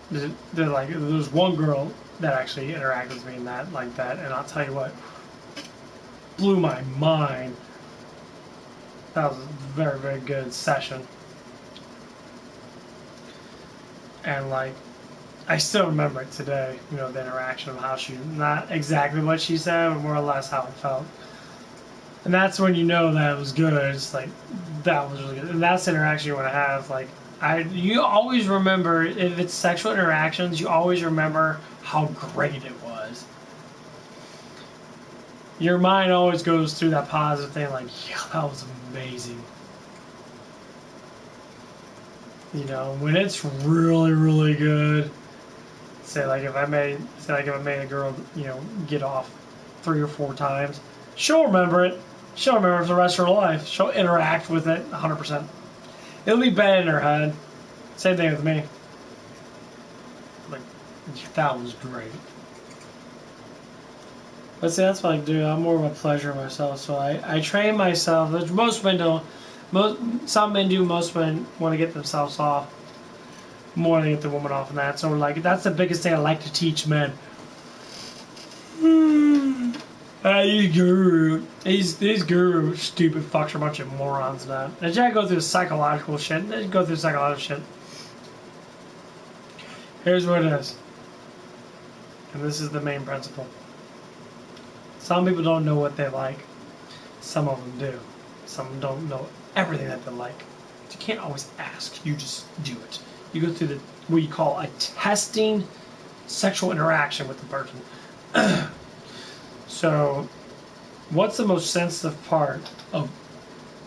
they're like, there's one girl that actually interacted with me in that like that, and I'll tell you what, blew my mind. That was a very, very good session. And like, I still remember it today, you know, the interaction of how she, not exactly what she said, but more or less how it felt. And that's when you know that it was good. It's like, that was really good. And that's the interaction you want to have. Like, you always remember, if it's sexual interactions, you always remember how great it was. Your mind always goes through that positive thing, like, yeah, that was amazing. You know, when it's really, really good, say like if I made a girl, you know, get off 3 or 4 times, she'll remember it. She'll remember it for the rest of her life. She'll interact with it 100%. It'll be bad in her head. Same thing with me. Like, that was great. But see, that's what I do. I'm more of a pleasure myself, so I train myself. Which most men don't. Some men do. Most men want to get themselves off more than get the woman off, and that. So like, that's the biggest thing I like to teach men. These guru stupid fucks are a bunch of morons now. They try to go through psychological shit. They go through psychological shit. Here's what it is. And this is the main principle. Some people don't know what they like. Some of them do. Some don't know everything that they like. You can't always ask. You just do it. You go through what you call a testing sexual interaction with the person. So, what's the most sensitive part of,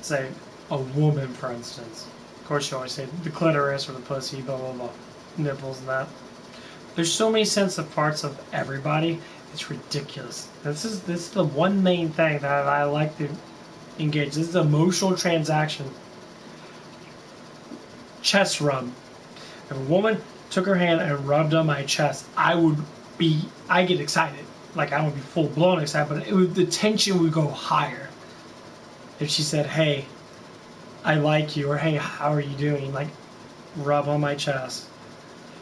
say, a woman, for instance? Of course, you always say the clitoris or the pussy, blah, blah, blah, nipples and that. There's so many sensitive parts of everybody. It's ridiculous. This is the one main thing that I like to engage. This is an emotional transaction. Chest rub. If a woman took her hand and rubbed on my chest, I get excited. Like, I would be full blown excited, but the tension would go higher. If she said, hey, I like you, or hey, how are you doing? Like, rub on my chest.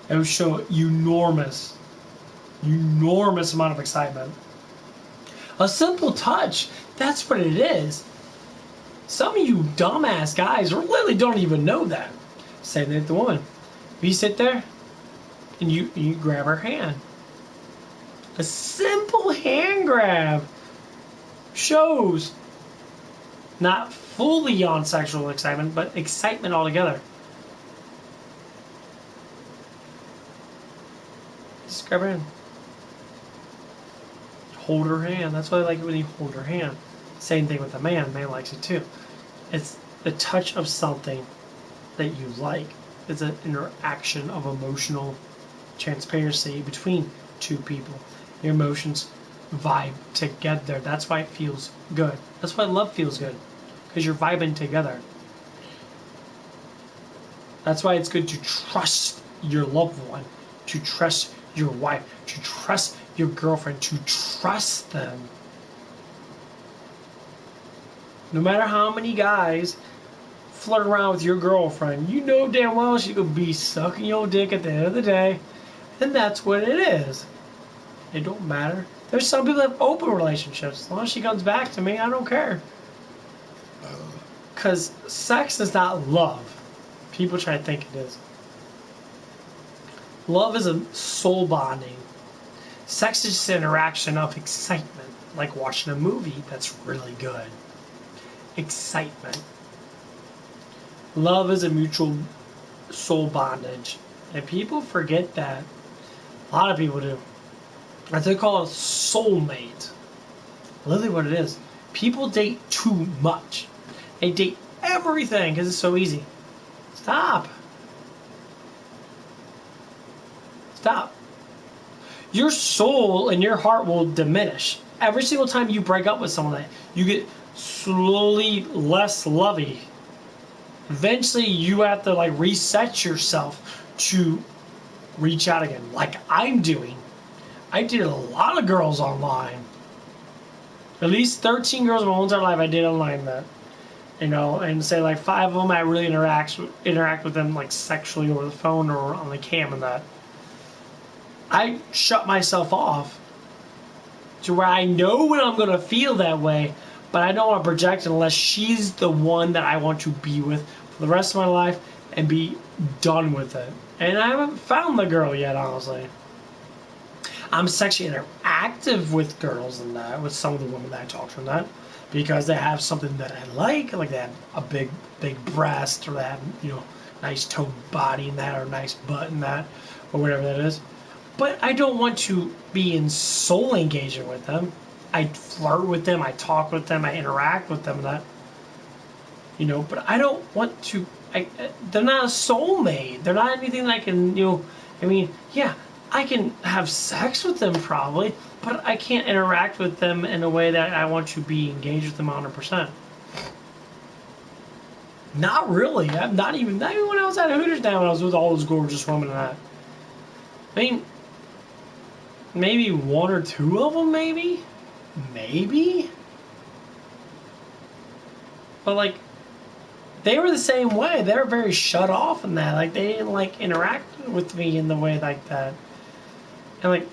It would show enormous amount of excitement. A simple touch, that's what it is. Some of you dumbass guys really don't even know that. Same thing with the woman. If you sit there and you grab her hand. A simple hand grab shows not fully on sexual excitement, but excitement altogether. Just grab her hand. Hold her hand. That's why I like it when you hold her hand. Same thing with a man. A man likes it too. It's the touch of something that you like. It's an interaction of emotional transparency between two people. Your emotions vibe together. That's why it feels good. That's why love feels good. Because you're vibing together. That's why it's good to trust your loved one. To trust your wife. To trust your girlfriend. To trust them. No matter how many guys flirt around with your girlfriend, you know damn well she could be sucking your dick at the end of the day. And that's what it is. It don't matter. There's some people that have open relationships. As long as she comes back to me, I don't care. Because sex is not love. People try to think it is. Love is a soul bonding. Sex is just an interaction of excitement. Like watching a movie that's really good. Excitement. Love is a mutual soul bondage. And people forget that. A lot of people do. They call it soulmate. Literally what it is. People date too much. They date everything because it's so easy. Stop. Stop. Your soul and your heart will diminish. Every single time you break up with someone, you get slowly less lovey. Eventually you have to like reset yourself to reach out again, like I'm doing. I dated a lot of girls online. At least 13 girls in my whole entire life I did online that. You know, and say like 5 of them I really interact with them like sexually over the phone or on the cam and that. I shut myself off to where I know when I'm going to feel that way, but I don't want to project unless she's the one that I want to be with for the rest of my life and be done with it. And I haven't found the girl yet, honestly. I'm sexually interactive with girls and that, with some of the women that I talk to and that, because they have something that I like they have a big breast, or they have, you know, nice toned body and that, or nice butt and that, or whatever that is. But I don't want to be in soul engagement with them. I flirt with them, I talk with them, I interact with them and that. You know, but I don't want to, they're not a soulmate. They're not anything that I can, you know, I mean, yeah, I can have sex with them probably, but I can't interact with them in a way that I want to be engaged with them 100%. Not really. Not even when I was at Hooters now, when I was with all those gorgeous women and that. I mean, maybe 1 or 2 of them, maybe? Maybe? But like, they were the same way. They were very shut off in that. Like, they didn't like interact with me in the way like that. And like,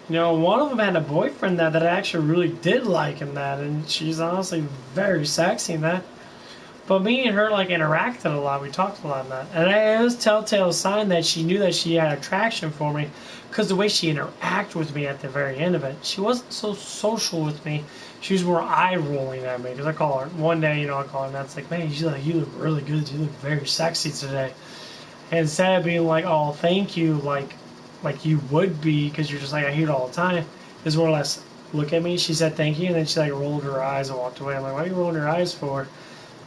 you know, one of them had a boyfriend that I actually really did like in that, and she's honestly very sexy in that. But me and her like interacted a lot. We talked a lot in that, and it was a telltale sign that she knew that she had attraction for me, because the way she interacted with me at the very end of it, she wasn't so social with me. She was more eye rolling at me, because I call her one day, you know, I call her and that's like, man, you look really good. You look very sexy today. And instead of being like, oh, thank you, like you would be, because you're just like, I hear it all the time, is more or less, look at me. She said thank you, and then she like rolled her eyes and walked away. I'm like, why are you rolling your eyes for?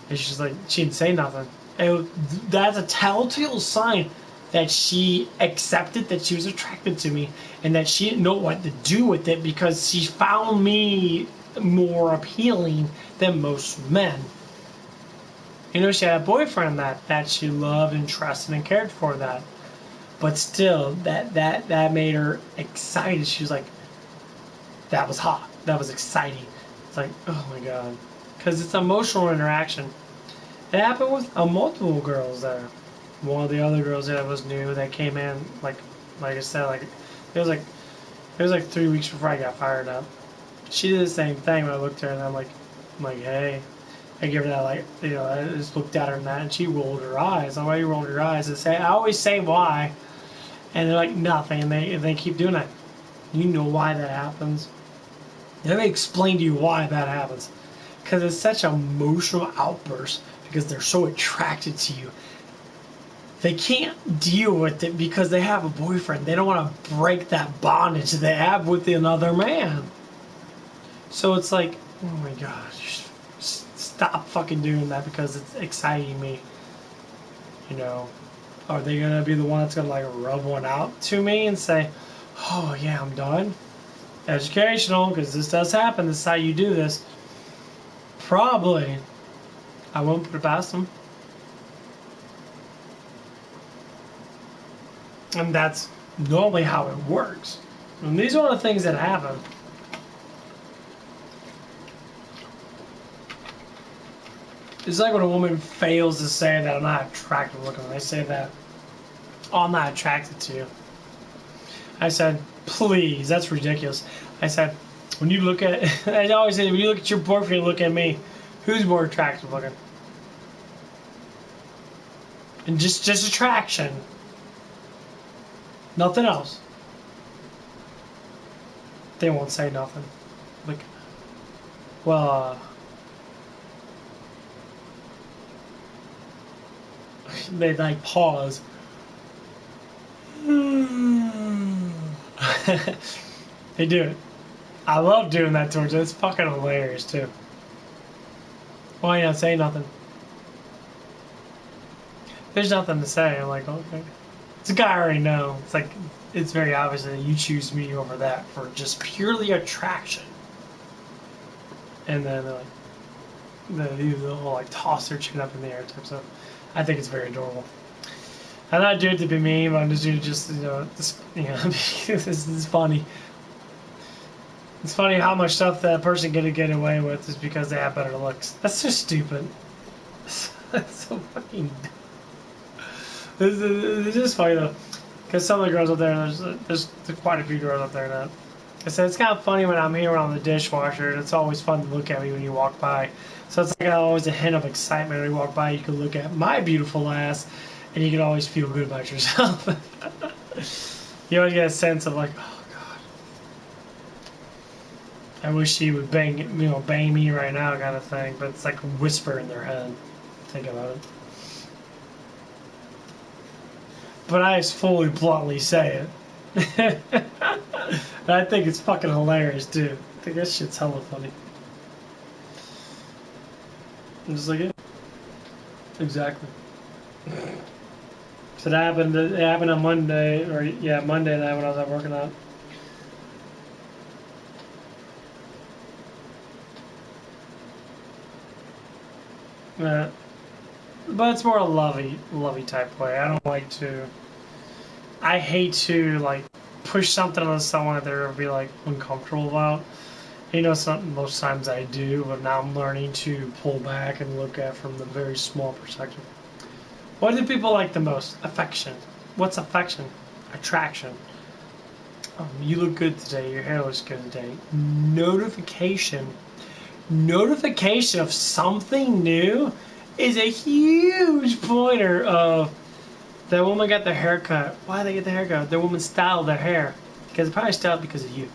And she's like, she didn't say nothing. And that's a telltale sign that she accepted that she was attracted to me, and that she didn't know what to do with it, because she found me more appealing than most men. You know, she had a boyfriend that she loved and trusted and cared for that. But still, that made her excited. She was like, that was hot. That was exciting. It's like, oh my God. Because it's emotional interaction. It happened with multiple girls there. One of the other girls that was new that came in like I said, like it was like 3 weeks before I got fired up. She did the same thing when I looked at her and I'm like, hey. I give her that, like, you know, I just looked at her and that, and she rolled her eyes. I'm like, why you rolled your eyes? I always say why, and they're like, nothing, and they keep doing that. You know why that happens? Let me explain to you why that happens. Because it's such an emotional outburst, because they're so attracted to you. They can't deal with it because they have a boyfriend. They don't want to break that bondage they have with another man. So it's like, oh my gosh, stop fucking doing that because it's exciting me. You know, are they gonna be the one that's gonna like rub one out to me and say, oh yeah, I'm done? Educational, because this does happen. This is how you do this. Probably. I won't put it past them. And that's normally how it works. And these are the things that happen. It's like when a woman fails to say that I'm not attractive looking. They say that, oh, I'm not attracted to you. I said, please, that's ridiculous. I said, when you look at, I always say, when you look at your boyfriend, look at me. Who's more attractive looking? And just attraction. Nothing else. They won't say nothing. Like, well, they like pause. They do it. I love doing that towards them. It's fucking hilarious too. Why not say nothing? There's nothing to say. I'm like, okay. It's a guy I already know. It's like, it's very obvious that you choose me over that for just purely attraction. And then they're like, the whole like toss their chin up in the air type stuff. I think it's very adorable. I'm not doing it to be mean, but I'm just doing it just, you know, because it's funny. It's funny how much stuff that person can get away with is because they have better looks. That's just stupid. That's so fucking It's just funny though, because some of the girls out there, there's quite a few girls out there that I said it's kind of funny when I'm here around the dishwasher. It's always fun to look at me when you walk by. So it's like always a hint of excitement when you walk by. You can look at my beautiful ass, and you can always feel good about yourself. You always get a sense of like, oh god, I wish she would bang me right now, kind of thing. But it's like a whisper in their head. Think about it. But I just fully bluntly say it. And I think it's fucking hilarious too. I think that shit's hella funny. I'm just like, yeah. Exactly. So it happened on Monday, or yeah, Monday night when I was out working out. But it's more a lovey type way. I don't like to. I hate to like push something on someone that they're gonna be like uncomfortable about. You know, something most times I do, but now I'm learning to pull back and look at from the very small perspective. What do people like the most? Affection. What's affection? Attraction. You look good today. Your hair looks good today. Notification. Notification of something new is a huge pointer of that woman got their hair cut. Why did they get the haircut? The woman styled their hair. Because it probably styled because of you.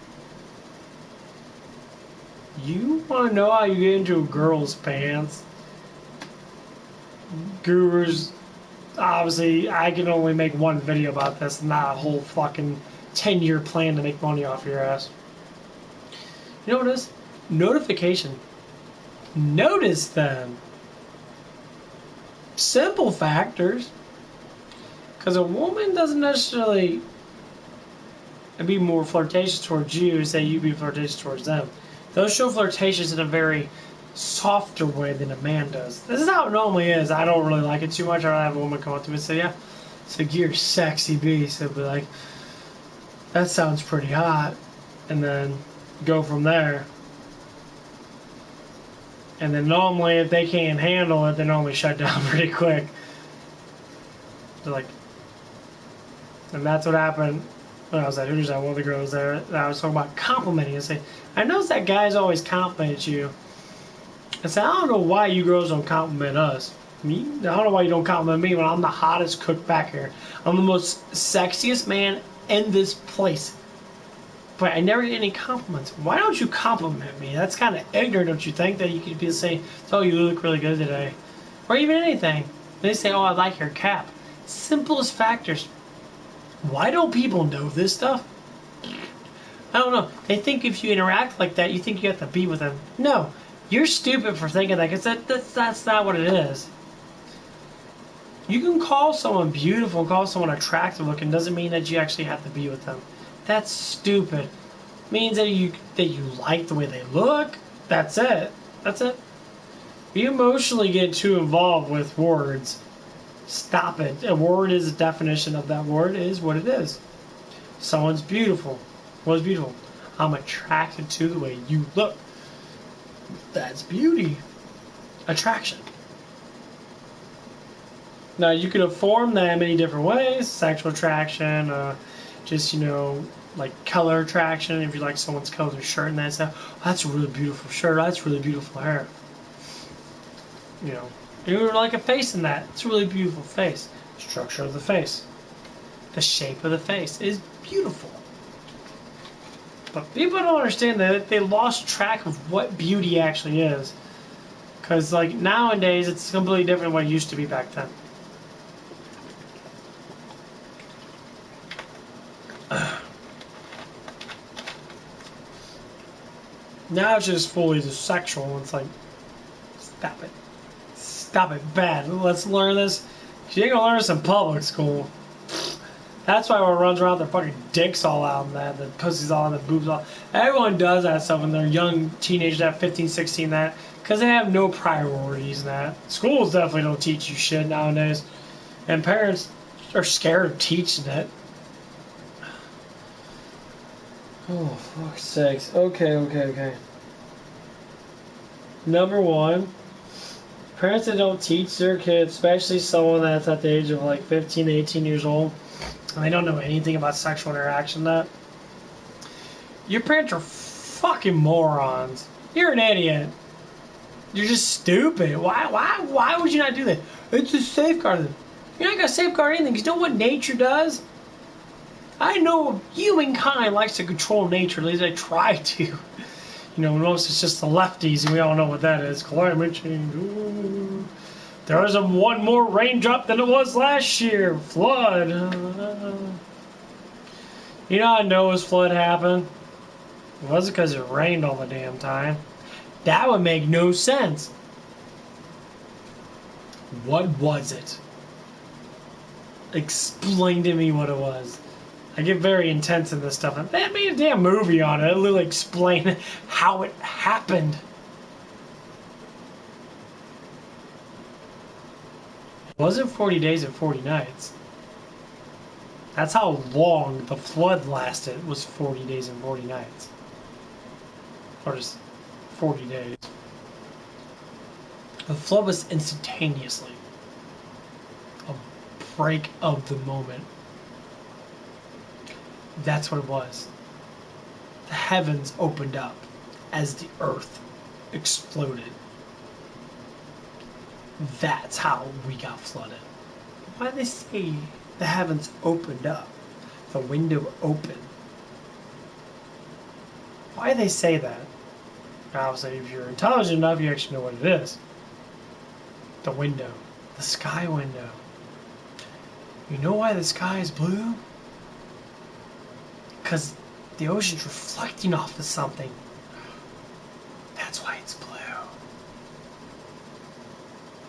You want to know how you get into a girl's pants? Gurus, obviously, I can only make one video about this, not a whole fucking 10-year plan to make money off your ass. You know what it is? Notification. Notice them. Simple factors. Because a woman doesn't necessarily be more flirtatious towards you as say you be flirtatious towards them. They'll show flirtatious in a very softer way than a man does. This is how it normally is. I don't really like it too much. I'd have a woman come up to me and say, yeah, it's like, you're a sexy beast. I'd be like, that sounds pretty hot. And then go from there. And then normally, if they can't handle it, they normally shut down pretty quick. They're like, and that's what happened when I was at Hooters. One of the girls there that I was talking about complimenting. I say, I noticed that guys always compliment you. I said, I don't know why you girls don't compliment us. Me? I don't know why you don't compliment me when I'm the hottest cook back here. I'm the most sexiest man in this place. But I never get any compliments. Why don't you compliment me? That's kind of ignorant, don't you think? That you could be saying, oh, you look really good today. Or even anything. They say, oh, I like your cap. Simplest factors. Why don't people know this stuff? I don't know. They think if you interact like that, you think you have to be with them. No. You're stupid for thinking that, because that's not what it is. You can call someone beautiful, call someone attractive looking, doesn't mean that you actually have to be with them. That's stupid. It means that you like the way they look. That's it. That's it. You emotionally get too involved with words. Stop it. A word is a definition of that word is what it is. Someone's beautiful. What's beautiful? I'm attracted to the way you look. That's beauty. Attraction. Now you could have formed that in many different ways. Sexual attraction, just, like color attraction. If you like someone's color of their shirt and that stuff. Oh, that's a really beautiful shirt. That's really beautiful hair. You like a face in that. It's a really beautiful face. Structure of the face. The shape of the face is beautiful. But people don't understand that they lost track of what beauty actually is. Because, like, nowadays, it's completely different than what it used to be back then. Now it's just fully just sexual. It's like, stop it. Stop it. Bad. Let's learn this. You ain't gonna learn this in public school. That's why everyone runs around with their fucking dicks all out and that, the pussies all and the boobs all. Everyone does that stuff when they're young teenagers at 15, 16, that. Because they have no priorities in that. Schools definitely don't teach you shit nowadays. And parents are scared of teaching it. Oh, fuck's sakes. Okay. Number one, parents that don't teach their kids, especially someone that's at the age of like 15, 18 years old, and they don't know anything about sexual interaction, that your parents are fucking morons. You're an idiot. You're just stupid. Why would you not do that? It's a safeguard. You're not gonna safeguard anything, because you know what nature does? I know humankind likes to control nature, at least I try to. Most it's just the lefties, and we all know what that is. Climate change. Ooh. There is one more raindrop than it was last year. Flood. You know how Noah's flood happened? It wasn't because it rained all the damn time. That would make no sense. What was it? Explain to me what it was. I get very intense in this stuff. They made a damn movie on it. It'll literally explain how it happened. It wasn't 40 days and 40 nights. That's how long the flood lasted, was 40 days and 40 nights. Or just 40 days. The flood was instantaneously a break of the moment. That's what it was. The heavens opened up as the earth exploded. That's how we got flooded. Why do they say the heavens opened up? The window opened. Why do they say that? Obviously, if you're intelligent enough, you actually know what it is. The window. The sky window. You know why the sky is blue? Because the ocean's reflecting off of something. That's why it's blue.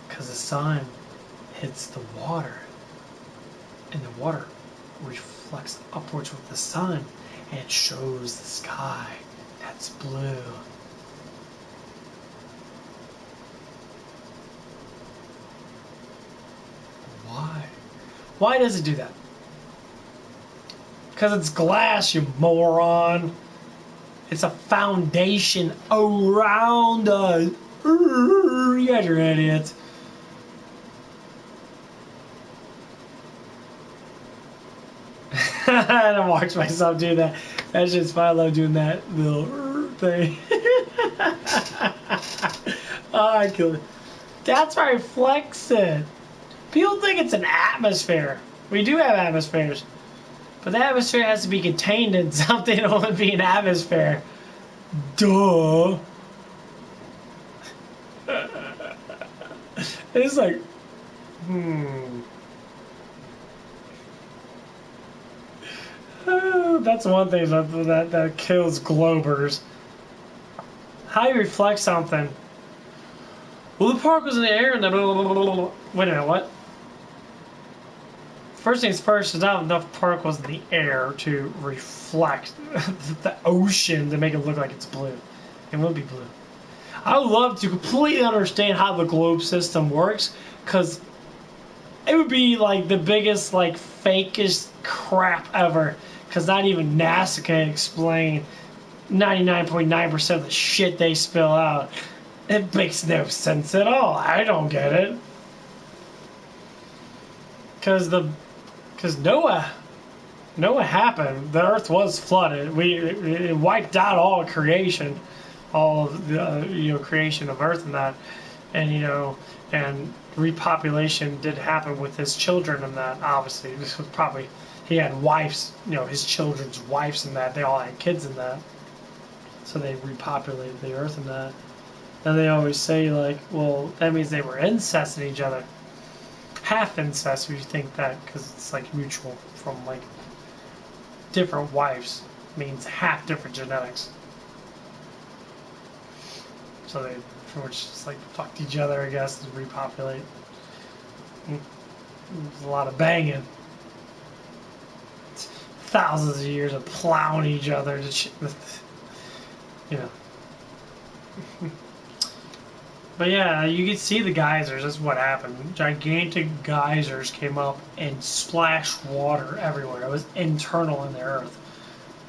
Because the sun hits the water, and the water reflects upwards with the sun, and it shows the sky. That's blue. Why? Why does it do that? Because it's glass, you moron. It's a foundation around us. You guys are idiots. I don't watch myself do that. That's just fun. I love doing that little thing. Oh, I kill it. That's why I flex it. People think it's an atmosphere. We do have atmospheres. But the atmosphere has to be contained in something to only be an atmosphere. Duh. It's like, that's one thing that kills Globers. How you reflect something. Well, the park was in the air and then blah, blah, blah, blah, blah. Wait a minute, what? First things first, there's not enough particles in the air to reflect the ocean to make it look like it's blue. It will be blue. I would love to completely understand how the globe system works, because it would be like the biggest, like, fakest crap ever, because not even NASA can explain 99.9% of the shit they spill out. It makes no sense at all. I don't get it. Because Noah happened. The earth was flooded. It wiped out all of creation, all of the creation of earth and that, and and repopulation did happen with his children and that. Obviously, this was probably he had wives, his children's wives and that. They all had kids and that, so they repopulated the earth and that. And they always say like, well, that means they were incesting each other. Half incest, if you think that, because it's like mutual from like different wives, means half different genetics. So they pretty much just like fucked each other, I guess, to repopulate. There's a lot of banging. It's thousands of years of plowing each other to But yeah, you can see the geysers. That's what happened. Gigantic geysers came up and splashed water everywhere. It was internal in the earth.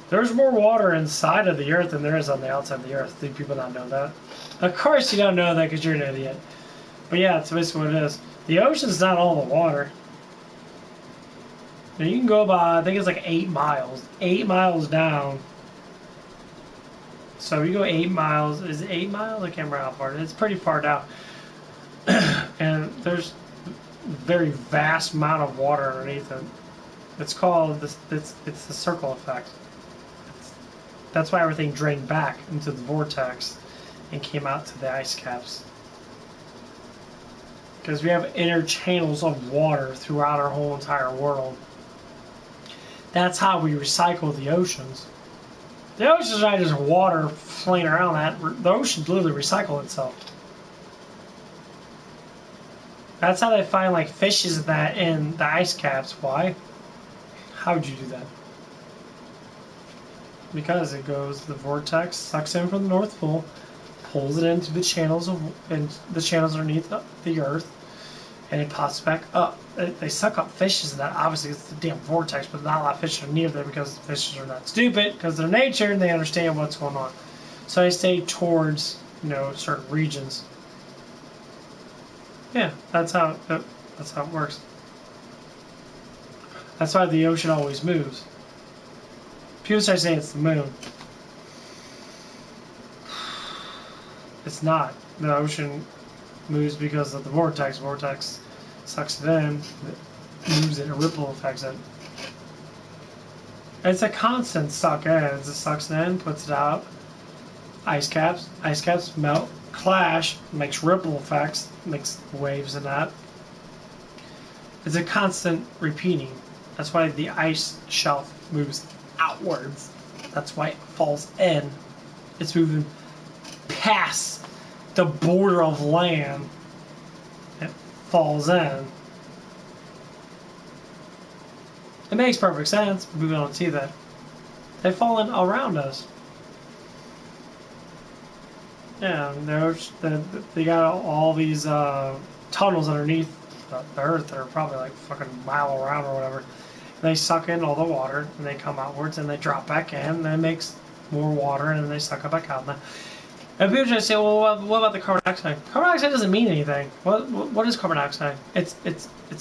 There's more water inside of the earth than there is on the outside of the earth. Do people not know that? Of course you don't know that because you're an idiot. But yeah, that's basically what it is. The ocean's not all the water. Now you can go by, I think it's like 8 miles. 8 miles down. So you go 8 miles. Is it 8 miles? I can't remember how far it is. It's pretty far down. And there's a very vast amount of water underneath it. It's called, it's the circle effect. That's why everything drained back into the vortex and came out to the ice caps. Because we have inner channels of water throughout our whole entire world. That's how we recycle the oceans. The ocean's not just water flinging around that. The ocean literally recycles itself. That's how they find like fishes that in the ice caps. Why? How would you do that? Because it goes, the vortex sucks in from the North Pole, pulls it into the channels underneath the Earth, and it pops back up. They suck up fishes, and that obviously it's the damn vortex, but not a lot of fish are near there because fishes are not stupid, because they're nature and they understand what's going on. So they stay towards certain regions. Yeah, that's how it works. That's why the ocean always moves. People start saying it's the moon. It's not. The ocean moves because of the vortex. Vortex sucks it in, it moves it, a ripple affects it. It's a constant suck in. It sucks it in, puts it out. Ice caps melt, clash, makes ripple effects, makes waves and that. It's a constant repeating. That's why the ice shelf moves outwards. That's why it falls in. It's moving past the border of land. It falls in. It makes perfect sense, but people don't see that. They've fallen around us. Yeah, they got all these tunnels underneath the earth that are probably like fucking a mile around or whatever. They suck in all the water, and they come outwards, and they drop back in, and it makes more water, and then they suck it back out. And people just say, well, what about the carbon dioxide? Carbon dioxide doesn't mean anything. What is carbon dioxide? It's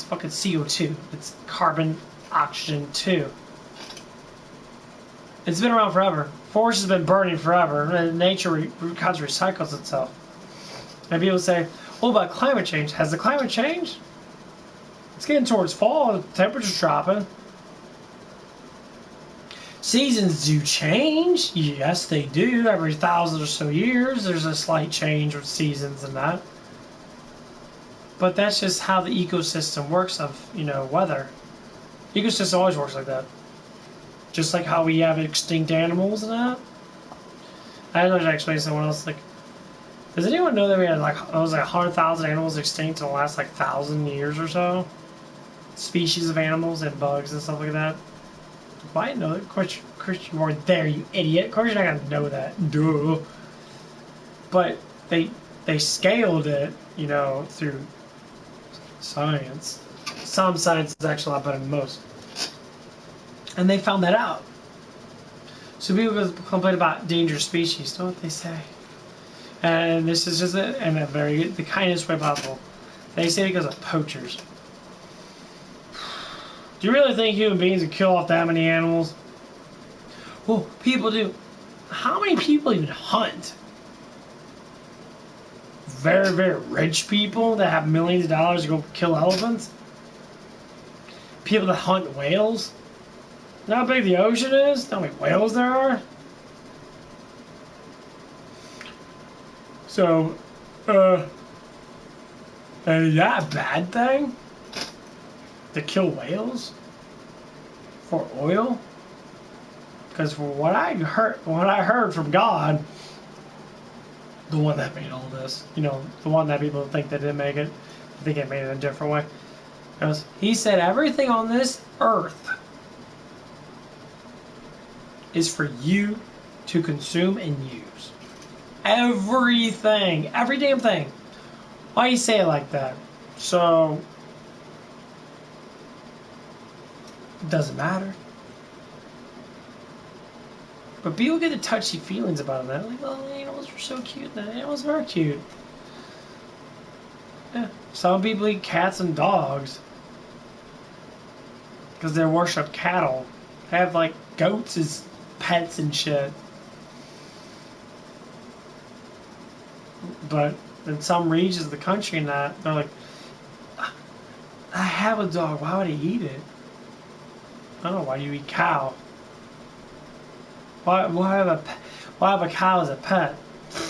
fucking CO2. It's carbon, oxygen 2. It's been around forever. Forest has been burning forever, and nature constantly recycles itself. And people say, what about climate change? Has the climate changed? It's getting towards fall, the temperature's dropping. Seasons do change. Yes, they do. Every 1,000 or so years, there's a slight change with seasons and that. But that's just how the ecosystem works of, weather. Ecosystem always works like that. Just like how we have extinct animals and that. I don't know to explain to someone else, like, does anyone know that we had like 100,000 animals extinct in the last 1,000 years or so? Species of animals and bugs and stuff like that. Why know that? Of course, you weren't there, you idiot. Of course, you're not gonna know that. Duh. But they scaled it, through science. Some science is actually a lot better than most. And they found that out. So people complain about dangerous species, don't they say? And this is just the kindest way possible. They say because of poachers. Do you really think human beings would kill off that many animals? Well, people do. How many people even hunt? Very, very rich people that have millions of dollars to go kill elephants? People that hunt whales? You know how big the ocean is? How many whales there are? So, is that a bad thing? To kill whales? For oil? Because for what I heard from God, the one that made all this, the one that people think they didn't make it, I think it made it a different way. He said everything on this earth is for you to consume and use. Everything. Every damn thing. Why do you say it like that? So, it doesn't matter. But people get the touchy feelings about that. Like, oh, the animals are so cute. The animals are cute. Yeah. Some people eat cats and dogs because they worship cattle. They have like goats as pets and shit. But in some regions of the country and that, they're like, I have a dog, why would I eat it? I don't know, why do you eat cow? Why have a cow as a pet?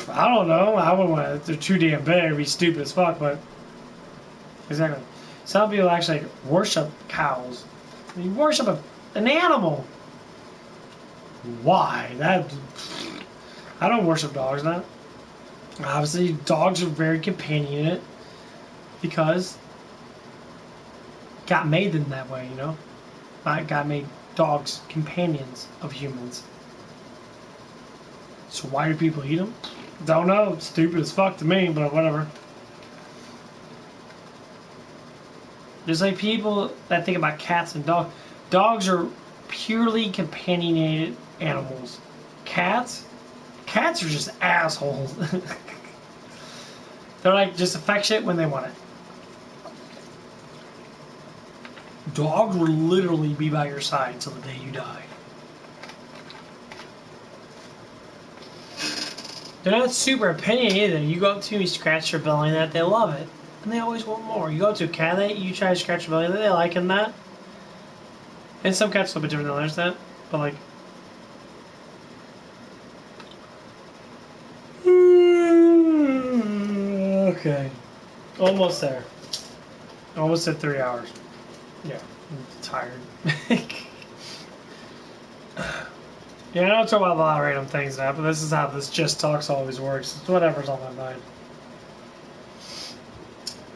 I don't know, I wouldn't want to, they're too damn big, it'd be stupid as fuck, but exactly. Some people actually worship cows. You worship an animal. Why? I don't worship dogs, not. Obviously, dogs are very companionate because God made them that way, God made dogs companions of humans. So why do people eat them? Don't know. It's stupid as fuck to me, but whatever. There's like people that think about cats and dogs. Dogs are purely companionated animals. Cats are just assholes. They're like just affectionate when they want it. Dogs will literally be by your side till the day you die. They're not super opinionated either. You go up to them, you scratch their belly and that, they love it. And they always want more. You go up to a cat, you try to scratch their belly, they like that. And some cats are a little bit different than others, that. But like, okay. Almost there. Almost at 3 hours. Yeah, I'm tired. Yeah, I don't talk about a lot of random things now, but this is how this Just Talks always works. It's whatever's on my mind.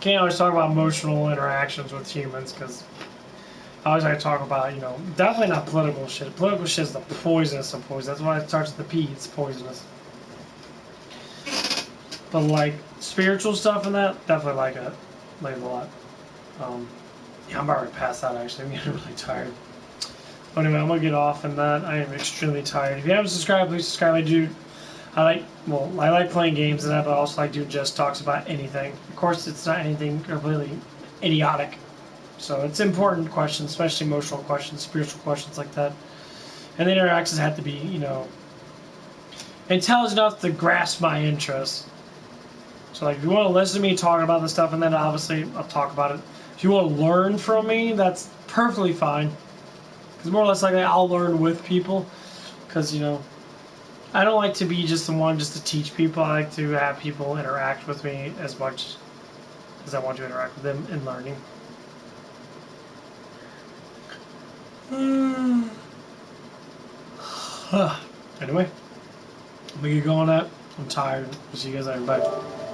Can't always talk about emotional interactions with humans, because I always like to talk about, definitely not political shit. Political shit is the poisonous of poison. That's why it starts with the P, it's poisonous. But like, spiritual stuff and that, definitely like it. Like it a lot. Yeah, I'm already past that actually. I'm getting really tired. But anyway, I'm gonna get off and that. I am extremely tired. If you haven't subscribed, please subscribe. I like playing games and that, but I also like doing just talks about anything. Of course, it's not anything completely idiotic. So it's important questions, especially emotional questions, spiritual questions like that. And the interactions have to be, intelligent enough to grasp my interest. So like, if you want to listen to me talk about this stuff, and then obviously I'll talk about it. If you want to learn from me, that's perfectly fine. Because more or less likely I'll learn with people. Because, I don't like to be just the one just to teach people. I like to have people interact with me as much as I want to interact with them in learning. Anyway, I'm gonna get going on that. I'm tired. We'll see you guys later. Bye.